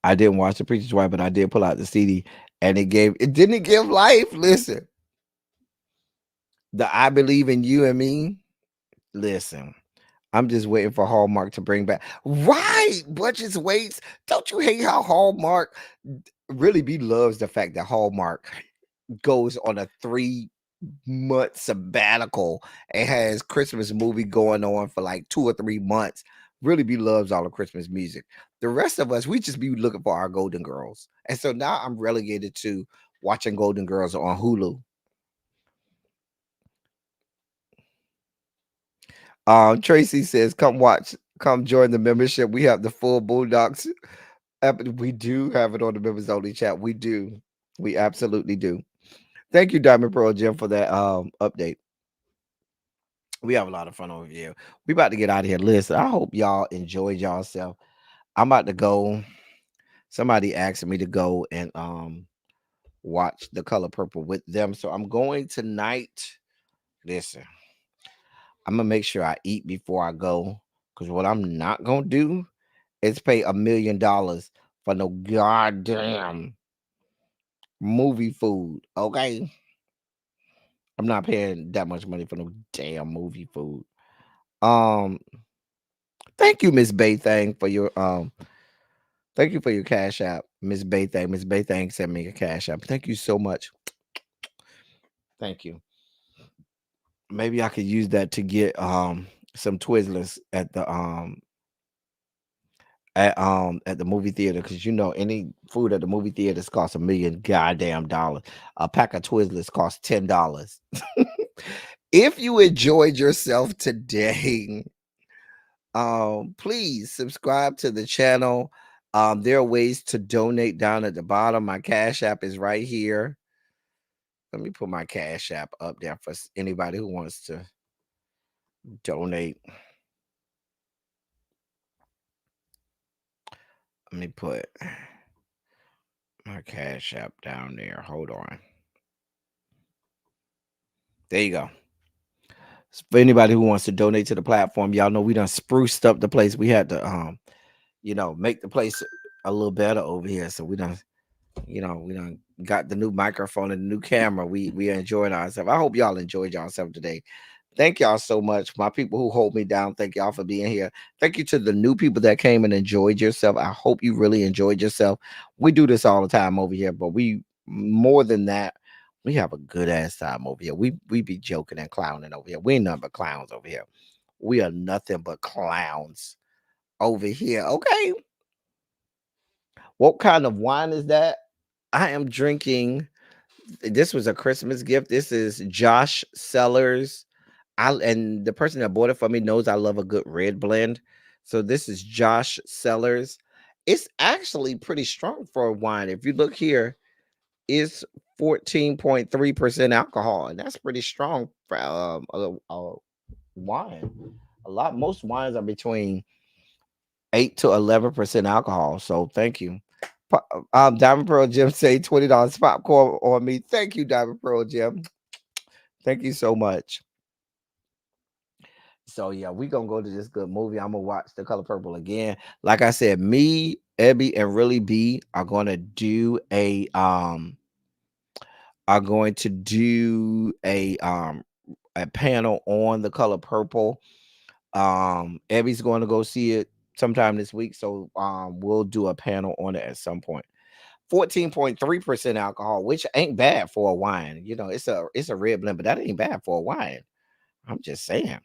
I didn't watch The Preacher's Wife, but I did pull out the CD, and it didn't give life. Listen, the I Believe in You and Me. Listen, I'm just waiting for Hallmark to bring back. Right, budgets waits. Don't you hate how Hallmark really loves the fact that Hallmark goes on a 3 month sabbatical and has Christmas movie going on for like 2 or 3 months. Really be loves all the Christmas music. The rest of us, we just be looking for our Golden Girls. And so now I'm relegated to watching Golden Girls on Hulu. Tracy says, come watch, come join the membership. We have the full Bulldogs. We do have it on the members only chat. We do. We absolutely do. Thank you, Diamond Pearl Jim, for that update. We have a lot of fun over here. We about to get out of here. Listen, I hope y'all enjoyed yourself. I'm about to go. Somebody asked me to go and watch The Color Purple with them. So I'm going tonight. Listen, I'm gonna make sure I eat before I go. Because what I'm not gonna do is pay $1 million for no goddamn movie food. Okay. I'm not paying that much money for no damn movie food. Um, thank you, Miss Baythang, for your thank you for your cash app, Miss Baythang. Miss Baythang sent me a cash app. Thank you so much. Thank you. Maybe I could use that to get some Twizzlers at the movie theater, because you know any food at the movie theaters costs $1 million goddamn dollars. A pack of Twizzlers costs $10. If you enjoyed yourself today, please subscribe to the channel. There are ways to donate down at the bottom. My cash app is right here. Let me put my cash app up there for anybody who wants to donate. Let me put my cash app down there. Hold on. There you go. For anybody who wants to donate to the platform, y'all know we done spruced up the place. We had to make the place a little better over here. So we done got the new microphone and the new camera. We are enjoying ourselves. I hope y'all enjoyed yourself today. Thank y'all so much. My people who hold me down, thank y'all for being here. Thank you to the new people that came and enjoyed yourself. I hope you really enjoyed yourself. We do this all the time over here, but we more than that, we have a good ass time over here. We be joking and clowning over here. We ain't nothing but clowns over here. We are nothing but clowns over here. Okay. What kind of wine is that? I am drinking. This was a Christmas gift. This is Josh Sellers. And the person that bought it for me knows I love a good red blend. So this is Josh Sellers. It's actually pretty strong for a wine. If you look here, it's 14.3% alcohol, and that's pretty strong for a wine. Most wines are between 8 to 11% alcohol. So thank you. Diamond Pearl Jim say $20 popcorn on me. Thank you, Diamond Pearl Jim. Thank you so much. So yeah, we gonna go to this good movie. I'm gonna watch The Color Purple again. Like I said, me, Ebby, and Really B are gonna do a panel on The Color Purple. Ebby's going to go see it sometime this week, so we'll do a panel on it at some point. 14.3% alcohol, which ain't bad for a wine. You know, it's a red blend, but that ain't bad for a wine. I'm just saying.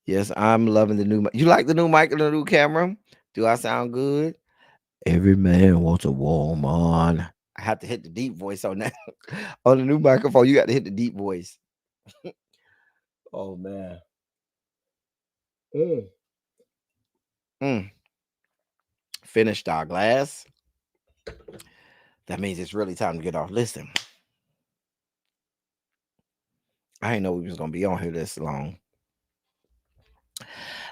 Yes, I'm loving the new. You like the new mic and the new camera? Do I sound good? Every man wants a woman. I have to hit the deep voice on that. On the new microphone, you got to hit the deep voice. Oh man. Mm. Finished our glass. That means it's really time to get off. Listen, I didn't know we was gonna be on here this long.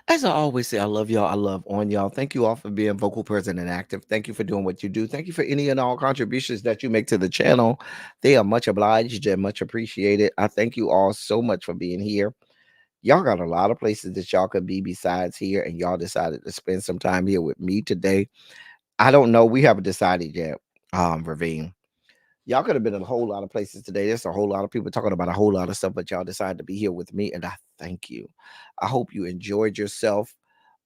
As I always say, I love y'all. I love on y'all. Thank you all for being vocal, present, and active. Thank you for doing what you do. Thank you for any and all contributions that you make to the channel. They are much obliged and much appreciated. I thank you all so much for being here. Y'all got a lot of places that y'all could be besides here, and y'all decided to spend some time here with me today. I don't know. We haven't decided yet, Ravine. Y'all could have been in a whole lot of places today. There's a whole lot of people talking about a whole lot of stuff, but y'all decided to be here with me, and I thank you. I hope you enjoyed yourself,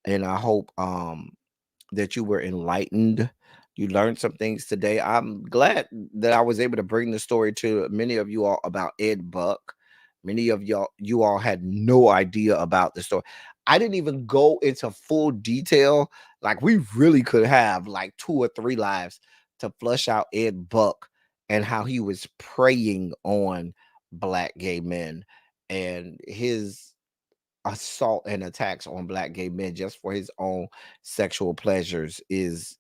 and I hope that you were enlightened, You learned some things today. I'm glad that I was able to bring the story to many of you all about Ed Buck. Many of you all had no idea about the story. I didn't even go into full detail. Like we really could have like 2 or 3 lives to flush out Ed Buck and how he was preying on black gay men and his assault and attacks on black gay men just for his own sexual pleasures is,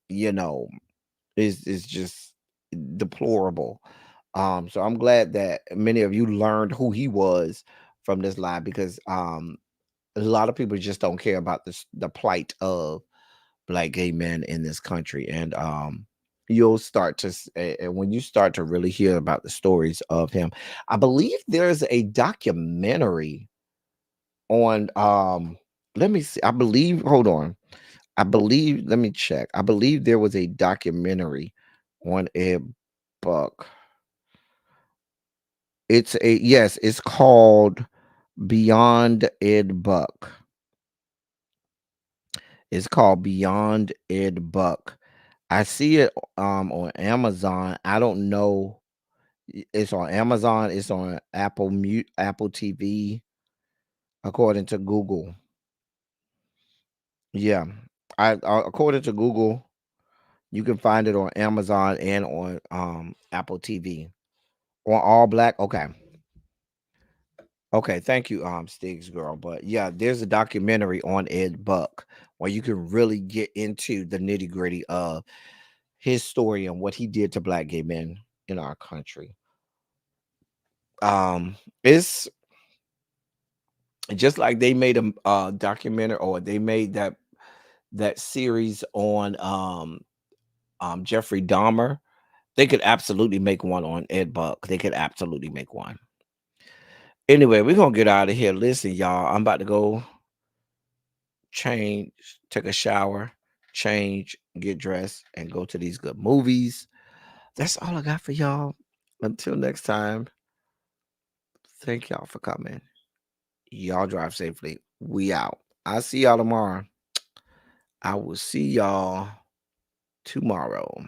is just deplorable. So I'm glad that many of you learned who he was from this live because a lot of people just don't care about the plight of black gay men in this country. And you'll start to and when you start to really hear about the stories of him, I believe there's a documentary on let me see. I believe, hold on. I believe, let me check. I believe there was a documentary on Ed Buck. It's a, yes, it's called Beyond Ed Buck. It's called Beyond Ed Buck. I see it on Amazon. I don't know. It's on Amazon, it's on Apple TV, according to Google. Yeah. According to Google, you can find it on Amazon and on Apple TV. On All Black. Okay. Okay, thank you, Stiggs girl. But yeah, there's a documentary on Ed Buck where you can really get into the nitty-gritty of his story and what he did to black gay men in our country. It's just like they made a documentary, or they made that series on Jeffrey Dahmer. They could absolutely make one on Ed Buck. They could absolutely make one. Anyway, we're gonna get out of here. Listen, y'all, I'm about to go change, take a shower, change, get dressed, and go to these good movies. That's all I got for y'all. Until next time, thank y'all for coming. Y'all drive safely. We out. I'll see y'all tomorrow. I will see y'all tomorrow.